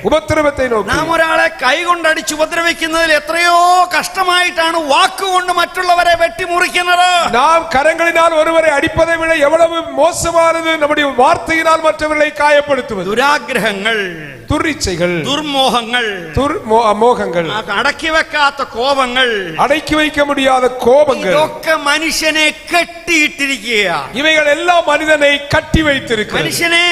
ഉപദ്രവത്തെ നോക്കി. നാം ഒരാളെ കൈകൊണ്ടടിച്ച് ഉപദ്രവിക്കുന്നതിൽ എത്രയോ കഷ്ടമായിട്ടാണ് വാക്കുകൊണ്ട് മറ്റുള്ളവരെ വെട്ടിമുറിക്കുന്നത്. நாம் கரங்களினால் ஒருவரை அடிப்பதை விட எவ்வளவு மோசமானது நம்முடைய வார்த்தையினால் மற்றவர்களை காயப்படுத்துவது. ദുരാഗ്രഹങ്ങൾ, துரிச்சைகள், ദുർമോഹങ്ങൾ, மோகங்கள், അടക്കി വെക്കാത്ത കോപങ്ങൾ, அடக்கி வைக்க முடியாத கோபங்கள், ഇതൊക്കെ മനുഷ്യനെ കെട്ടിയിട്ടിരിക്കുകയാണ്. இவைகள் எல்லாம் மனிதனை கட்டி வைத்திருக்கிறது. മനുഷ്യനെ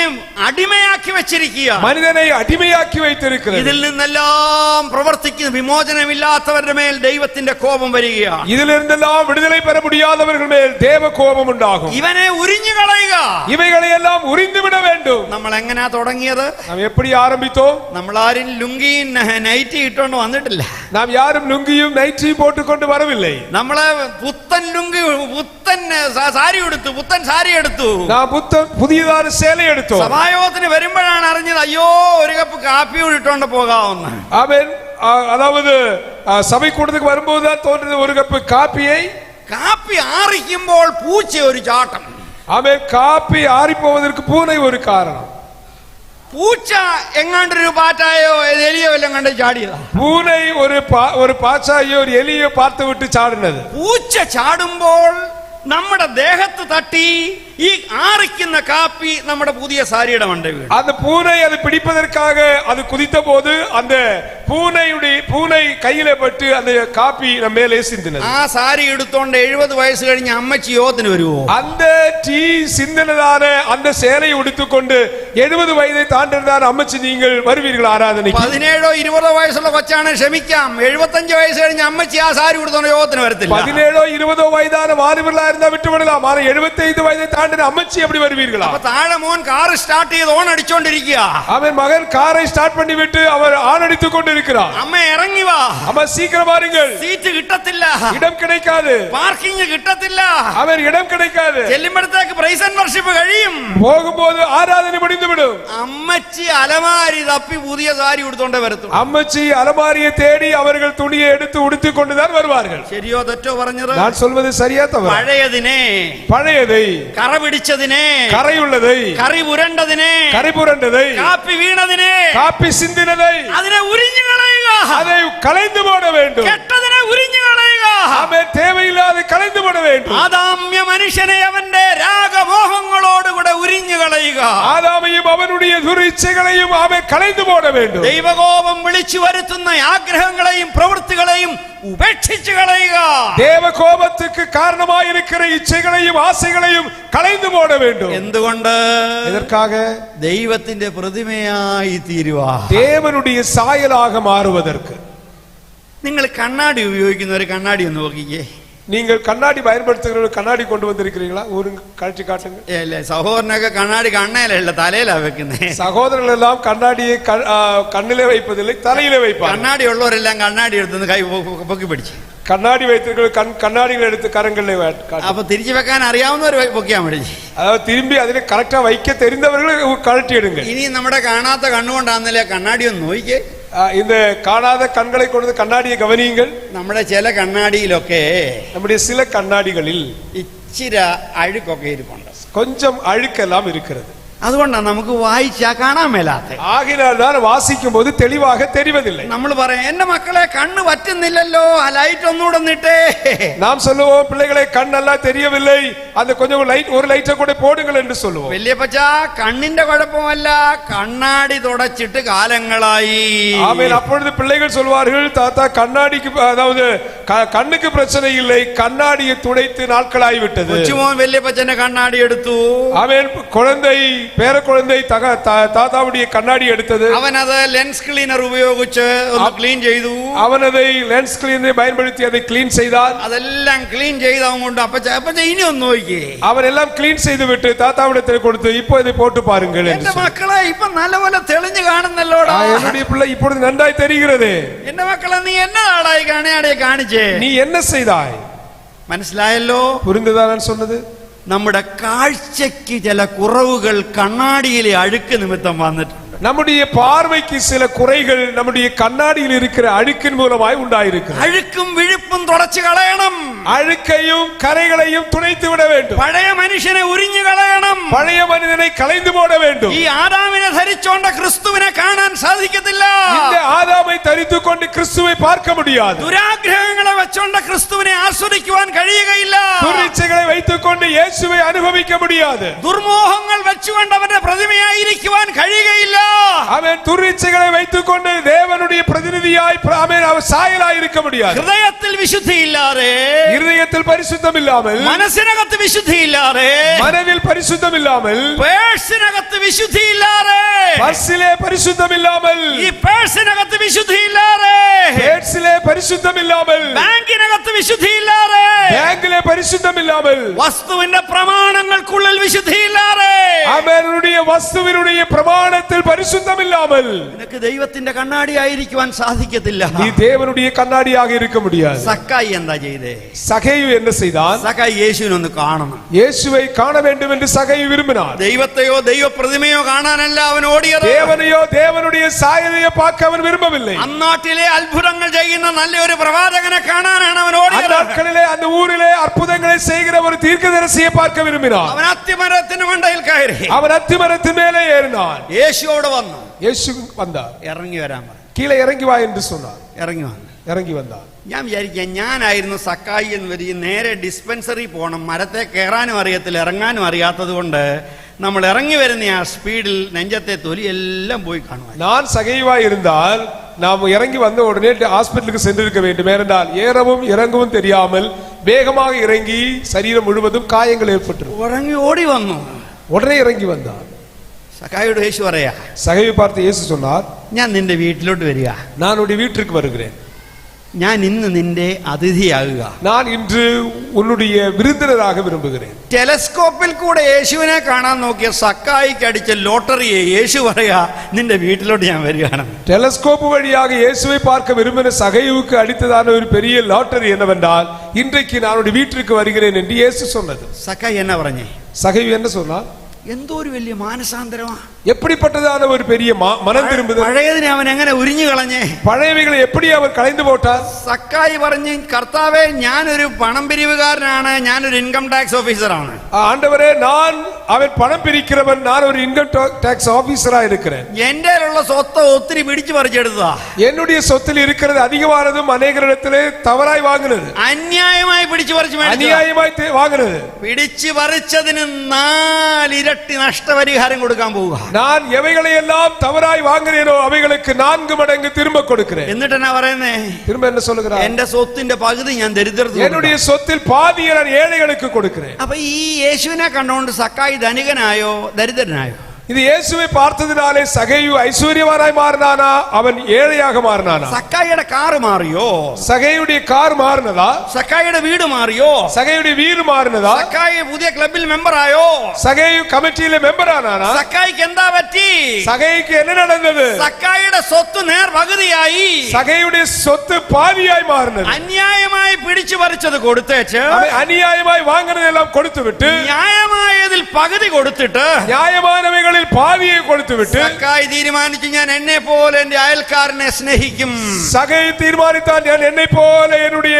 അടിമയാക്കി വെച്ചിരിക്കുക. மனிதனை அடிமையாக்கி வைத்திருக்கிறது. ഇതിൽ നിന്നെല്ലാം പ്രവർത്തിക്കുന്ന വിമോചനമില്ലാത്തവരുടെ മേൽ ദൈവത്തിന്റെ കോപം വരികയാണ്. இதிலிருந்தெல்லாம் விடுதலை பெற முடியாதவர்கள் மேல் தேவ கோபம் உண்டாகும். ഇവനെ ഉരിഞ്ഞു കളയുക. இவைகளை எல்லாம் உரிந்து விட வேண்டும். നമ്മൾ എങ്ങനെയാ തുടങ്ങിയത്? நாம் எப்படி ആരംഭിத்தோம்? നമ്മളാരും ലുങ്കിയും നൈറ്റി ഇട്ടോണ്ട് വന്നിട്ടില്ല. நாம் யாரும் ലുങ്കിയും നൈറ്റിയും போட்டுக்கொண்டு வரவில்லை. നമ്മളെ പുത്തൻ ലുങ്കി, പുത്തൻ സാരി എടുത്തു, പുത്തൻ സാരി എടുത്തു, പുതിയതായ சேலை എടുത്തു. സഭായോഗത്തിന് വരുമ്പോഴാണ് അറിഞ്ഞത് അയ്യോ ഒരു കപ്പ് കാപ്പി കൂടി ഇട്ടോണ്ട് പോകാവുന്ന. അവൻ அதாவது சபை கூட்டத்துக்கு வரும்போது தான் தோன்றது ஒரு கப் காப்பி ആറിക്കുമ്പോൾ പൂച്ച ഒരു ചാട്ടം. அவன் காப்பி ஆறி போவதற்கு பூனை ஒரு காரணம். പൂച്ച എങ്ങാണ്ടൊരു പാറ്റായോ എലിയോ എല്ലാം കണ്ട് ചാടിയതാ. பூனை ஒரு பாச்சாயோ ஒரு எலியோ பார்த்து விட்டு சாடினது. പൂച്ച ചാടുമ്പോൾ നമ്മുടെ ദേഹത്ത് തട്ടി ഈ ആറിക്കുന്ന കാപ്പി നമ്മുടെ പുതിയ സാരിയുടെ മണ്ട വീണു. அந்த பூனை அது பிடிப்பதற்காக அது குதித்த போது அந்த பூனை கையில பட்டு அந்த காப்பி நம்ம மேலே சிந்தினது. ആ സാരി എടുത്തോണ്ട് 70 വയസ്സ് കഴിഞ്ഞ അമ്മച്ചി യോഗത്തിന് വരുവോ? அந்த டீ சிந்தினதான அந்த சேலையை உடுத்துக்கொண்டு 70 வயதை தாண்டினதான அம்மச்சி நீங்கள் வருவீர்கள் ஆராதனைக்கு? 17 20 വയസ്സുള്ള കൊച്ചാണ് ക്ഷമിക്കാം. 75 വയസ്സ് കഴിഞ്ഞ അമ്മച്ചി ആ സാരി ഉടുത്തോണ്ട് യോഗത്തിന് വരത്തില്ല. 17 20 വയതാன வாலிபர்களா இருந்தா விட்டு விடலாம். 75 வயதை தாண்டி மாட்டாண்டு அம்மச்சி எப்படி வருவீர்களா? അപ്പൊ താഴെ മോൻ കാർ സ്റ്റാർട്ട് ചെയ്ത് ഓൺ അടിച്ചോണ്ടിരിക്കുക. அவன் மகன் காரை ஸ்டார்ட் பண்ணி விட்டு அவர் ஆன் அடித்துக் கொண்டிருக்கிறார். അമ്മ ഇറങ്ങി വാ, அம்மா சீக்கிரம் வாருங்கள், സീറ്റ് കിട്ടത്തില്ല, இடம் கிடைக்காது, പാർക്കിംഗ് കിട്ടത്തില്ല, அவர் இடம் கிடைக்காது, ചെല്ലുമ്പോഴത്തേക്ക് പ്രൈസ് ആൻഡ് വർഷിപ്പ് കഴിയും, போகும்போது ஆராதனை முடிந்துவிடும். അമ്മച്ചി അലമാരി തപ്പി പുതിയ സാരി ഉടുത്തോണ്ടേ വരത്തുള്ളൂ. அம்மச்சி அலமாரியை தேடி அவர்கள் துணியை எடுத்து உடுத்திக் கொண்டுதான் வருவார்கள். ശരിയോ തെറ്റോ പറഞ്ഞത്? நான் சொல்வது சரியா தவறா? പഴയതിനെ, பழையதை, കറ പിടിച്ചതിനെ, கரையுள்ளதை, കറി പുരണ്ടതിനെ, கரை புரண்டதை, കാപ്പി വീണതിനെ, காப்பி சிந்தினதை, അതിനെ ഉരിഞ്ഞു കളയുക, அதை களைந்து போட வேண்டும். കെട്ടതിനെ ഉരിഞ്ഞു കളയുക. அவன் தேவையில்லாத களைந்து போட வேண்டும். ആദാമ്യ മനുഷ്യനെ അവന്റെ രാഗമോഹങ്ങളോടുകൂടെ ഉരിഞ്ഞു കളയുക. ஆதாமையும் அவனுடைய துரிச்சைகளையும் அவன் களைந்து போட வேண்டும். ദൈവകോപം വിളിച്ചു വരുത്തുന്ന ആഗ്രഹങ്ങളെയും പ്രവൃത്തികളെയും ഉപേക്ഷിച്ചു കളയുക. தேவ கோபத்துக்கு காரணமாய் இருக்கிற இச்சைகளையும் ஆசைகளையும் களைந்து போட வேண்டும். എന്തുകൊണ്ട്? எதற்காக? ദൈവത്തിന്റെ പ്രതിമയായി തീരുവാ. தேவனுடைய சாயலாக மாறுவதற்கு. നിങ്ങൾ കണ്ണാടി ഉപയോഗിക്കുന്ന ഒരു കണ്ണാടി ഒന്ന് നോക്കിക്കേ. நீங்கள் கண்ணாடி பயன்படுத்துகிற கண்ணாடி கொண்டு வந்திருக்கிறீங்களா? ஒரு கழட்டி காட்டுங்க. അല്ലേ, സഹോദരനൊക്കെ കണ്ണാടി കണ്ണയിലല്ല തലയിലാ വെക്കുന്നേ. சகோதரர்கள் எல்லாம் கண்ணாடியை கண்ணிலே வைப்பதில்லை, தலையிலே வைப்பார். കണ്ണാടി ഉള്ളവരെല്ലാം കണ്ണാടി എടുത്ത് കൈ പൊക്കി പിടിച്ചു. கண்ணாடி வைத்திருக்கிற கண்ணாடிகள் எடுத்து கரங்களிலே അപ്പൊ തിരിച്ചു വെക്കാൻ അറിയാവുന്നവർ പൊക്കിയാൻ പിടിച്ചു. அதாவது திரும்பி அதில் கரெக்டா வைக்க தெரிந்தவர்கள் கழட்டி எடுங்க. ഇനി നമ്മുടെ കാണാത്ത കണ്ണുകൊണ്ടാന്നല്ലേ കണ്ണാടി ഒന്ന് നോക്കിക്കേ. இந்த காணாத கண்களை கொண்டு கண்ணாடியை கவனியுங்கள். നമ്മുടെ ചില കണ്ണാടിയിലൊക്കെ, நம்முடைய சில கண்ணாடிகளில் ഇച്ചിരി അഴുക്കൊക്കെ ഇരിപ്പുണ്ട്, கொஞ்சம் அழுக்கெல்லாம் இருக்கிறது. അതുകൊണ്ടാണ് നമുക്ക് വായിച്ചാ കാണാൻ മേലാത്ത. ஆகினால் தான் வாசிக்கும் போது தெளிவாக தெரிவதில்லை. നമ്മൾ പറയാം, എന്റെ മക്കളെ കണ്ണ് പറ്റുന്നില്ലല്ലോ, ആ ലൈറ്റ് ഒന്നുകൂടെ നിട്ടേ. நாம் சொல்லுவோம், பிள்ளைகளை கண் நல்லா தெரியவில்லை, அந்த கொஞ்சம் லைட், ஒரு லைட்டை கூட போடுங்கள் என்று சொல்லுவோம். വല്യപ്പച്ച, കണ്ണിന്റെ കുഴപ്പമല്ല, കണ്ണാടി തുടച്ചിട്ട് കാലങ്ങളായി. ஆமென். அப்பொழுது பிள்ளைகள் சொல்வார்கள், தாத்தா கண்ணாடிக்கு, அதாவது கண்ணுக்கு பிரச்சனை இல்லை, கண்ணாடியை துடைத்து நாட்களாகி விட்டது. കൊച്ചുമോൻ വല്യപ്പച്ചന്റെ കണ്ണാടി എടുത്തു. ஆமென். குழந்தை, பேர குழந்தை தாத்தாவுடைய கண்ணாடி எடுத்தது. അവൻ അത് ലെൻസ് ക്ലീനർ ഉപയോഗിച്ച് ഒന്ന് ക്ലീൻ ചെയ്തു. அவன் அதை ലെൻസ് ക്ലീനറെ பயன்படுத்தி அதை ക്ലീൻ ചെയ്താൽ, അതെല്ലാം ക്ലീൻ ചെയ്ത് അവൻ കൊണ്ട് അപ്പച്ച ഇനി ഒന്ന് നോക്കിയേ. அவன் எல்லாம் ക്ലീൻ ചെയ്തു വിട്ട് தாத்தாவிடத்தில் കൊടുத்து, இப்போ இதை போட்டு பாருங்கள் என்று എന്റെ മക്കളെ ഇപ്പൊ നല്ലപോലെ തെളിഞ്ഞു കാണുന്നല്ലോടാ. என்னுடைய பிள்ளை இப்பொழுது நன்றாய் தெரிகிறது. എന്റെ മക്കളെ, നീ എന്നതാടായി കണ്ണാടിയെ കാണിച്ചേ? நீ என்ன செய்தாய்? മനസ്സിലായല്ലോ? புரிந்ததா நான் சொன்னது? നമ്മുടെ കാഴ്ചയ്ക്ക് ചില കുറവുകൾ കണ്ണാടിയിലെ അഴുക്ക് നിമിത്തം വന്നിട്ടുണ്ട്. நம்முடைய பார்வைக்கு சில குறைகள் நம்முடைய கண்ணாடியில் இருக்கிற அழுக்கின் மூலமாய் உண்டாயிருக்கிறது. അഴുക്കും വിഴുപ്പും തുടച്ചു കളയണം. அழுக்கையும் கரைகளையும் துடைத்து விட வேண்டும். പഴയ മനുഷ്യനെ ഉരിഞ്ഞു കളയണം. பழைய மனிதனை களைந்து போட வேண்டும். ഈ ആദാമിനെ ധരിച്ചോണ്ട ക്രിസ്തുവിനെ കാണാൻ സാധിക്കത്തില്ല. இந்த ஆதாமை தரித்துக் கொண்டு கிறிஸ்துவை பார்க்க முடியாது. ദുരാഗ്രഹങ്ങളെ വെച്ചോണ്ട ക്രിസ്തുവിനെ ആസ്വദിക്കുവാൻ കഴിയുകയില്ല. துரிச்சைகளை வைத்துக் கொண்டு இயேசுவை அனுபவிக்க முடியாது. ദുർമോഹങ്ങൾ വെച്ചുകൊണ്ട് അവന്റെ പ്രതിമയായിരിക്കുവാൻ കഴിയുകയില്ല. அவன் துரிச்சைகளை வைத்துக் கொண்டு தேவனுடைய பிரதிநிதியாய் அவர் சாயலாய் இருக்க முடியாது. ഹൃദയത്തിൽ വിശുദ്ധിയില്ലാതെ, இருதயத்தில் பரிசுத்தம் இல்லாமல், മനസ്സിനകത്ത് വിശുദ്ധിയില്ലാതെ, மனதில் பரிசுத்தம் இல்லாமல், പേഴ്സിനകത്ത് വിശുദ്ധിയില്ലാതെ, பர்சிலே பரிசுத்தம் இல்லாமல், ഈ പേഴ്സിനകത്ത് വിശുദ്ധിയില്ലാതെ, பேட்ஸிலே பரிசுத்தம் இல்லாமல், ബാങ്കിനകത്ത് വിശുദ്ധിയില്ലാതെ, பேங்கிலே பரிசுத்தம் இல்லாமல், വസ്തുവിന്റെ പ്രമാണങ്ങൾക്കുള്ളിൽ വിശുദ്ധിയില്ലാതെ, அவனுடைய வஸ்துவினுடைய பிரமாணத்தில் பரிசுத்தம் இல்லாமல் നിനക്ക് ദൈവത്തിന്റെ കണ്ണാടി ആയിരിക്കുവാൻ സാധിക്കത്തില്ല. நீ தேவனுடைய கண்ணாடியாக இருக்க முடியாது. സക്കായി എന്താ ചെയ്തേ? சகேயு என்ன செய்தான்? സക്കായി യേശുവിനൊന്ന് കാണണം. இயேசுவை காண வேண்டும் என்று சகேயு விரும்பினான். ദൈവത്തെയോ ദൈവ പ്രതിമയോ കാണാനല്ല അവൻ ഓടിയത്. தேவனையோ தேவனுடைய சாயலையோ பார்க்க அவன் விரும்பவில்லை. അന്നാട്ടിലെ അത്ഭുതങ്ങൾ ചെയ്യുന്ന നല്ലൊരു പ്രവാചകനെ കാണാനാണ് അവൻ ഓടിയത്. நாட்களிலே அந்த ஊரிலே அற்புதங்களை செய்கிற ஒரு தீர்க்கதரிசியை பார்க்க விரும்பினான். അവൻ അത്തിമരത്തിന് മണ്ടയിൽ കയറി. அவன் அத்திமரத்தின் மேலே ஏறினான். യേശു അവിടെ വന്നു. இயேசு வந்தார். ഇറങ്ങി വരാൻ പറഞ്ഞു. கீழே இறங்கி வா என்று சொன்னார். ഇറങ്ങി വന്നു. இறங்கி வந்தார். ഞാൻ വിചാരിക്കാം, ഞാനായിരുന്നു സക്കായി എന്ന് വരിക, നേരെ ഡിസ്പെൻസറി പോകണം, മരത്തെ കയറാനും അറിയത്തില്ല ഇറങ്ങാനും അറിയാത്തത് കൊണ്ട് നമ്മൾ ഇറങ്ങി വരുന്ന ആ സ്പീഡിൽ നെഞ്ചത്തെ തൊലി എല്ലാം പോയി കാണുവാൻ. நான் சகைவாய் இருந்தால் நாம் இறங்கி வந்த உடனே ஹாஸ்பிட்டலுக்கு சென்றிருக்க வேண்டும். ஏனென்றால் ஏறவும் இறங்கவும் தெரியாமல் வேகமாக இறங்கி சரீரம் முழுவதும் காயங்கள் ஏற்பட்டு ഇറങ്ങി ഓടി വന്നു. உடனே இறங்கி வந்தார். സക്കായിയോട് യേശു പറയാ, சகைவை பார்த்து இயேசு சொன்னார், ഞാൻ നിന്റെ വീട്ടിലോട്ട് വരിക. நான் உன்னுடைய வீட்டிற்கு வருகிறேன். ഞാൻ ഇന്ന് നിന്റെ അതിഥിയാകുക. நான் இன்று உன்னுடைய விருந்தினராக விரும்புகிறேன். ടെലസ്കോപ്പിൽ കൂടെ യേശുവിനെ കാണാൻ നോക്കിയ സക്കായിക്ക് അടിച്ച ലോട്ടറിയെ യേശു പറയാ നിന്റെ വീട്ടിലോട്ട് ഞാൻ വരികയാണ്. டெலஸ்கோப் வழியாக இயேசுவை பார்க்க விரும்பின சகையுவுக்கு அடித்ததான ஒரு பெரிய லாட்டரி என்னவென்றால் இன்றைக்கு நான் உன்னுடைய வீட்டிற்கு வருகிறேன் என்று இயேசு சொன்னது. സക്കായി എന്നാ പറഞ്ഞേ? சகையு என்ன சொன்னார்? എന്തോ ഒരു വലിയ മാനസാന്തരമാ. எப்படிப்பட்டதான ஒரு பெரிய மனம் திரும்புதல். പഴയതിനെ അവൻ എങ്ങനെ ഉരിഞ്ഞു കളഞ്ഞേ? பழையவைகளை எப்படி அவர் களைந்து போட்டார்? സക്കായി പറഞ്ഞു, കർത്താവേ, ഞാനൊരു പണം പിരിവുകാരനാണ്, ഞാനൊരു ഇൻകം ടാക്സ് ഓഫീസറാണ്. ஆண்டவரே, நான் அவன் பணம் பிரிக்கிறவன், நான் ஒரு இன்கம் டாக்ஸ் ஆபீசரா இருக்கிறேன். എന്റെ ഉള്ള സ്വത്ത് ഒത്തിരി പിടിച്ചു പറിച്ചെടുത്തതാ. என்னுடைய சொத்தில் இருக்கிறது அதிகமானதும் அநேகரிடத்திலே தவறாய் வாங்கினது, അന്യായമായി പിടിച്ചു പറിച്ചു, அநியாயமாய் வாங்கினது. പിടിച്ചു പറിച്ചതിന് 4 ഇരട്ടി നഷ്ടപരിഹാരം കൊടുക്കാൻ പോവുക. நான் எவைகளை எல்லாம் தவறாய் வாங்கினேனோ அவைகளுக்கு 4 மடங்கு திரும்ப கொடுக்கிறேன். എന്നിട്ട് എന്നാ പറയുന്നേ? திரும்ப என்ன சொல்லுகிறார்? എന്റെ സ്വത്തിന്റെ പകുതി ഞാൻ ദരിദ്രർക്ക്, என்னுடைய சொத்தில் பாதியை நான் ஏழைகளுக்கு கொடுக்கிறேன். അപ്പൊ ഈ യേശുവിനെ കണ്ടുകൊണ്ട് സക്കായി ധനികനായോ ദരിദ്രനായോ? இது இயேசுவை பார்த்ததினாலே சகையு ஐஸ்வர்யவானாய் மாறினானா, அவன் ஏழையாக மாறினானா? സക്കായിയുടെ കാറ് മാറിയോ? சகையுடைய கார் மாறினதா? സക്കായിയുടെ വീട് മാറിയോ? சகையுடைய வீடு மாறினதா? സക്കായി പുതിയ ക്ലബിൽ മെമ്പർ ആയോ? சகையு கமிட்டியில மெம்பர் ஆனானா? സക്കായിക്ക് എന്താ പറ്റി? சகையுக்கு என்ன நடந்தது? സക്കായിയുടെ സ്വത്ത് നേർ പകുതിയായി. சகையுடைய சொத்து பாதியாய் மாறினது. അന്യായമായി പിടിച്ചു പറിച്ചത് കൊടുത്തേച്ച് அவன் அநியாயமாய் வாங்கினதெல்லாம் கொடுத்து விட்டு, ന്യായമായതിൽ പകുതി കൊടുത്തിട്ട് நியாயமானவைகளில் பாதியை கொடுத்து விட்டு, സക്കായി തീരുമാനിച്ചു, ഞാൻ എന്നെ പോലെ എന്റെ അയൽക്കാരനെ സ്നേഹിക്കും. சகையு தீர்மானித்தான், நான் என்னை போல என்னுடைய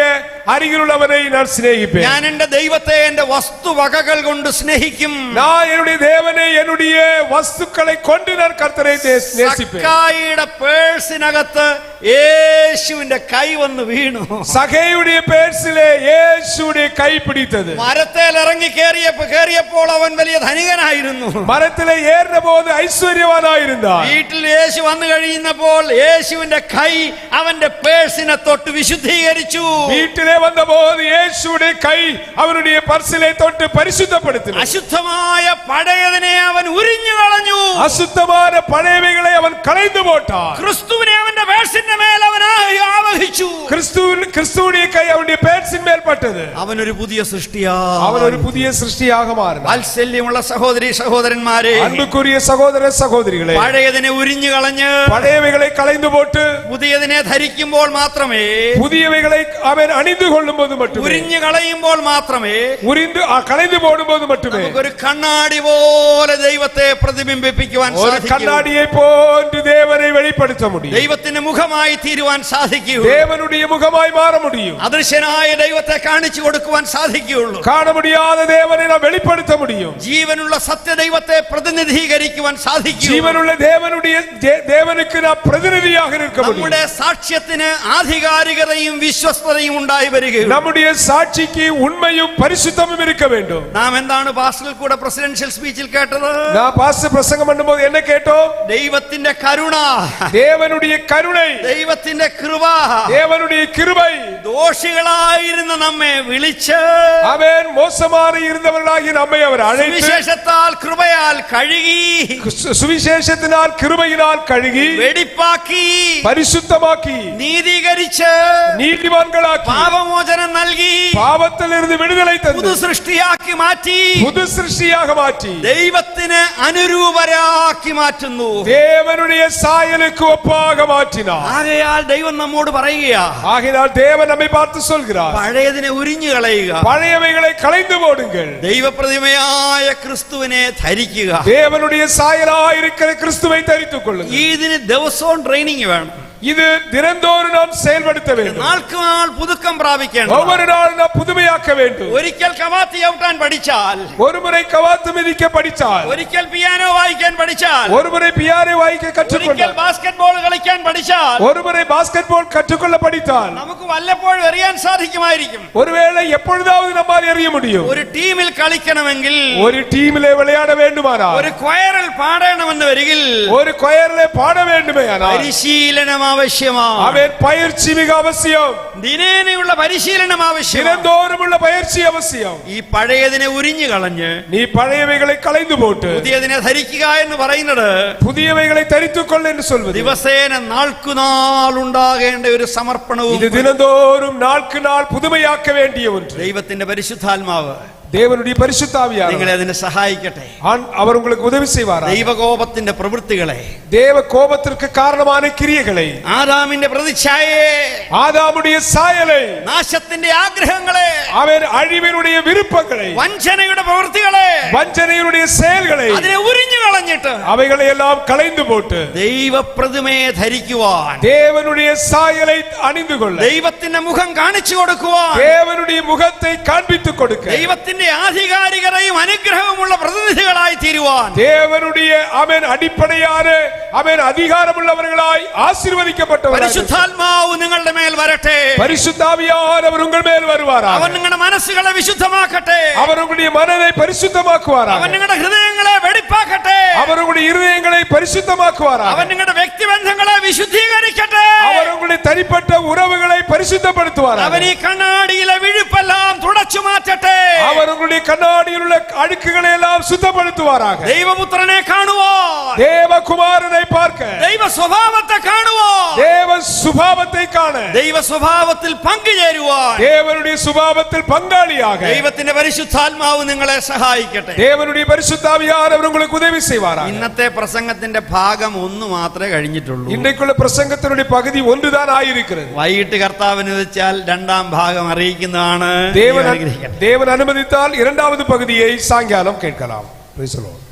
அருகிலுள்ளவனை நான் சிநேகிப்பேன். ഞാൻ എന്റെ ദൈവത്തെ എന്റെ വസ്തുവകകൾ കൊണ്ട് സ്നേഹിക്കും. நான் என்னுடைய தேவனை என்னுடைய வஸ்துக்களை கொண்டு நான் கர்த்தரை நேசிப்பேன். സക്കായിയുടെ പേഴ്സിനകത്ത് യേശുവിന്റെ കൈ വന്ന് വീണു. സഖേയുടെ പേഴ്സിലെ യേശുവിന്റെ കൈ പിടിച്ചത്. മരത്തിൽ ഇറങ്ങി കേറിയപ്പോൾ അവൻ വലിയ ധനികനായിരുന്നു. മരത്തിലെ ഏറുന്നപ്പോൾ ഐശ്വര്യവാനായിരുന്നാൻ. വീട്ടിൽ യേശു വന്നു കഴിയുന്നപ്പോൾ യേശുവിന്റെ കൈ അവന്റെ പേഴ്സിനെ തൊട്ട് വിശുദ്ധീകരിച്ചു. വീട്ടിലെ വന്നപ്പോൾ യേശുവിന്റെ കൈ അവരുടെ പർസിലെ തൊട്ട് പരിശുദ്ധപ്പെടുത്തി. അശുദ്ധമായ പഴയതിനെ അവൻ ഉരിഞ്ഞു കളഞ്ഞു. അശുദ്ധമായ പഴയവകളെ അവൻ കളഞ്ഞു പോട്ടാൻ. ക്രിസ്തുവിനെ അവന്റെ പേഴ്സിന്റെ മേൽ അവൻ ആവഹിച്ചു. ക്രിസ്തുവിന്റെ കൈ അവന്റെ പേഴ്സിന്മേൽ പെട്ടത്. അവനൊരു പുതിയ സൃഷ്ടിയാണ്. അവനൊരു പുതിയ സൃഷ്ടിയാക മാറി. വാത്സല്യമുള്ള സഹോദരി സഹോദരന്മാരെ, അൻപുക്കുரிய സഹോദര സഹോദരികളെ, പഴയതിനെ ഉരിഞ്ഞു കളഞ്ഞ് പഴയവകളെ കളഞ്ഞു പോട്ട് പുതിയതിനെ ധരിക്കുമ്പോൾ മാത്രമേ, പുതിയവകളെ അവൻ അണിந்து കൊള്ളുമ്പോൾ மட்டுமே, ഉരിഞ്ഞു കളയുമ്പോൾ മാത്രമേ, കളഞ്ഞു പോകുമ്പോൾ மட்டுமே ഒരു കണ്ണാടി പോലെ ദൈവത്തെ പ്രതിബിംബിപ്പിക്കുവാൻ സാധിക്കും. കണ്ണാടിയെ പോലെ ദേവനെ വെളിപ്പെടുത്ത முடியும். ദൈവത്തിന്റെ മുഖമായി തീരുവാൻ സാധിക്കൂ. ദേവനുடைய മുഖമായി മാറ முடியும். അദൃശ്യനായ ദൈവത്തെ കാണിച്ചു കൊടുക്കുവാൻ സാധിക്കുകയുള്ളൂ. കാണ முடியாத தேவனை நாம் வெளிப்படுத்த முடியும். ജീവനുള്ള സത്യദൈവത്തെ പ്രതിനിധീകരിക്കുവാൻ സാധിക്കും. ജീവനുള്ള ദേവനുക്ക് നാം പ്രതിനിധിയാக നിൽக்க முடியும். നമ്മുടെ സാക്ഷ്യത്തിന് ആധികാരികതയും വിശ്വസ്തതയും ഉണ്ടായി വരികയും, നമ്മുടെ സാക്ഷിക്ക് ഉണ്മയും പരിശുദ്ധവും இருக்க வேண்டும். നാം എന്താണ് പാസ്റ്ററിൽ കൂടെ പ്രസിഡൻഷ്യൽ സ്പീച്ചിൽ കേട്ടത്? ഞാൻ പാസ്റ്റർ പ്രസംഗം பண்ணும்போது என்ன കേട്ടോ? ദൈവത്തിന്റെ കരുണ, ദേവനുடைய കരുണை, ദൈവത്തിന്റെ കൃപ, ദേവനുடைய கிருபை, ദോഷികളായിരുന്ന നമ്മെ വിളിച്ച്, അവൻ മോശമായി ഇരുന്നവരായി നമ്മെ അവർ അழைத்து, സുവിശേഷത്താൽ കൃപയാൽ കഴുകി, സുവിശേഷത്തിനാൽ കൃപയിനാൽ കഴുകി, വെടിപ്പാക്കി, പരിശുദ്ധമാക്കി, നീതീകരിച്ച്, നീതിമാൻകളാക്കി, പാപമോചനം നൽകി, പാപത്തിൽ നിന്ന് വിടുതலை തന്നു, പുതു സൃഷ്ടിയാക്കി മാറ്റി, പുതു സൃഷ്ടിയാക മാറ്റി, ദൈവത്തിന് അനുരൂപരാക്കി മാറ്റുന്നു. ദേവനുடைய சாயலுக்கு ஒப்பாக மாற்றினார். ആകയാൽ ദൈവം നമ്മോട് പറയുകയാ, ஆகையால் தேவன் நம்மை பார்த்து சொல்கிறார், പഴയതിനെ ഉരിഞ്ഞു കളയുക, பழையவைகளை களைந்து போடுங்கள், ദൈവപ്രതിമയായ ക്രിസ്തുവിനെ ധരിക്കുക. தேவனுடைய சாயலாய் இருக்கிற கிறிஸ்துவை தரித்துக் கொள்ளுங்கள். ഇതിന് ദിവസവും ട്രെയിനിങ് വേണം. இது தினந்தோறும் நாம் செயல்படுத்த வேண்டும். നാൾക്ക് നാൾ പുതുക്കം പ്രാപിക്കണം. ஒவ்வொரு நாள் நாம் புதுமையாக்க வேண்டும். ഒരിക്കൽ കവാത്ത് ചവിട്ടാൻ പഠിച്ചാൽ, ஒரு முறை கவாத்து மிதிக்க படித்தால், ഒരിക്കൽ പിയാനോ വായിക്കാൻ പഠിച്ചാൽ, ஒரு முறை பியானோ வாய்க்க ഒരിക്കൽ கற்றுக்கொண்டால், ബാസ്കറ്റ്ബോൾ കളിക്കാൻ പഠിച്ചാൽ, ஒரு முறை பாஸ்கெட்பால் கற்றுக்கொள்ள படித்தால், നമുക്ക് വല്ലപ്പോഴും എറിയാൻ സാധിക്കുമായിരിക്കും. ஒருவேளை எப்பொழுதாவது நம்மால் எறிய முடியும். ഒരു ടീമിൽ കളിക്കണമെങ്കിൽ, ஒரு டீமிலே விளையாட வேண்டுமானால், ഒരു ക്വയറിൽ പാടണമെന്ന് വരികിൽ, ஒரு கொயரிலே பாட வேண்டுமேயானால், പരിശീലനമായി ആവശ്യമാണ്. അവൻ പயிற்சி மிக அவசியம். ദിനേനയുള്ള പരിശീലനം ആവശ്യമാണ്. ദിനംതോറുമുള്ള പயிற்சி അവசியம். ഈ പഴയതിനെ ഉരിഞ്ഞു കളഞ്ഞ് നീ പഴയവൈகளை കളഞ്ഞു പോട്ട് പുതിയതിനെ ധരിക്കുക എന്ന് പറയുന്നത് പുതിയവൈகளை ധരിത്തുകൊള്ള എന്ന് சொல்வது ദിവസേന നാൾക്കുനാൾ ഉണ്ടാകേണ്ട ഒരു സമർപ്പണവും ഇത് ദിനംതോറും നാൾക്ക് നാൾ പുതുമയാക്ക വേണ്ടിയ ഒന്ന്. ദൈവത്തിന്റെ പരിശുദ്ധാത്മാവ് தேவனுடைய பரிசுத்த ஆவியானவர் നിങ്ങളെ അതിനെ സഹായിക്കട്ടെ. அவர் உங்களுக்கு உதவி செய்வார். ദൈവകോപത്തിന്റെ പ്രവൃത്തികളെ, தேவ கோபத்திற்கு காரணமான கிரியைகளை, ആദാമിന്റെ പ്രതിച്ഛായയെ, ஆதாமுடைய சாயலை, നാശത്തിന്റെ ആഗ്രഹങ്ങളെ, அவன் அழிவினுடைய விருப்பங்களை, വഞ്ചനയുടെ പ്രവൃത്തികളെ, வஞ்சனையுடைய செயல்களை, അതിനെ ഉരിഞ്ഞു കളഞ്ഞിട്ട് அவைகளை எல்லாம் களைந்து போட்டு ദൈവപ്രതിമയെ ധരിക്കുവാൻ, தேவனுடைய சாயலை அணிந்து கொள்ள, ദൈവത്തിന്റെ മുഖം കാണിച്ചു കൊടുക്കുവാൻ, தேவனுடைய முகத்தை காண்பித்துக் கொடுக்க, ദൈവത്തിന്റെ ആധികാരികതയും അനുഗ്രഹവുമുള്ള പ്രതിനിധികളായി തീരുവാൻ, தேவனுடைய அவன் அடிப்படையான அவன் அதிகாரமுள்ளவர்களாய் ஆசீர்வதிக்கப்பட்டவர்களாய் പരിശുദ്ധാത്മാവ് നിങ്ങളുടെ മേൽ വരട്ടെ. பரிசுத்த ஆவியானவர் உங்கள் மேல் வருவாராக. അവൻ നിങ്ങളുടെ മനസ്സുകളെ വിശുദ്ധമാക്കട്ടെ. அவர் உங்களுடைய மனதை பரிசுத்தமாக்குவாராக. അവൻ നിങ്ങളുടെ ഹൃദയങ്ങളെ വെടിപ്പാക്കട്ടെ. அவர் உங்களுடைய இருதயங்களை பரிசுத்தமாக்குவாராக. അവൻ നിങ്ങളുടെ വ്യക്തിബന്ധങ്ങളെ വിശുദ്ധീകരിക്കട്ടെ. அவர் உங்களுடைய தனிப்பட்ட உறவுகளை பரிசுத்தப்படுத்துவாராக. അവൻ ഈ കണ്ണാടിയിലെ വിഴുപ്പെല്ലാം തുടച്ചു മാറ്റട്ടെ. அவர் உங்களுடைய கண்ணாடியில் உள்ள அழுக்குகளை எல்லாம் சுத்தப்படுத்துவாராக. ദൈവപുത്രനെ കാണുവാൻ, தேவகுமாரனை பார்க்க, ദൈവ സ്വഭാവത്തെ കാണുവാൻ, தேவ சுபாவத்தை காண, ദൈവ സ്വഭാവത്തിൽ പങ്കുചേരുവാൻ தேவனுடைய சுபாவத்தில் பங்காளியாக ദൈവത്തിന്റെ പരിശുദ്ധാത്മാവ് നിങ്ങളെ സഹായിക്കട്ടെ. தேவனுடைய பரிசுத்த ஆவியானவர் உங்களுக்கு உதவி செய்வாராக. ഇന്നത്തെ പ്രസംഗത്തിന്റെ ഭാഗം ഒന്ന് മാത്രമേ കഴിഞ്ഞിട്ടുള്ളൂ. இன்றைக்குள்ள பிரசங்கத்தினுடைய பகுதி ஒன்றுதான் ஆயிருக்கிறது. വൈകിട്ട് കർത്താവിന് വെച്ചാൽ രണ്ടാം ഭാഗം അറിയിക്കുന്നതാണ്. தேவன் அனுமதித்தால் இரண்டாவது பகுதியை சாயங்காலம் கேட்கலாம். Praise the Lord.